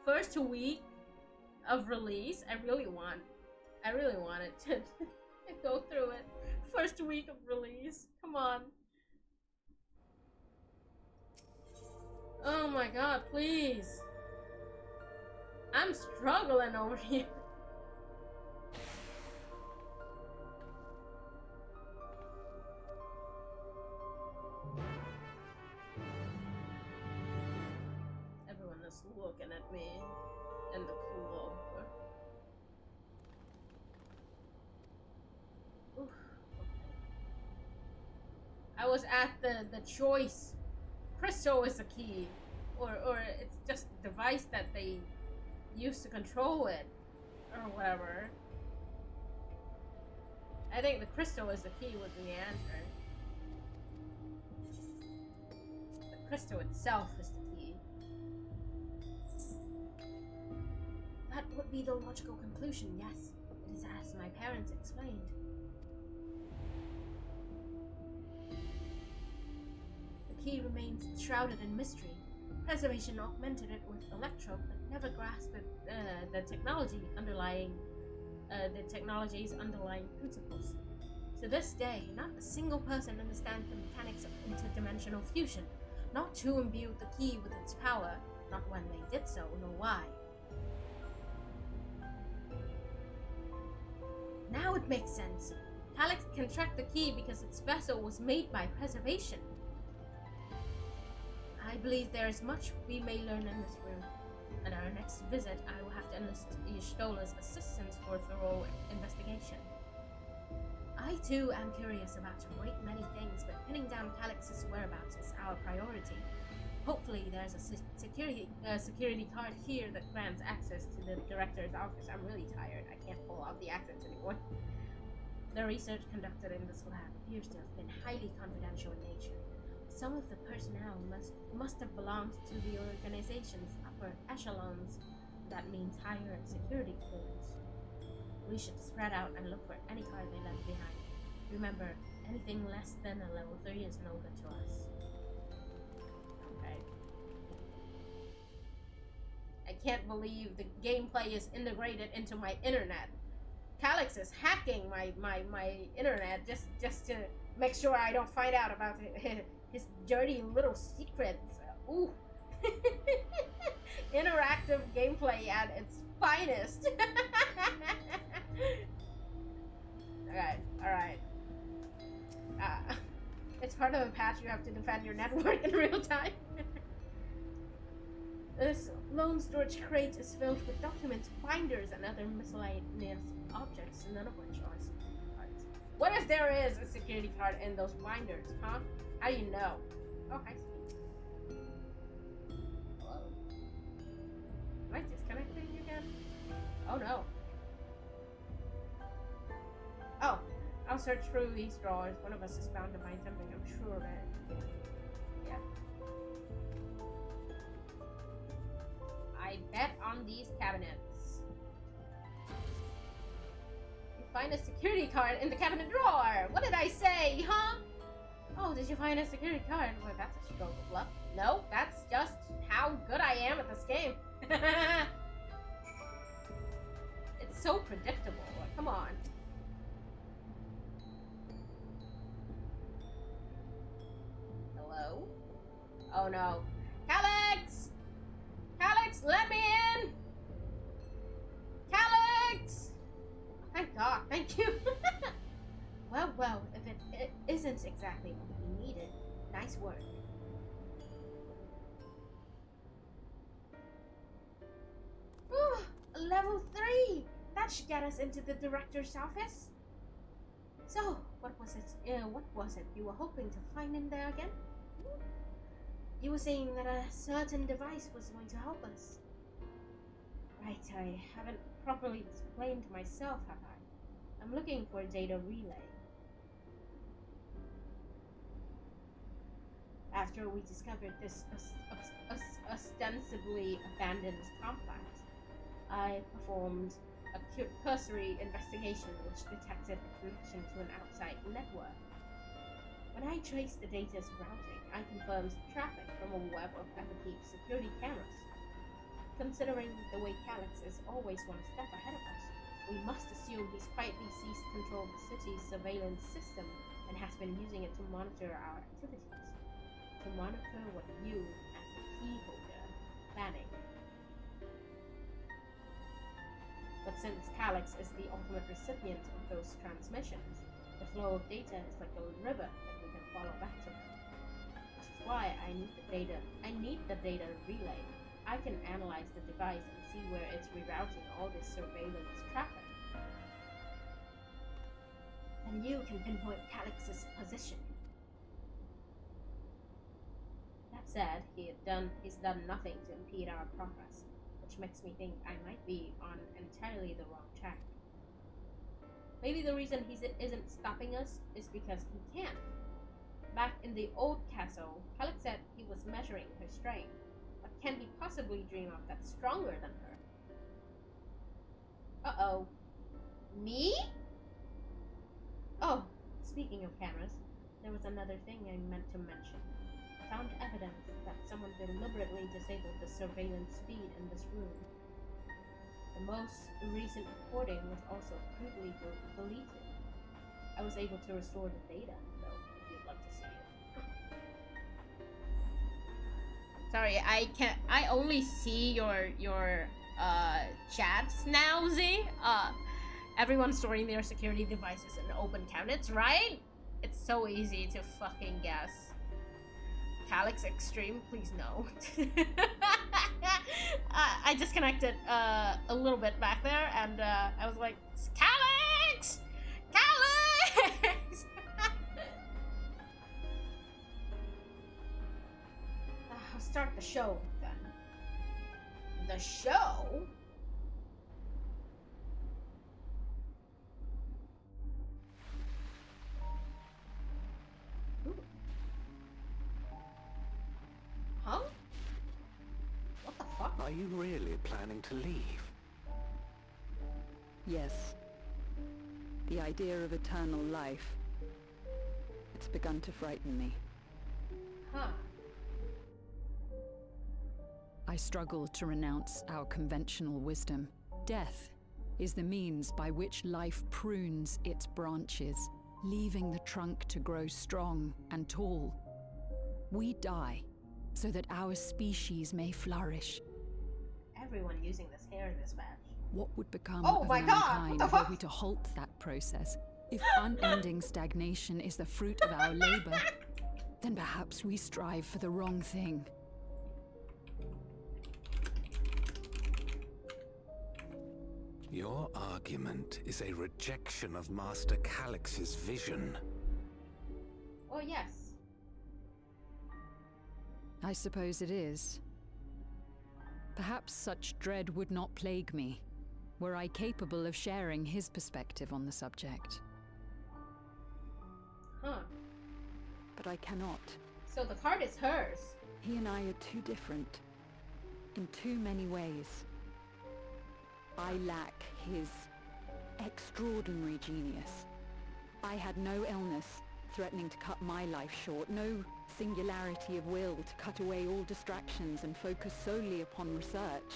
first week of release, I really wanted to go through it. First week of release, come on. Oh my god, please. I'm struggling over here. Everyone is looking at me in the cool over. Oof, okay. I was at the choice. Crystal is the key, or it's just a device that they use to control it, or whatever. I think the crystal is the key was the answer. The crystal itself is the key. That would be the logical conclusion, yes. It is as my parents explained. The key remains shrouded in mystery. Preservation augmented it with electro, but never grasped the technology's underlying principles. To this day, not a single person understands the mechanics of interdimensional fusion, not who imbued the key with its power, not when they did so, nor why. Now it makes sense. Calyx can track the key because its vessel was made by preservation. I believe there is much we may learn in this room. At our next visit, I will have to enlist Y'shtola's assistance for a thorough investigation. I too am curious about a great many things, but pinning down Calyx's whereabouts is our priority. Hopefully there's a security card here that grants access to the director's office. I'm really tired. I can't pull off the accent anymore. The research conducted in this lab appears to have been highly confidential in nature. Some of the personnel must have belonged to the organization's upper echelons. That means higher security clearance. We should spread out and look for any card they left behind. Remember, anything less than a level 3 is no good to us. Okay. I can't believe the gameplay is integrated into my internet. Calyx is hacking my internet just to make sure I don't find out about his dirty little secrets. Ooh. Interactive gameplay at its finest. Alright. It's part of the patch. You have to defend your network in real time. This lone storage crate is filled with documents, binders, and other miscellaneous objects, none of which are security cards. What if there is a security card in those binders, huh? How do you know? Oh, I see. Hello? Am I disconnecting again? Oh no. Oh, I'll search through these drawers. One of us is bound to find something, I'm sure of it. Yeah. I bet on these cabinets. You find a security card in the cabinet drawer! What did I say, huh? Oh, did you find a security card? Well, that's a stroke of luck. No, that's just how good I am at this game. It's so predictable. Like, come on. Hello? Oh no. Calyx! Calyx, let me in! Calyx! Thank God, thank you. Well, if it isn't exactly what we needed, nice work. Ooh, level 3! That should get us into the director's office. So, what was it you were hoping to find in there again? You were saying that a certain device was going to help us. Right, I haven't properly explained myself, have I? I'm looking for a data relay. After we discovered this ostensibly abandoned complex, I performed a cursory investigation which detected a connection to an outside network. When I traced the data's routing, I confirmed traffic from a web of FFXIV security cameras. Considering the way Calyx is always one step ahead of us, we must assume he's quietly seized control of the city's surveillance system and has been using it to monitor our activities. To monitor what you, as the key holder, planning. But since Calyx is the ultimate recipient of those transmissions, the flow of data is like a river that we can follow back to him. Which is why I need the data relay. I can analyze the device and see where it's rerouting all this surveillance traffic. And you can pinpoint Calyx's position. That said, he's done nothing to impede our progress, which makes me think I might be on entirely the wrong track. Maybe the reason he isn't stopping us is because he can't. Back in the old castle, Calyx said he was measuring her strength. What can he possibly dream of that's stronger than her? Uh-oh. Me? Oh, speaking of cameras, there was another thing I meant to mention. Found evidence that someone deliberately disabled the surveillance feed in this room. The most recent recording was also crudely deleted. I was able to restore the data, though, if you'd like to see it. Sorry, I only see your chats now, Z. Everyone's storing their security devices in open cabinets, right? It's so easy to fucking guess. Calyx Extreme, please no. I disconnected a little bit back there, and I was like, Calyx! Calyx! I'll start the show then. The show? Huh? What the fuck? Are you really planning to leave? Yes. The idea of eternal life. It's begun to frighten me. Huh. I struggle to renounce our conventional wisdom. Death is the means by which life prunes its branches, leaving the trunk to grow strong and tall. We die so that our species may flourish. Everyone using this hair in this match. What would become Oh of my God, mankind were we to halt that process? If unending stagnation is the fruit of our labor, then perhaps we strive for the wrong thing. Your argument is a rejection of Master Calyx's vision. Oh, yes. I suppose it is. Perhaps such dread would not plague me, were I capable of sharing his perspective on the subject. Huh. But I cannot. So the card is hers. He and I are too different, in too many ways. I lack his extraordinary genius. I had no illness threatening to cut my life short, no singularity of will to cut away all distractions and focus solely upon research.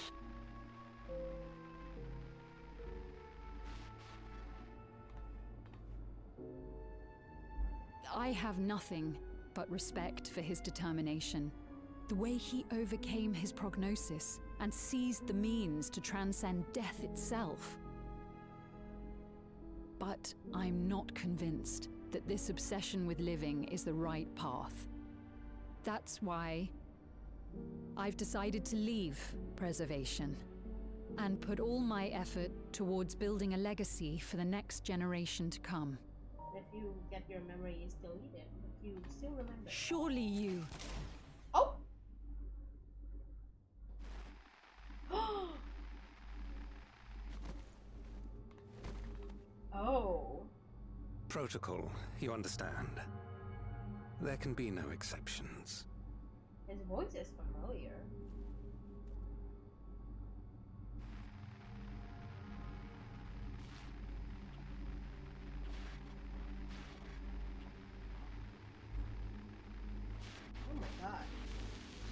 I have nothing but respect for his determination, the way he overcame his prognosis and seized the means to transcend death itself. But I'm not convinced that this obsession with living is the right path. That's why I've decided to leave preservation and put all my effort towards building a legacy for the next generation to come. If you get your memory deleted, you still remember. Surely you... Oh! Oh. Protocol, you understand. There can be no exceptions. His voice is familiar. Oh my god.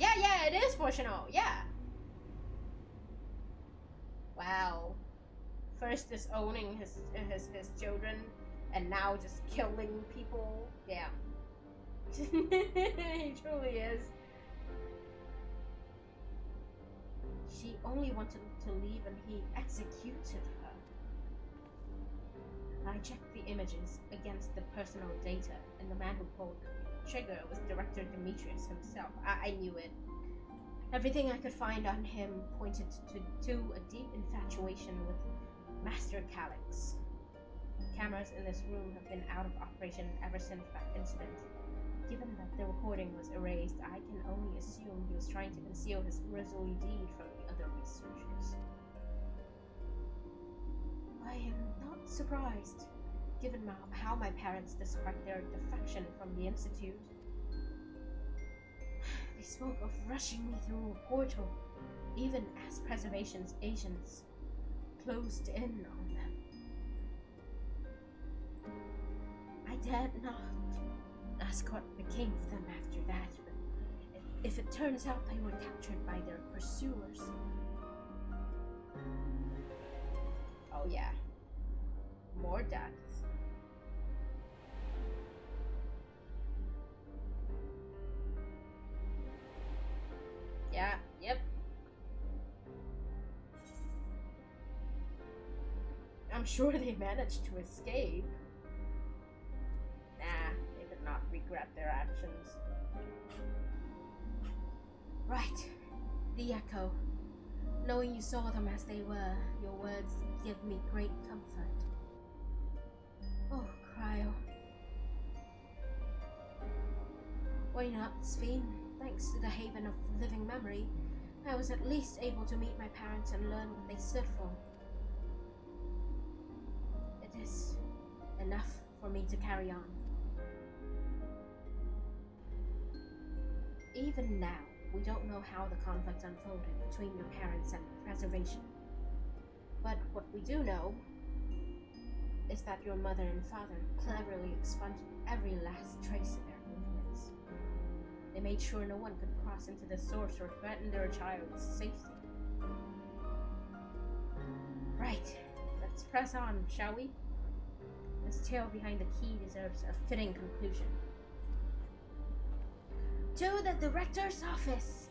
Yeah, it is Fortuno. Yeah. Wow. First disowning his children, and now just killing people. Yeah. He truly is. She only wanted to leave and he executed her. I checked the images against the personal data, and the man who pulled the trigger was Director Demetrius himself. I knew it. Everything I could find on him pointed to a deep infatuation with Master Calyx. Cameras in this room have been out of operation ever since that incident. Given that the recording was erased, I can only assume he was trying to conceal his grisly deed from the other researchers. I am not surprised, given how my parents described their defection from the Institute. They spoke of rushing me through a portal, even as Preservation's agents closed in on them. I dared not ask what became of them after that, but if it turns out they were captured by their pursuers... Oh yeah. More deaths. Yeah, yep. I'm sure they managed to escape. Nah, they did not regret their actions. Right. The Echo. Knowing you saw them as they were, your words give me great comfort. Oh, Cryo. Why not, Sven? Thanks to the Haven of Living Memory, I was at least able to meet my parents and learn what they stood for. It is enough for me to carry on. Even now, we don't know how the conflict unfolded between your parents and Preservation. But what we do know is that your mother and father cleverly expunged every last trace of their movements. They made sure no one could cross into the source or threaten their child's safety. Right, let's press on, shall we? This tale behind the key deserves a fitting conclusion. To the director's office!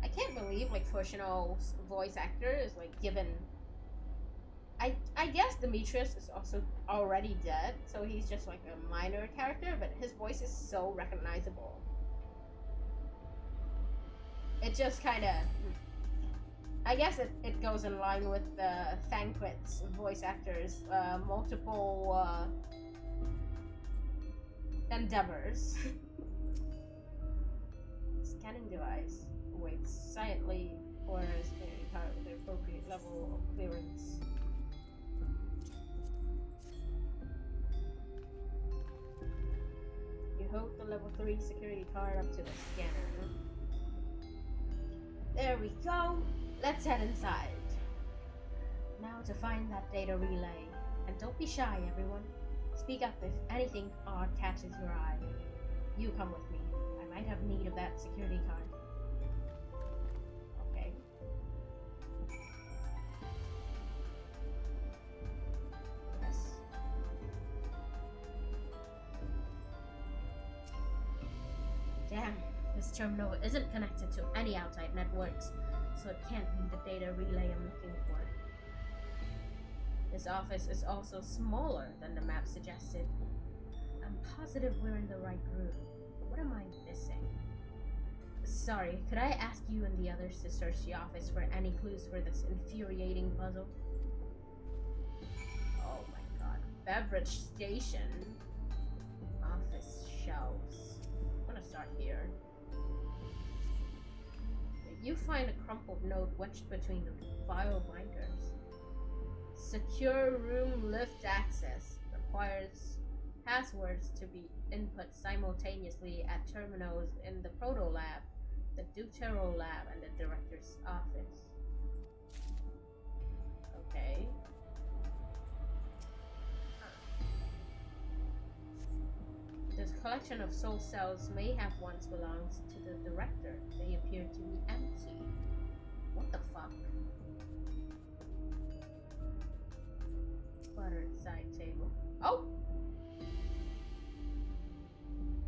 I can't believe like Fushino's voice actor is like given. I guess Demetrius is also already dead, so he's just like a minor character, but his voice is so recognizable. It just kind of, I guess it goes in line with Thanquit's voice actors' multiple endeavors. Scanning device waits silently for a security card with the appropriate level of clearance. You hook the level 3 security card up to the scanner. There we go. Let's head inside. Now to find that data relay. And don't be shy, everyone. Speak up if anything odd catches your eye. You come with me. I might have need of that security card. Okay. Yes. Damn, this terminal isn't connected to any outside networks, so it can't be the data relay I'm looking for. This office is also smaller than the map suggested. I'm positive we're in the right room. What am I missing? Sorry, could I ask you and the others to search the office for any clues for this infuriating puzzle? Oh my god. Beverage station. Office shelves. I'm gonna start here. You find a crumpled note wedged between the file binders. Secure room lift access requires passwords to be input simultaneously at terminals in the Proto Lab, the Deutero Lab, and the Director's office. Okay. This collection of soul cells may have once belonged to the Director. They appear to be empty. What the fuck? Cluttered side table. Oh!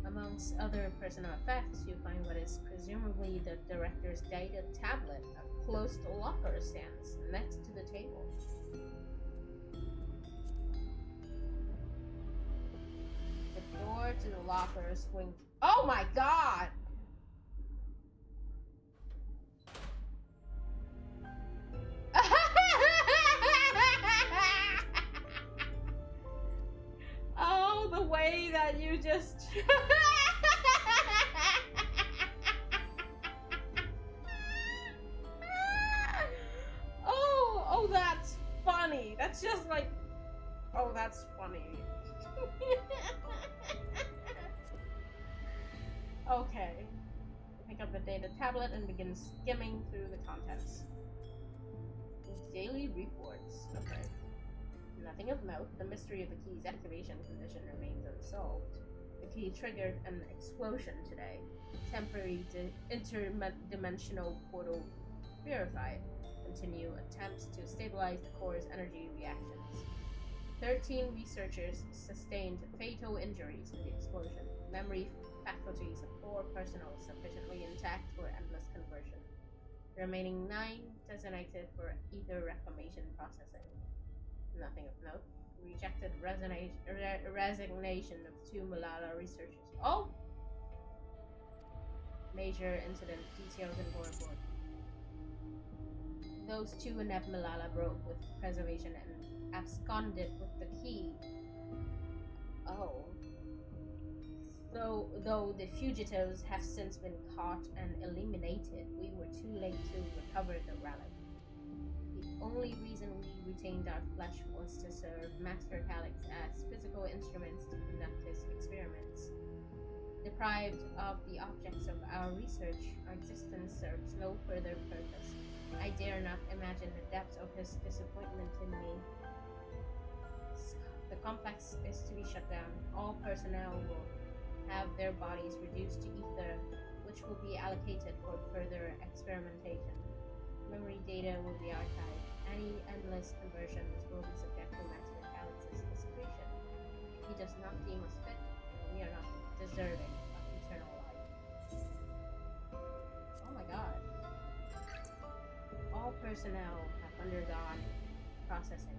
Amongst other personal effects, you find what is presumably the Director's data tablet, a closed locker stands next to the table. The door to the locker swings. Oh my god! Oh, the way that you just... oh, that's funny. That's just like... Oh, that's funny. Okay. Pick up the data tablet and begin skimming through the contents. Daily reports. Okay. Nothing of note. The mystery of the key's activation condition remains unsolved. The key triggered an explosion today. Temporary interdimensional portal verified. Continue attempts to stabilize the core's energy reactions. 13 researchers sustained fatal injuries in the explosion. Memory faculties of 4 personnel sufficiently intact for endless conversion. The remaining 9 designated for ether reclamation processing. Nothing of note. Rejected resignation of 2 Malala researchers. Oh! Major incident details in board report. Those 2 inept Malala broke with preservation and absconded with the key. Oh. Though the fugitives have since been caught and eliminated, we were too late to recover the relic. The only reason we retained our flesh was to serve Master Calyx as physical instruments to conduct his experiments. Deprived of the objects of our research, our existence serves no further purpose. I dare not imagine the depth of his disappointment in me. The complex is to be shut down. All personnel will have their bodies reduced to ether, which will be allocated for further experimentation. Memory data will be archived. Any endless conversions will be subject to Master Calyx's discretion. If he does not deem us fit, we are not deserving of eternal life. Oh my god. All personnel have undergone processing.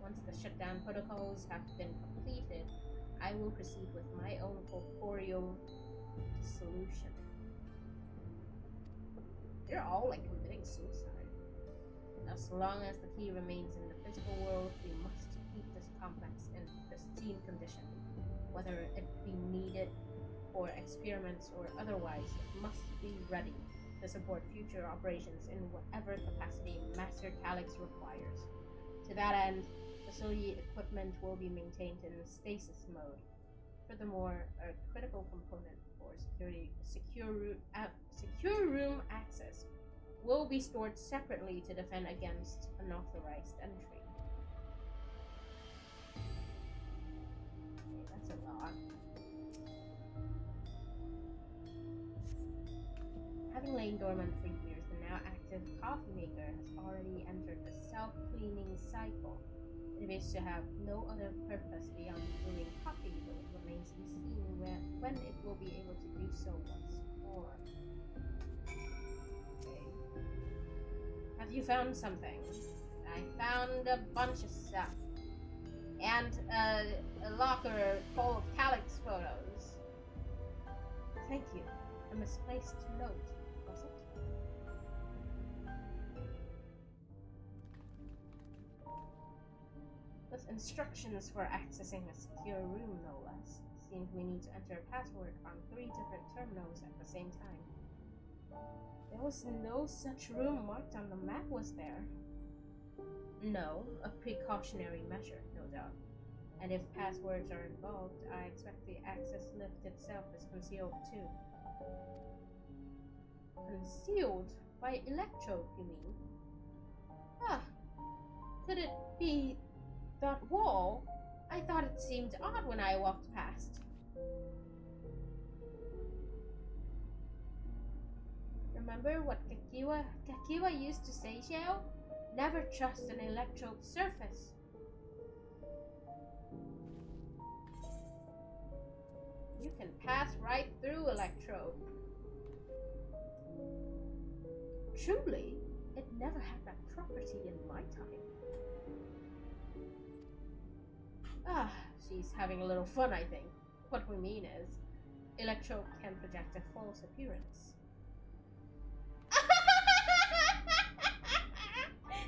Once the shutdown protocols have been completed, I will proceed with my own corporeal dissolution. They're all like committing suicide. As long as the key remains in the physical world, we must keep this complex in pristine condition. Whether it be needed for experiments or otherwise, it must be ready to support future operations in whatever capacity Master Calyx requires. To that end, facility equipment will be maintained in stasis mode. Furthermore, a critical component for secure room access will be stored separately to defend against unauthorized entry. Okay, that's a lot. Having lain dormant for years, the now active coffee maker has already entered the self-cleaning cycle. It appears to have no other purpose beyond brewing coffee, though it remains to be seen when it will be able to do so once more. Okay. Have you found something? I found a bunch of stuff. And a locker full of Calyx photos. Thank you. A misplaced note, was it? With instructions for accessing a secure room, no less. Seems we need to enter a password on 3 different terminals at the same time. There was no such room marked on the map, was there? No, a precautionary measure, no doubt. And if passwords are involved, I expect the access lift itself is concealed too. Concealed? By electrode, you mean? Ah, could it be that wall? I thought it seemed odd when I walked past. Remember what Kakiwa used to say, Xiao? Never trust an electrode surface. You can pass right through electrode. Truly, it never had that property in my time. Ah, she's having a little fun, I think. What we mean is, electrode can project a false appearance.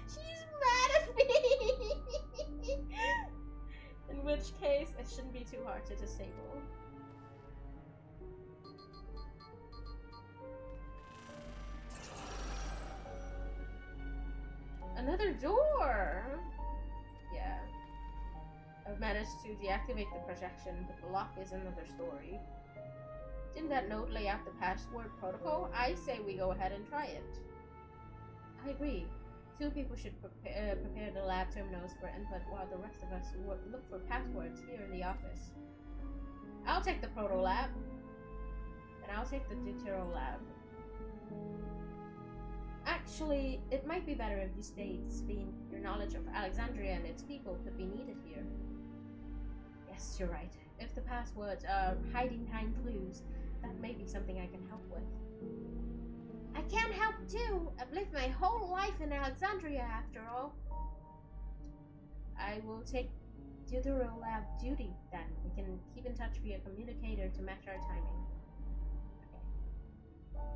She's mad at me! In which case, it shouldn't be too hard to disable. Another door! Yeah. I've managed to deactivate the projection, but the lock is another story. Didn't that note lay out the password protocol? I say we go ahead and try it. I agree. 2 people should prepare the lab terminals for input while the rest of us look for passwords here in the office. I'll take the proto lab. And I'll take the deutero lab. Actually, it might be better if you stayed, Sveen. Your knowledge of Alexandria and its people could be needed here. Yes, you're right. If the passwords are hiding behind clues, that may be something I can help with. I can't help too. I've lived my whole life in Alexandria after all. I will take tutorial lab duty then. We can keep in touch via communicator to match our timing. Okay.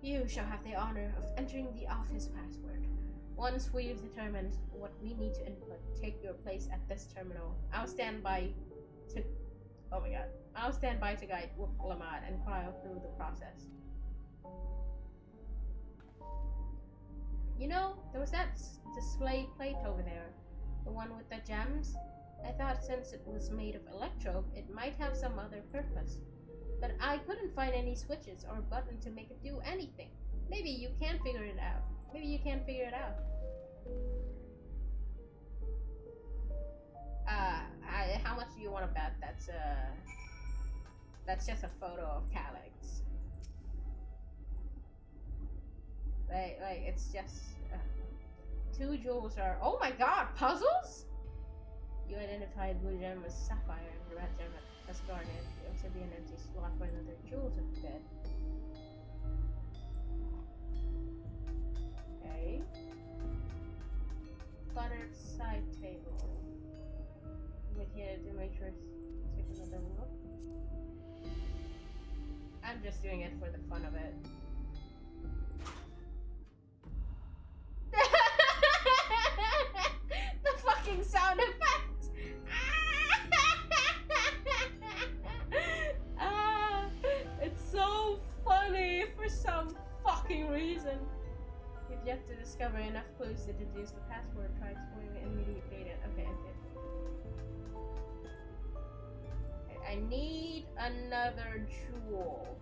You shall have the honor of entering the office password. Once we've determined what we need to input, take your place at this terminal. I'll stand by to... Oh my god. I'll stand by to guide Lamad and Cryo through the process. You know, there was that display plate over there. The one with the gems. I thought since it was made of electrode, it might have some other purpose. But I couldn't find any switches or button to make it do anything. Maybe you can figure it out. Maybe you can figure it out. How much do you want to bet that's just a photo of Calyx? Like it's just 2 jewels are. Oh my god, puzzles! You identified blue gem as sapphire and red gem as garnet. You also be an empty slot for another jewel to fit. Okay. Cluttered side table. Wait here to make sure take another look. I'm just doing it for the fun of it. The fucking sound effect! It's so funny for some fucking reason. You've yet to discover enough clues to deduce the password. Try exploring the immediate data. Okay. I need another jewel.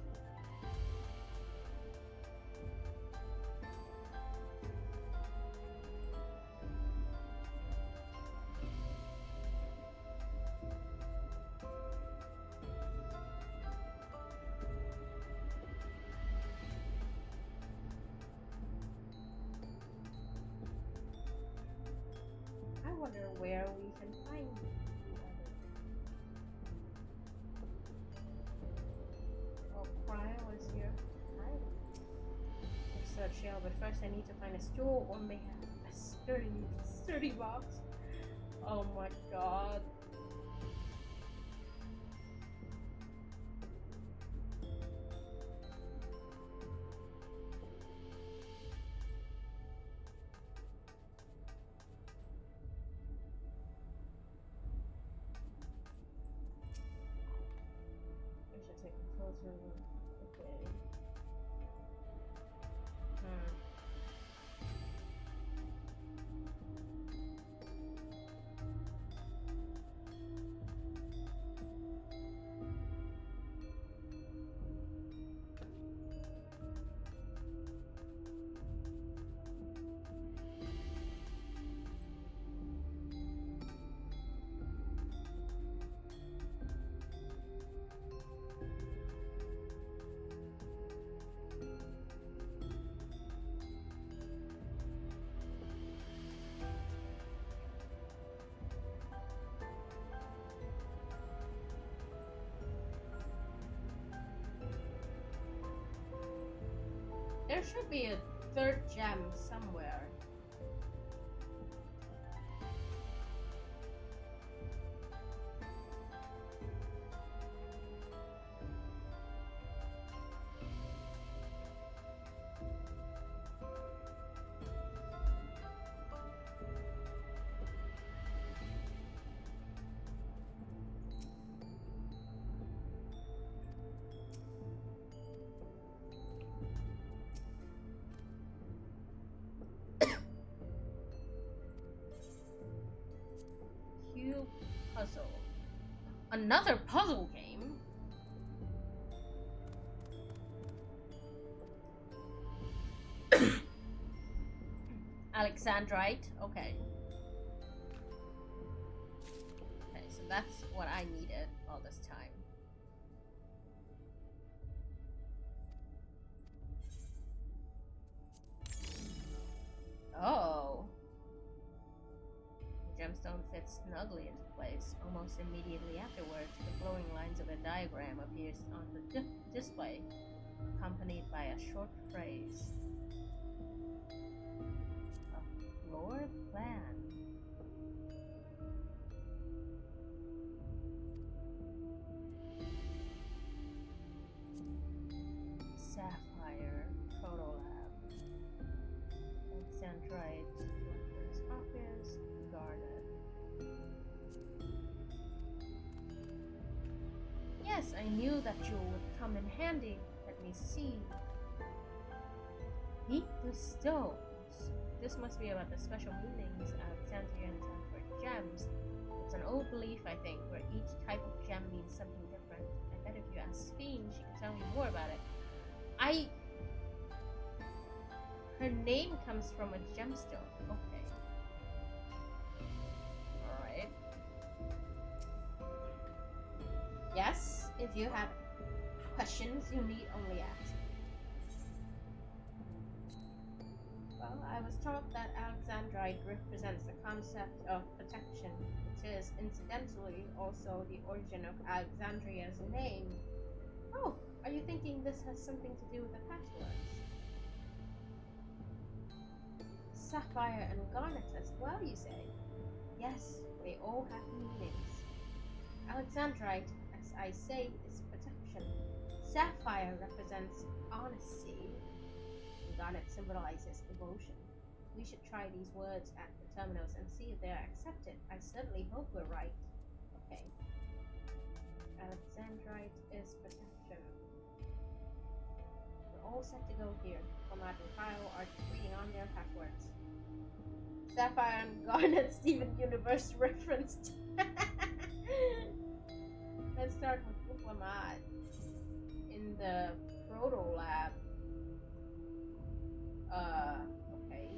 I wonder where we can find the other. Oh, Cryo is here. Hi. Search shell, but first I need to find a stool or maybe a sturdy box. Oh my god. Take a closer look. Okay. There should be a third gem somewhere. Puzzle. Another puzzle game? Alexandrite? Okay. Okay, so that's what I needed all this time. Oh. gemstone fits snugly into place. Almost immediately afterwards, the flowing lines of a diagram appears on the display, accompanied by a short phrase. A floor plan. Sapphire, Protolab, Xandrite, Collector's Office, Garnet. Yes, I knew that you would come in handy. Let me see. Heat the stones. This must be about the special meanings Alexandrians have for gems. It's an old belief, I think, where each type of gem means something different. I bet if you ask Sphene, she can tell you more about it. Her name comes from a gemstone. Okay. Alright. Yes, if you have questions, you need only ask. Well, I was taught that Alexandrite represents the concept of protection. It is, incidentally, also the origin of Alexandria's name. Oh, are you thinking this has something to do with the passwords? Sapphire and garnet as well, you say? Yes, they all have meanings. Alexandrite, as I say, is protection. Sapphire represents honesty. And garnet symbolizes devotion. We should try these words at the terminals and see if they are accepted. I certainly hope we're right. Okay. Alexandrite is protection. We're all set to go here. Comrade and Kyle are just waiting on their passwords. Sapphire and Garnet Steven Universe referenced. Let's start with Diplomat in the Proto Lab. Okay.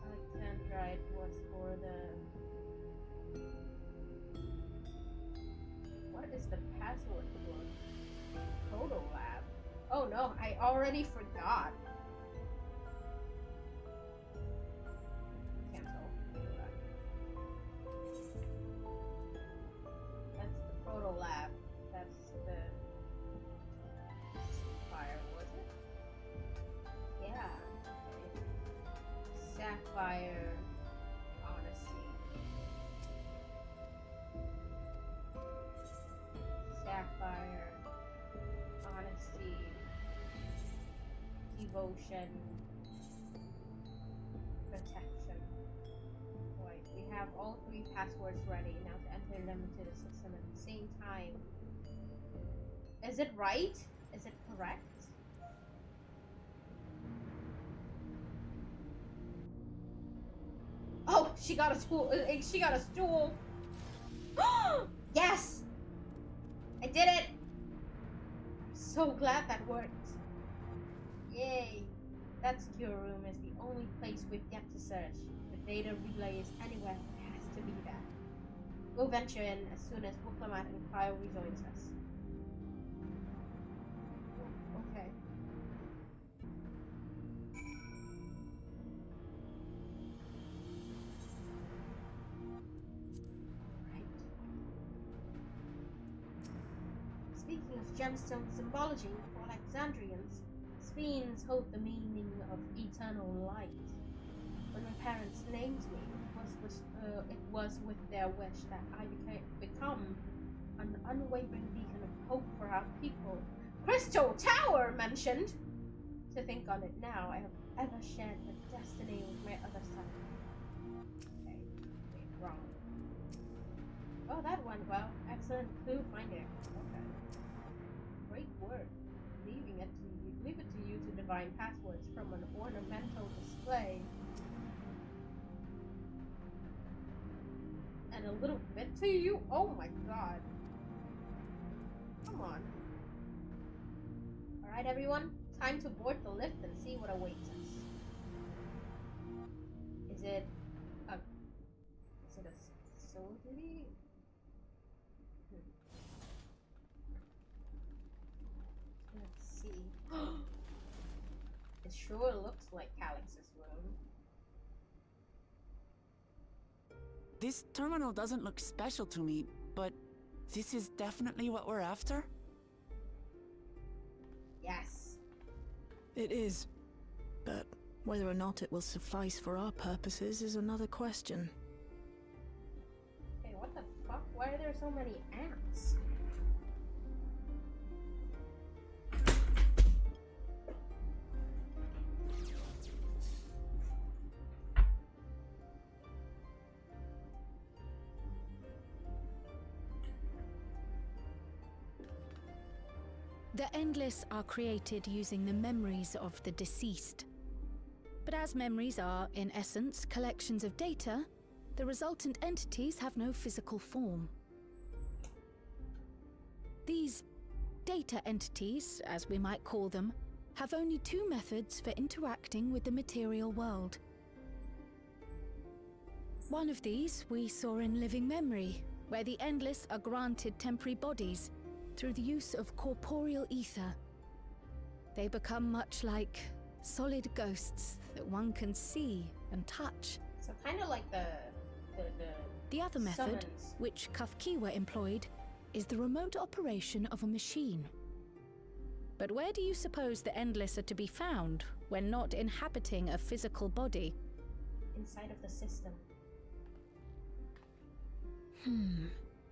Alexandrite was for the... What is the password for Proto Lab? Oh no, I already forgot. Cancel. That's the Proto Lab. That's the Sapphire, was it? Yeah. Okay. Sapphire. Honesty. Sapphire. Honesty, devotion, protection. Right, we have all three passwords ready now to enter them into the system at the same time. Is it right? Is it correct? Oh, she got a stool. She got a stool. Yes! I did it! So glad that worked. Yay. That secure room is the only place we've yet to search. The data relay is anywhere. It has to be there. We'll venture in as soon as Diplomat and Kyle rejoins us. Okay. Speaking of gemstone symbology for Alexandrians, Sphenes hold the meaning of eternal light. When my parents named me, it was with their wish that I become an unwavering beacon of hope for our people. Crystal Tower mentioned! To think on it now, I have ever shared the destiny with my other son. Okay, wait, wrong. Oh, that went well. Excellent clue finding. Okay. Great work. Leave it to you to divine passwords from an ornamental display. And a little bit to you? Oh my god. Come on. Alright everyone, time to board the lift and see what awaits us. Is it a facility? Let's see. This terminal doesn't look special to me, but this is definitely what we're after? Yes. It is. But whether or not it will suffice for our purposes is another question. Hey, what the fuck? Why are there so many ants? The Endless are created using the memories of the deceased. But as memories are, in essence, collections of data, the resultant entities have no physical form. These data entities, as we might call them, have only two methods for interacting with the material world. One of these we saw in Living Memory, where the Endless are granted temporary bodies through the use of corporeal ether. They become much like solid ghosts that one can see and touch. So kind of like The other method, summons. which Kafkiwa employed, is the remote operation of a machine. But where do you suppose the Endless are to be found when not inhabiting a physical body? Inside of the system.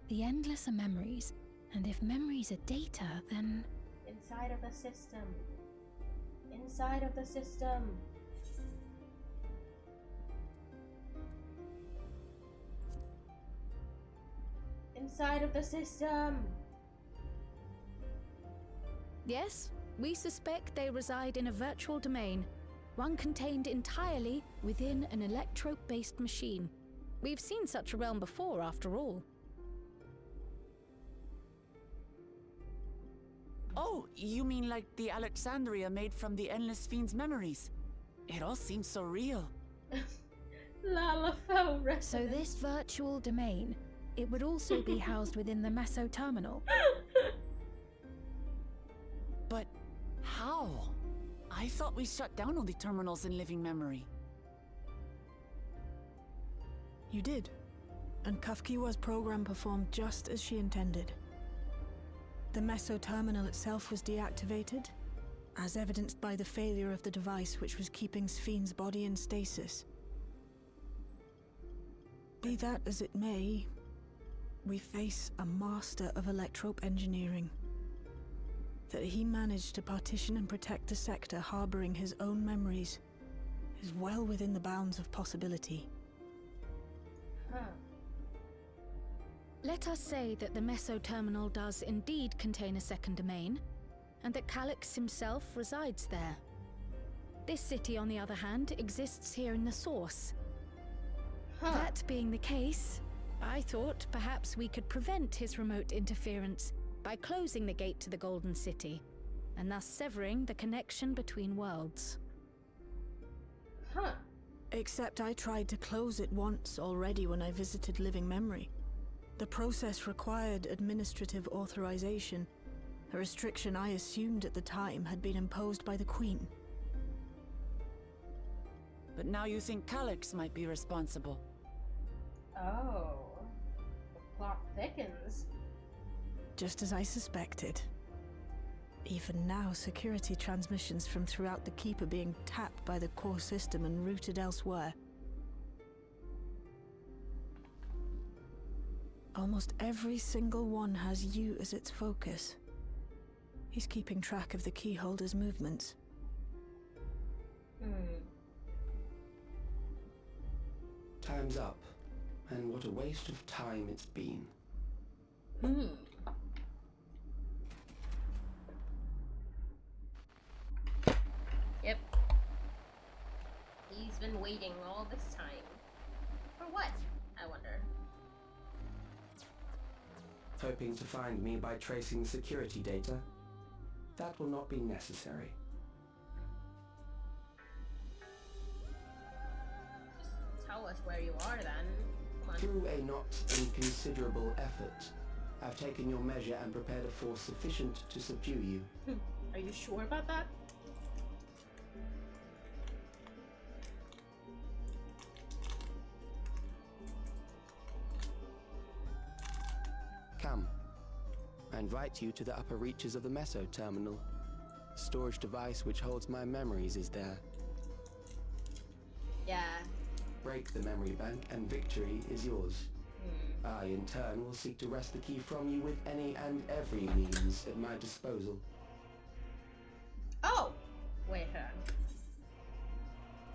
The Endless are memories, and if memories are data, then... Inside of the system. Inside of the system. Inside of the system. Yes, we suspect they reside in a virtual domain, one contained entirely within an electrope-based machine. We've seen such a realm before, after all. Oh, you mean like the Alexandria made from the Endless Fiend's memories? It all seems so real. Lalafell reference. So this virtual domain, it would also be housed within the Meso terminal. But how? I thought we shut down all the terminals in Living Memory. You did. And Kafkiwa's program performed just as she intended. The Meso terminal itself was deactivated, as evidenced by the failure of the device which was keeping Spheen's body in stasis. Be that as it may, we face a master of electrope engineering. That he managed to partition and protect the sector harboring his own memories is well within the bounds of possibility. Let us say that the Meso terminal does indeed contain a second domain, and that Calyx himself resides there. This city, on the other hand, exists here in the source. That being the case, I thought perhaps we could prevent his remote interference by closing the gate to the Golden City, and thus severing the connection between worlds. Except I tried to close it once already when I visited Living Memory. The process required administrative authorization, a restriction I assumed at the time had been imposed by the Queen. But now you think Calyx might be responsible. Oh. The plot thickens. Just as I suspected. Even now, security transmissions from throughout the Keep are being tapped by the core system and routed elsewhere. Almost every single one has you as its focus. He's keeping track of the keyholder's movements. Time's up, and what a waste of time it's been. Yep. He's been waiting all this time. For what, I wonder? Hoping to find me by tracing security data? That will not be necessary. Just tell us where you are then. Come on. Through a not inconsiderable effort, I've taken your measure and prepared a force sufficient to subdue you. Are you sure about that? I invite you to the upper reaches of the Meso terminal. The storage device which holds my memories is there. Yeah. Break the memory bank and victory is yours. I, in turn, will seek to wrest the key from you with any and every means at my disposal. Oh! Wait, hold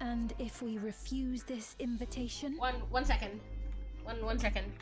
on. And if we refuse this invitation? One second. One second.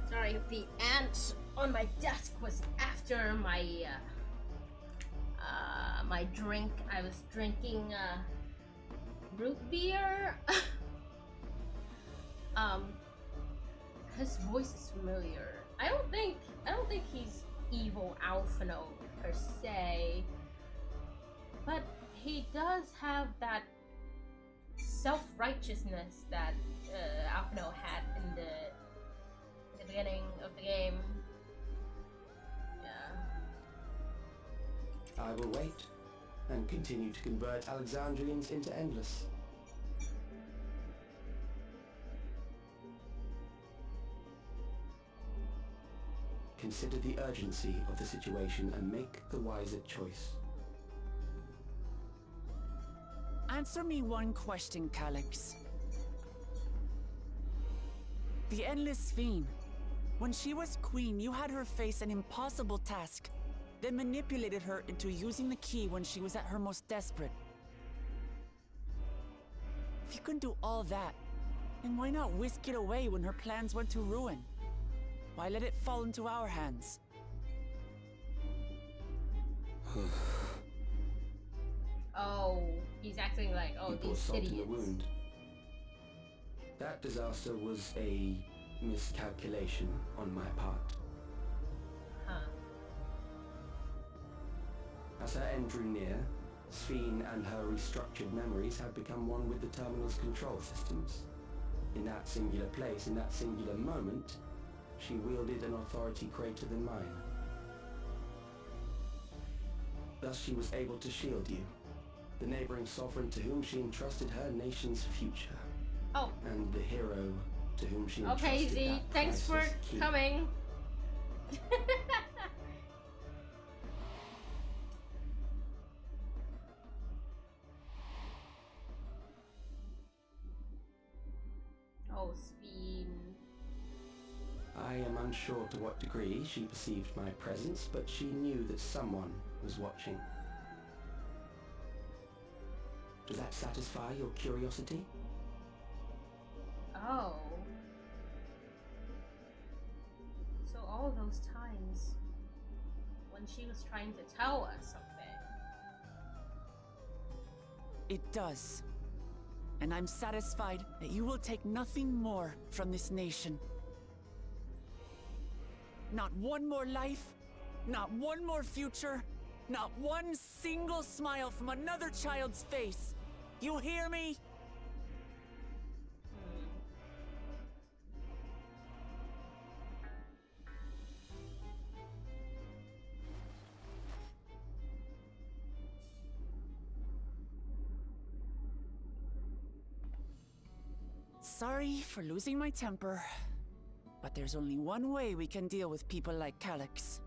Sorry, the ant on my desk was after my my drink. I was drinking root beer. His voice is familiar. I don't think he's evil Alphino per se, but he does have that self-righteousness that Alphino had in the beginning of the game. Yeah. I will wait and continue to convert Alexandrians into Endless. Consider the urgency of the situation and make the wiser choice. Answer me one question, Calyx. The Endless Fiend. When she was queen, you had her face an impossible task, then manipulated her into using the key when she was at her most desperate. If you can do all that, then why not whisk it away when her plans went to ruin? Why let it fall into our hands? Oh, he's acting like, oh, You pour these salt in the idiots. wound. That disaster was a miscalculation on my part. Huh. As her end drew near, Sphene and her restructured memories had become one with the terminal's control systems. In that singular place, in that singular moment, she wielded an authority greater than mine. Thus she was able to shield you, the neighboring sovereign to whom she entrusted her nation's future. Oh. And the hero to whom she entrusted Okay, Z, that thanks for priceless key. coming. Oh, Sphene. I am unsure to what degree she perceived my presence, but she knew that someone was watching. Does that satisfy your curiosity? Oh. So all those times when she was trying to tell us something. It does. And I'm satisfied that you will take nothing more from this nation. Not one more life, not one more future, not one single smile from another child's face. You hear me? Sorry for losing my temper, but there's only one way we can deal with people like Calyx.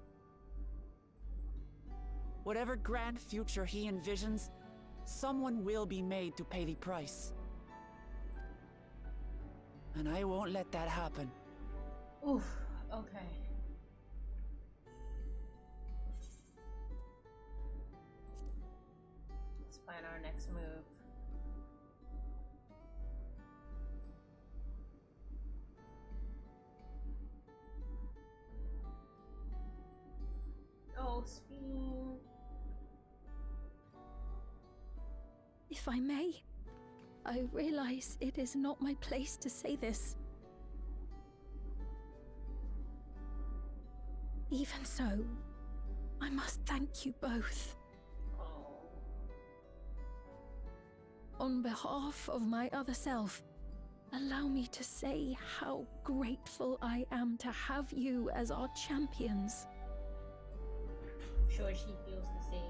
Whatever grand future he envisions, someone will be made to pay the price. And I won't let that happen. Oof, okay. Let's plan our next move. Oh, Sphene. If I may, I realize it is not my place to say this. Even so, I must thank you both. On behalf of my other self, allow me to say how grateful I am to have you as our champions. I'm sure she feels the same.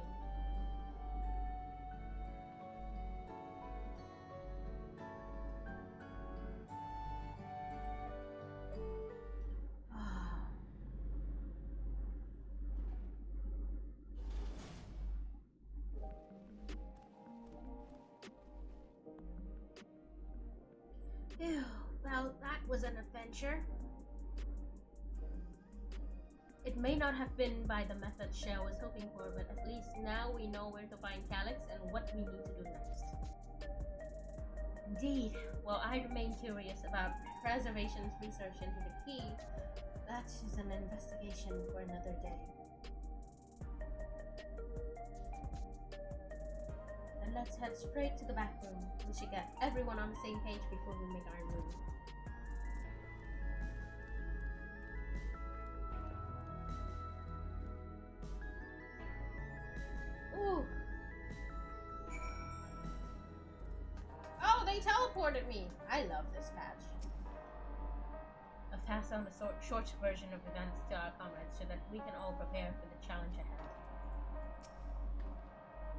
Phew, well, that was an adventure. It may not have been by the method Shell was hoping for, but at least now we know where to find Calyx and what we need to do next. Indeed, while I remain curious about Preservation's research into the key, that is an investigation for another day. And let's head straight to the back room. We should get everyone on the same page before we make our move. Ooh. Oh, they teleported me! I love this patch. I'll pass on the short version of events to our comrades so that we can all prepare for the challenge ahead.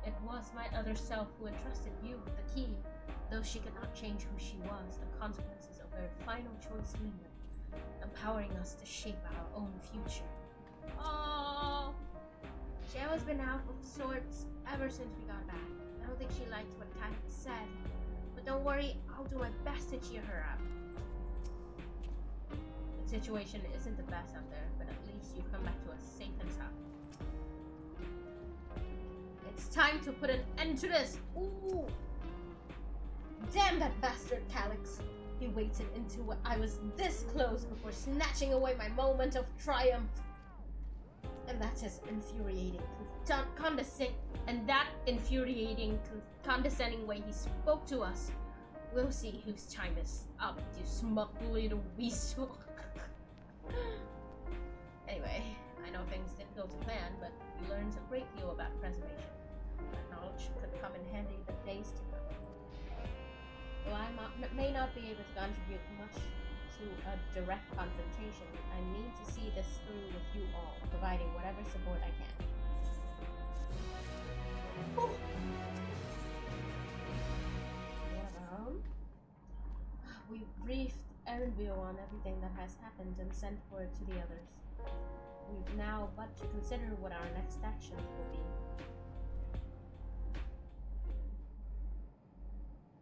It was my other self who entrusted you with the key. Though she could not change who she was, the consequences of her final choice lingered, empowering us to shape our own future. Oh, Shell has been out of sorts ever since we got back. I don't think she liked what Calyx said, but don't worry, I'll do my best to cheer her up. The situation isn't the best out there, but at least you've come back to us safe and sound. It's time to put an end to this! Ooh! Damn that bastard Calyx! He waited until I was this close before snatching away my moment of triumph. And that is infuriating, condescending way he spoke to us. We'll see whose time is up, you smug little weasel. Anyway, I know things didn't go to plan, but we learned a great deal about preservation. That knowledge could come in handy in the days to come. Though I may not be able to contribute much to a direct confrontation, I mean to see this through with you all, providing whatever support I can. We briefed Erenville on everything that has happened and sent word to the others. We've now but to consider what our next actions will be.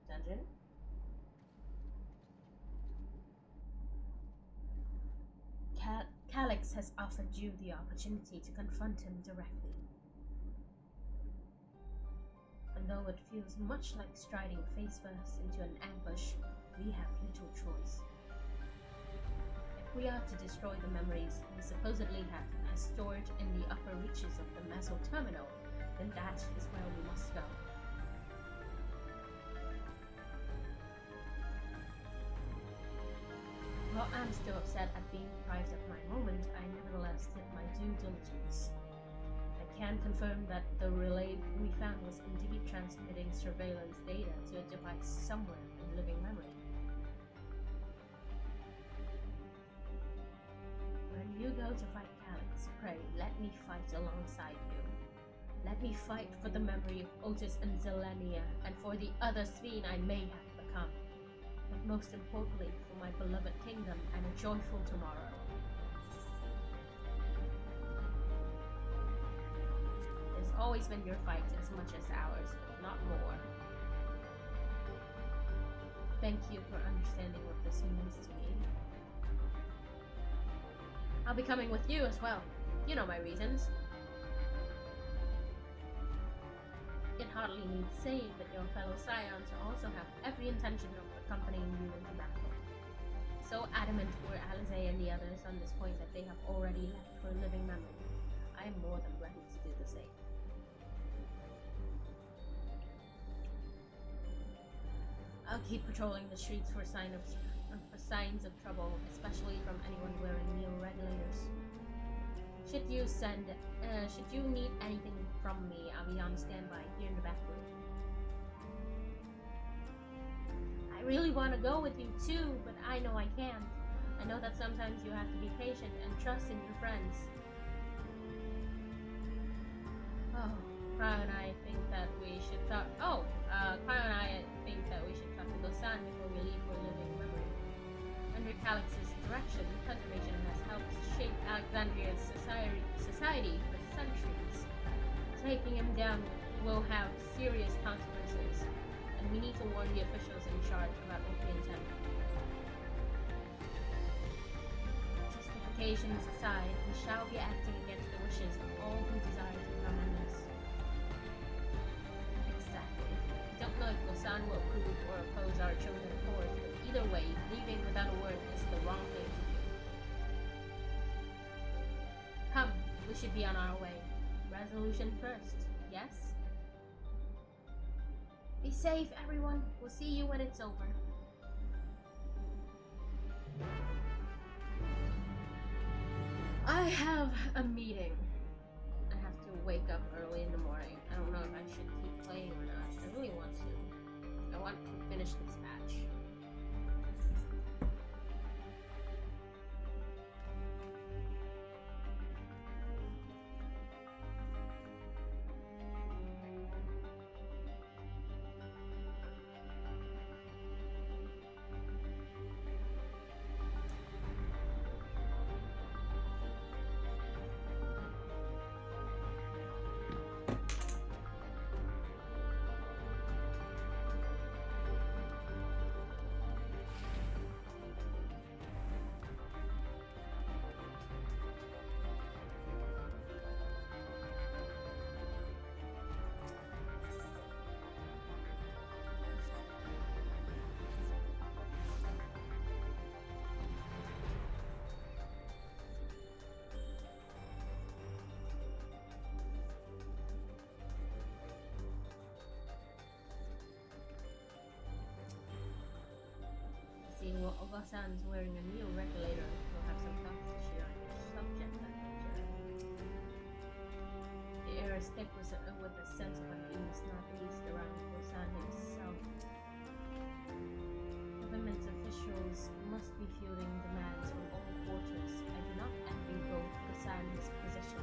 Dungeon? Calyx has offered you the opportunity to confront him directly. And though it feels much like striding face first into an ambush, we have little choice. If we are to destroy the memories we supposedly has stored in the upper reaches of the Meso-Terminal, then that is where we must go. While I'm still upset at being deprived of my moment, I nevertheless did my due diligence. I can confirm that the relay we found was indeed transmitting surveillance data to a device somewhere in living memory. When you go to fight Calyx, pray let me fight alongside you. Let me fight for the memory of Otis and Zelenia, and for the other Sphene I may have become. But most importantly, for my beloved kingdom and a joyful tomorrow. It's always been your fight as much as ours, if not more. Thank you for understanding what this means to me. I'll be coming with you as well. You know my reasons. It hardly needs saying that your fellow scions also have every intention of accompanying you into battle. So adamant were Alize and the others on this point that they have already left for living memory. I am more than ready to do the same. I'll keep patrolling the streets for signs of trouble, especially from anyone wearing Neo regulators. Should you need anything from me, I'll be on standby here in the back room. I really want to go with you too, but I know I can't. I know that sometimes you have to be patient and trust in your friends. Oh, Cryo and I think that we should talk. Cryo and I think that we should talk to Gosan before we leave for living memory. Under Calix's direction, preservation has helped shape Alexandria's society for centuries. Taking him down will have serious consequences, and we need to warn the officials in charge about what we intend. Justifications aside, we shall be acting against the wishes of all who desire to become endless. Exactly. We don't know if Gosan will approve or oppose our chosen course, but either way, leaving without a word is the wrong thing to do. Come, we should be on our way. Resolution first, yes? Be safe, everyone. We'll see you when it's over. I have a meeting. I have to wake up early in the morning. I don't know if I should keep playing or not. I really want to. I want to finish this match. See, well, Ogasan's wearing a new regulator. We'll have some thoughts to share on each subject that the air is thick with a sense of unease, not least around Ogasan himself. Government officials must be fielding demands from all quarters. I do not envy both Ogasan's position.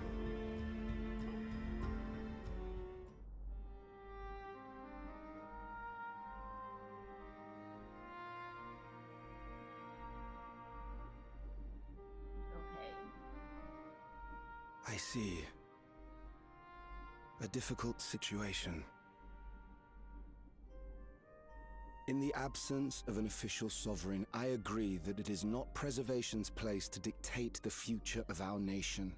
I see. A difficult situation. In the absence of an official sovereign, I agree that it is not Preservation's place to dictate the future of our nation.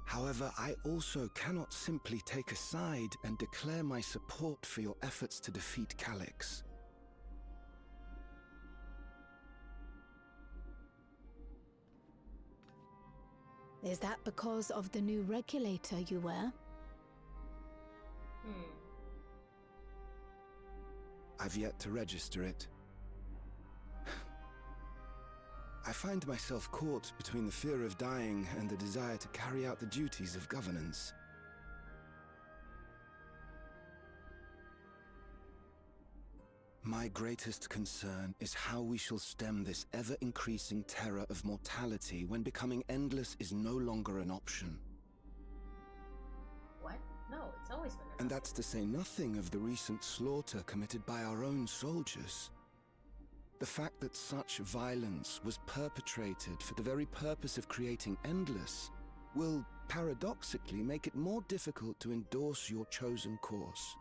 However, I also cannot simply take a side and declare my support for your efforts to defeat Calix. Is that because of the new regulator you wear? I've yet to register it. I find myself caught between the fear of dying and the desire to carry out the duties of governance. My greatest concern is how we shall stem this ever-increasing terror of mortality when becoming endless is no longer an option. What? No, it's always been an option. And that's to say nothing of the recent slaughter committed by our own soldiers. The fact that such violence was perpetrated for the very purpose of creating endless will, paradoxically, make it more difficult to endorse your chosen course.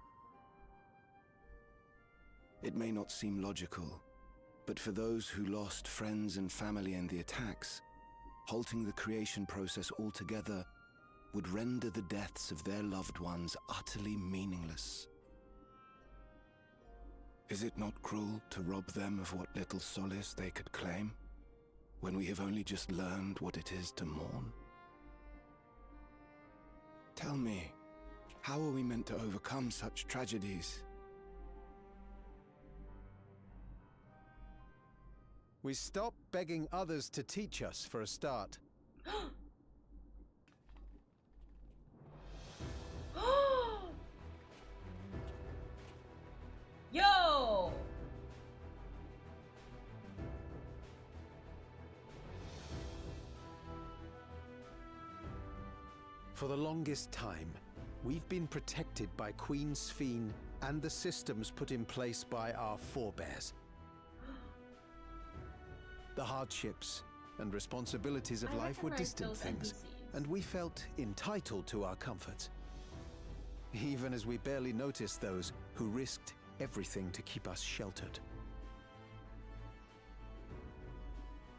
It may not seem logical, but for those who lost friends and family in the attacks, halting the creation process altogether would render the deaths of their loved ones utterly meaningless. Is it not cruel to rob them of what little solace they could claim, when we have only just learned what it is to mourn? Tell me, how are we meant to overcome such tragedies? We stopped begging others to teach us for a start. Yo! For the longest time, we've been protected by Queen Sphene and the systems put in place by our forebears. The hardships and responsibilities of life were distant things, and we felt entitled to our comforts, even as we barely noticed those who risked everything to keep us sheltered.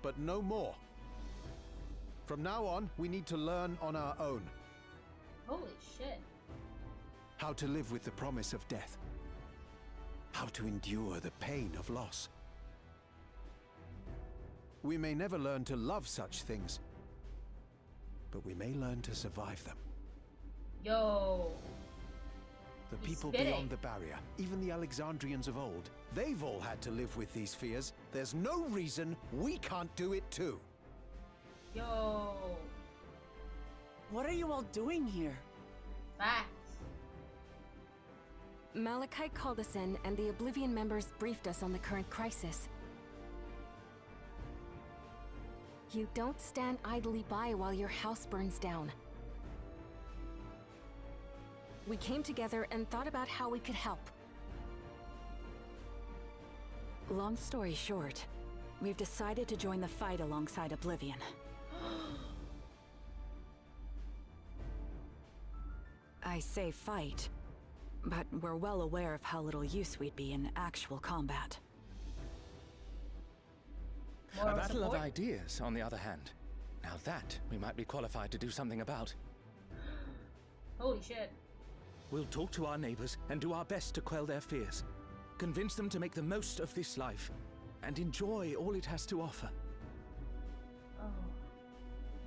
But no more. From now on, we need to learn on our own. Holy shit. How to live with the promise of death. How to endure the pain of loss. We may never learn to love such things, but we may learn to survive them. Yo. The people beyond the barrier, even the Alexandrians of old, they've all had to live with these fears. There's no reason we can't do it too. Yo. What are you all doing here? Facts. Malachite called us in, and the Oblivion members briefed us on the current crisis. You don't stand idly by while your house burns down. We came together and thought about how we could help. Long story short, we've decided to join the fight alongside Oblivion. I say fight, but we're well aware of how little use we'd be in actual combat. A battle of ideas, on the other hand. Now that we might be qualified to do something about. Holy shit. We'll talk to our neighbors and do our best to quell their fears. Convince them to make the most of this life and enjoy all it has to offer. Oh.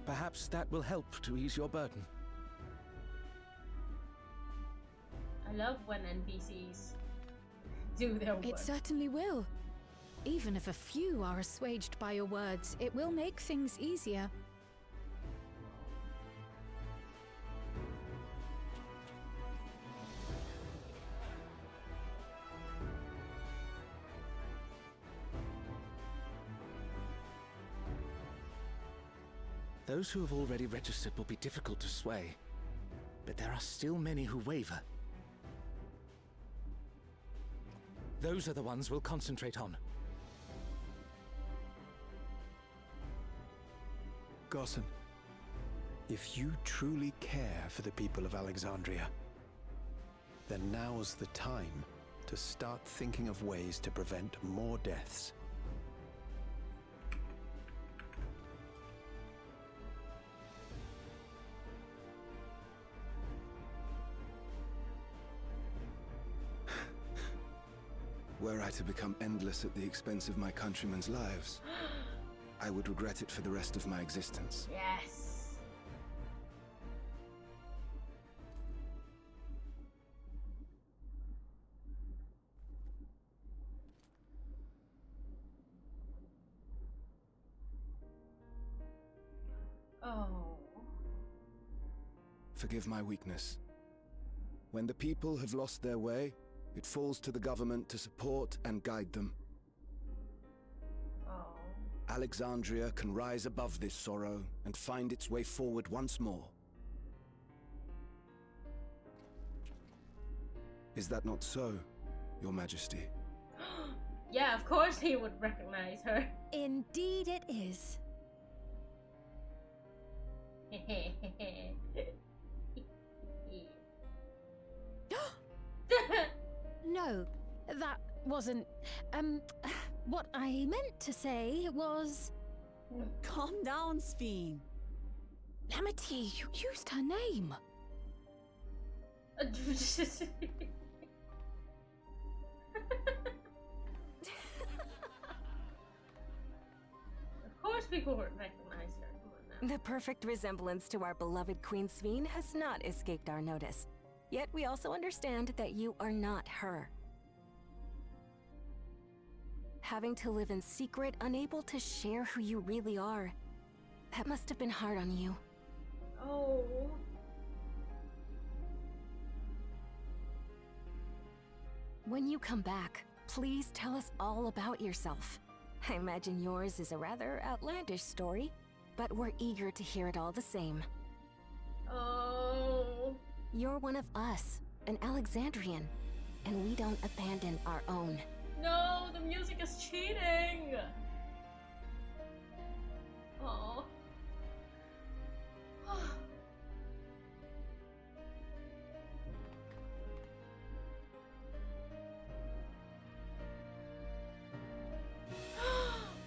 Perhaps that will help to ease your burden. I love when NPCs do their work. It certainly will. Even if a few are assuaged by your words, it will make things easier. Those who have already registered will be difficult to sway, but there are still many who waver. Those are the ones we'll concentrate on. Gossan, if you truly care for the people of Alexandria, then now's the time to start thinking of ways to prevent more deaths. Were I to become endless at the expense of my countrymen's lives, I would regret it for the rest of my existence. Yes. Oh. Forgive my weakness. When the people have lost their way, it falls to the government to support and guide them. Oh. Alexandria can rise above this sorrow and find its way forward once more. Is that not so, Your Majesty? Yeah, of course he would recognize her. Indeed it is. No, that wasn't. What I meant to say was. Calm down, Sphene. Lamity, you used her name. Of course people would recognize her. Come on now. The perfect resemblance to our beloved Queen Sphene has not escaped our notice. Yet we also understand that you are not her. having to live in secret, unable to share who you really are. That must have been hard on you. Oh. When you come back, please tell us all about yourself. I imagine yours is a rather outlandish story, but we're eager to hear it all the same. Oh. You're one of us, an Alexandrian, and we don't abandon our own. No, the music is cheating! Oh.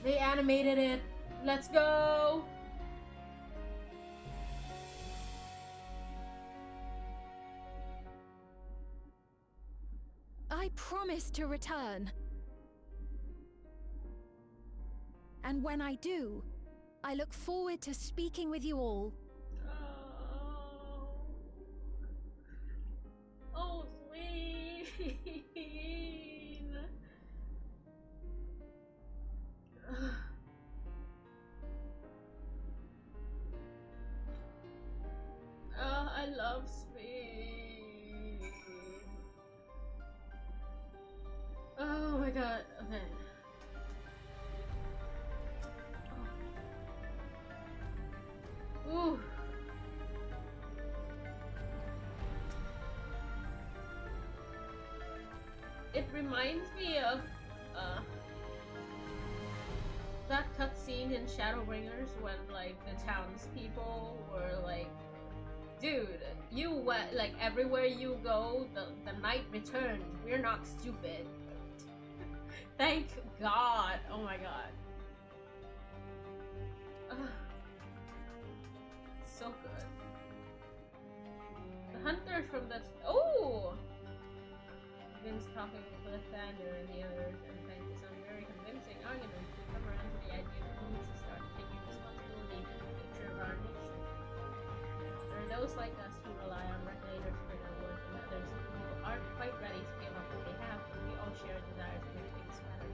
They animated it. Let's go! I promise to return. And when I do, I look forward to speaking with you all. Oh, sweet. Oh, I love Sweet. Oh my god. Okay. Ooh. It reminds me of that cutscene in Shadowbringers when like the townspeople were like, dude, you went like everywhere you go, the night returned. We're not stupid. Thank God. Oh my god. So good. The hunter from the Vince talking with Alexander and the others and thanks to some very convincing arguments to come around to the idea that we need to start taking responsibility for the future of our nation. There are those like us who rely on regulators for their work and others who aren't quite ready to give up what they have, but we all share desires to make things better.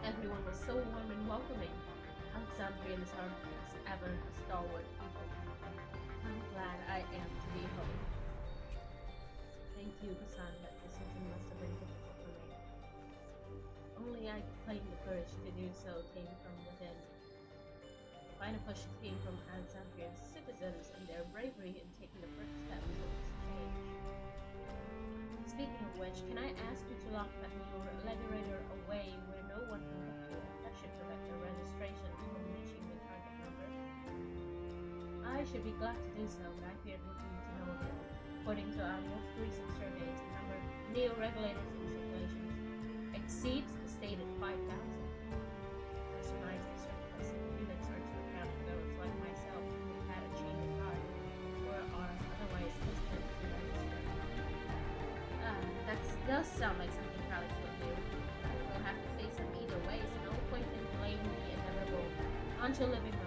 Everyone was so warm and welcoming. Alexandrians are as ever stalwart people. I'm glad I am to be home. Thank you, Hassan. That decision must have been difficult for me. Only I could claim the courage to do so came from within. The final push came from Alexandrian citizens and their bravery in taking the first steps of this change. Speaking of which, can I ask you to lock that new regulator away where no one can get to it? That should prevent the registrations from reaching the target number. I should be glad to do so, but I feared would need to know of it. According to our most recent surveys, the number of neo-regulators in circulation exceeds the stated 5,000. I surmise the surplus of units are to account for those like myself who had a change of heart or are otherwise hesitant to register. That does sound like something Calix would do. We'll have to face him either way, so no point in blaming the inevitable onto living memory.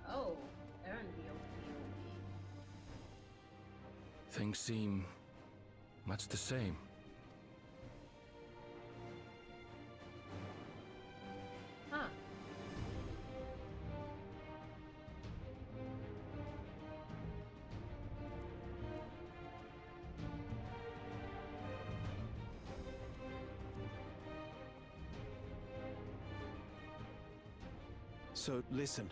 Oh, Aaron Things seem much the same. Huh. So listen,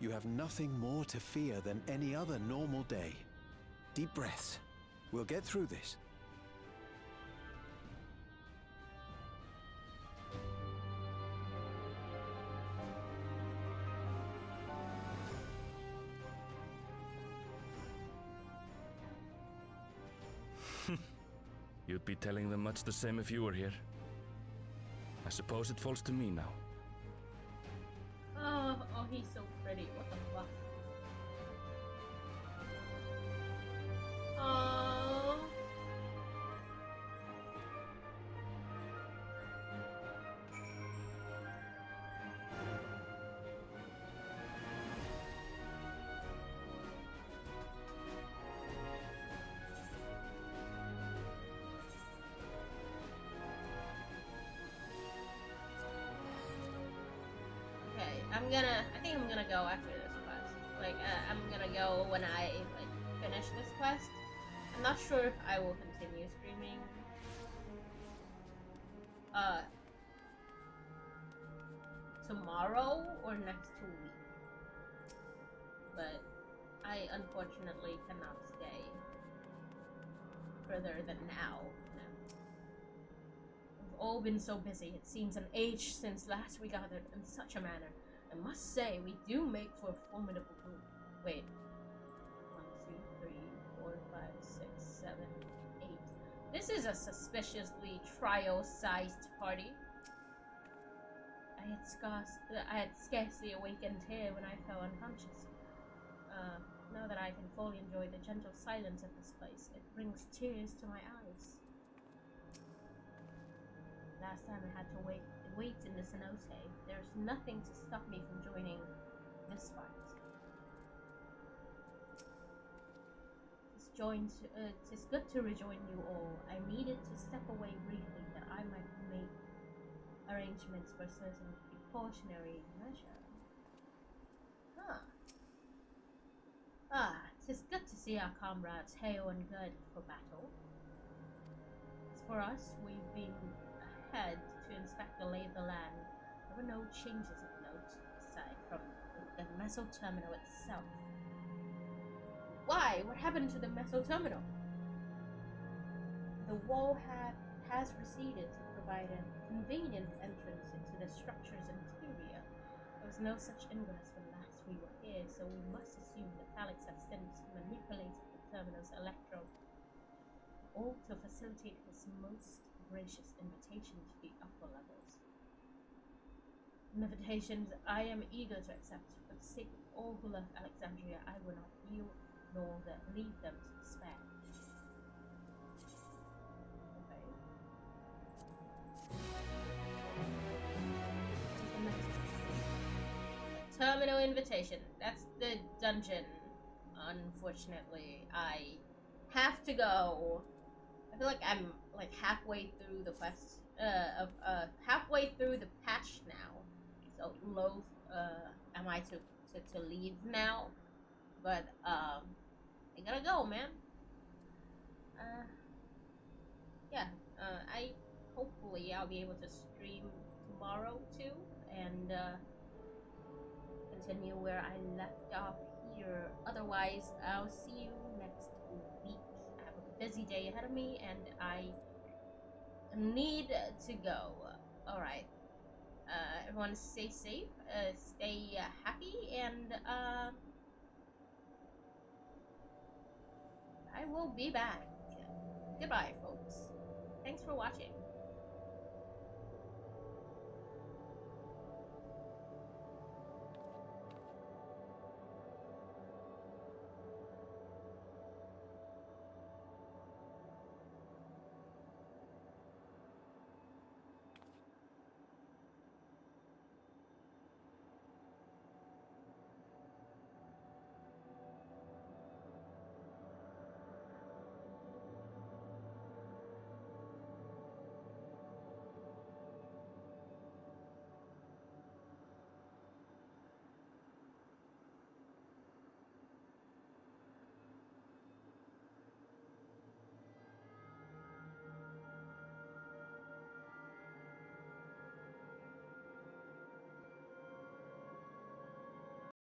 you have nothing more to fear than any other normal day. Deep breaths. We'll get through this. You'd be telling them much the same if you were here. I suppose it falls to me now. Oh. Oh, he's so pretty. What the fuck? Oh. I think I'm gonna go after this quest. Like, I'm gonna go when I, like, finish this quest. I'm not sure if I will continue streaming. Tomorrow or next 2 weeks. But I unfortunately cannot stay further than now. We've all been so busy. It seems an age since last we gathered in such a manner. I must say, we do make for a formidable group. Wait. 1, 2, 3, 4, 5, 6, 7, 8. This is a suspiciously trio-sized party. I had scarcely awakened here when I fell unconscious. Now that I can fully enjoy the gentle silence of this place, it brings tears to my eyes. Last time I had to wait in the cenote, there's nothing to stop me from joining this fight. Tis good to rejoin you all. I needed to step away briefly that I might make arrangements for certain precautionary measure. Tis good to see our comrades hale and good for battle. As for us, we've been ahead to inspect the lay of the land. There were no changes of note, aside from the meso-terminal itself. Why? What happened to the meso-terminal? The wall has receded to provide a convenient entrance into the structure's interior. There was no such ingress when last we were here, so we must assume that Alex has since manipulated the terminal's electro, all to facilitate his most gracious invitation to the upper levels. Invitations I am eager to accept. For the sake of all who love Alexandria, I will not yield nor leave them to despair. Okay. Terminal invitation. That's the dungeon. Unfortunately, I have to go. I feel like I'm like halfway through the quest. Halfway through the patch now. So loath am I to leave now. But I gotta go, man. Yeah. Hopefully I'll be able to stream tomorrow too, and continue where I left off here. Otherwise, I'll see you next week. I have a busy day ahead of me, and I need to go. All right. Everyone, stay safe. Stay happy, and I will be back. Goodbye, folks. Thanks for watching.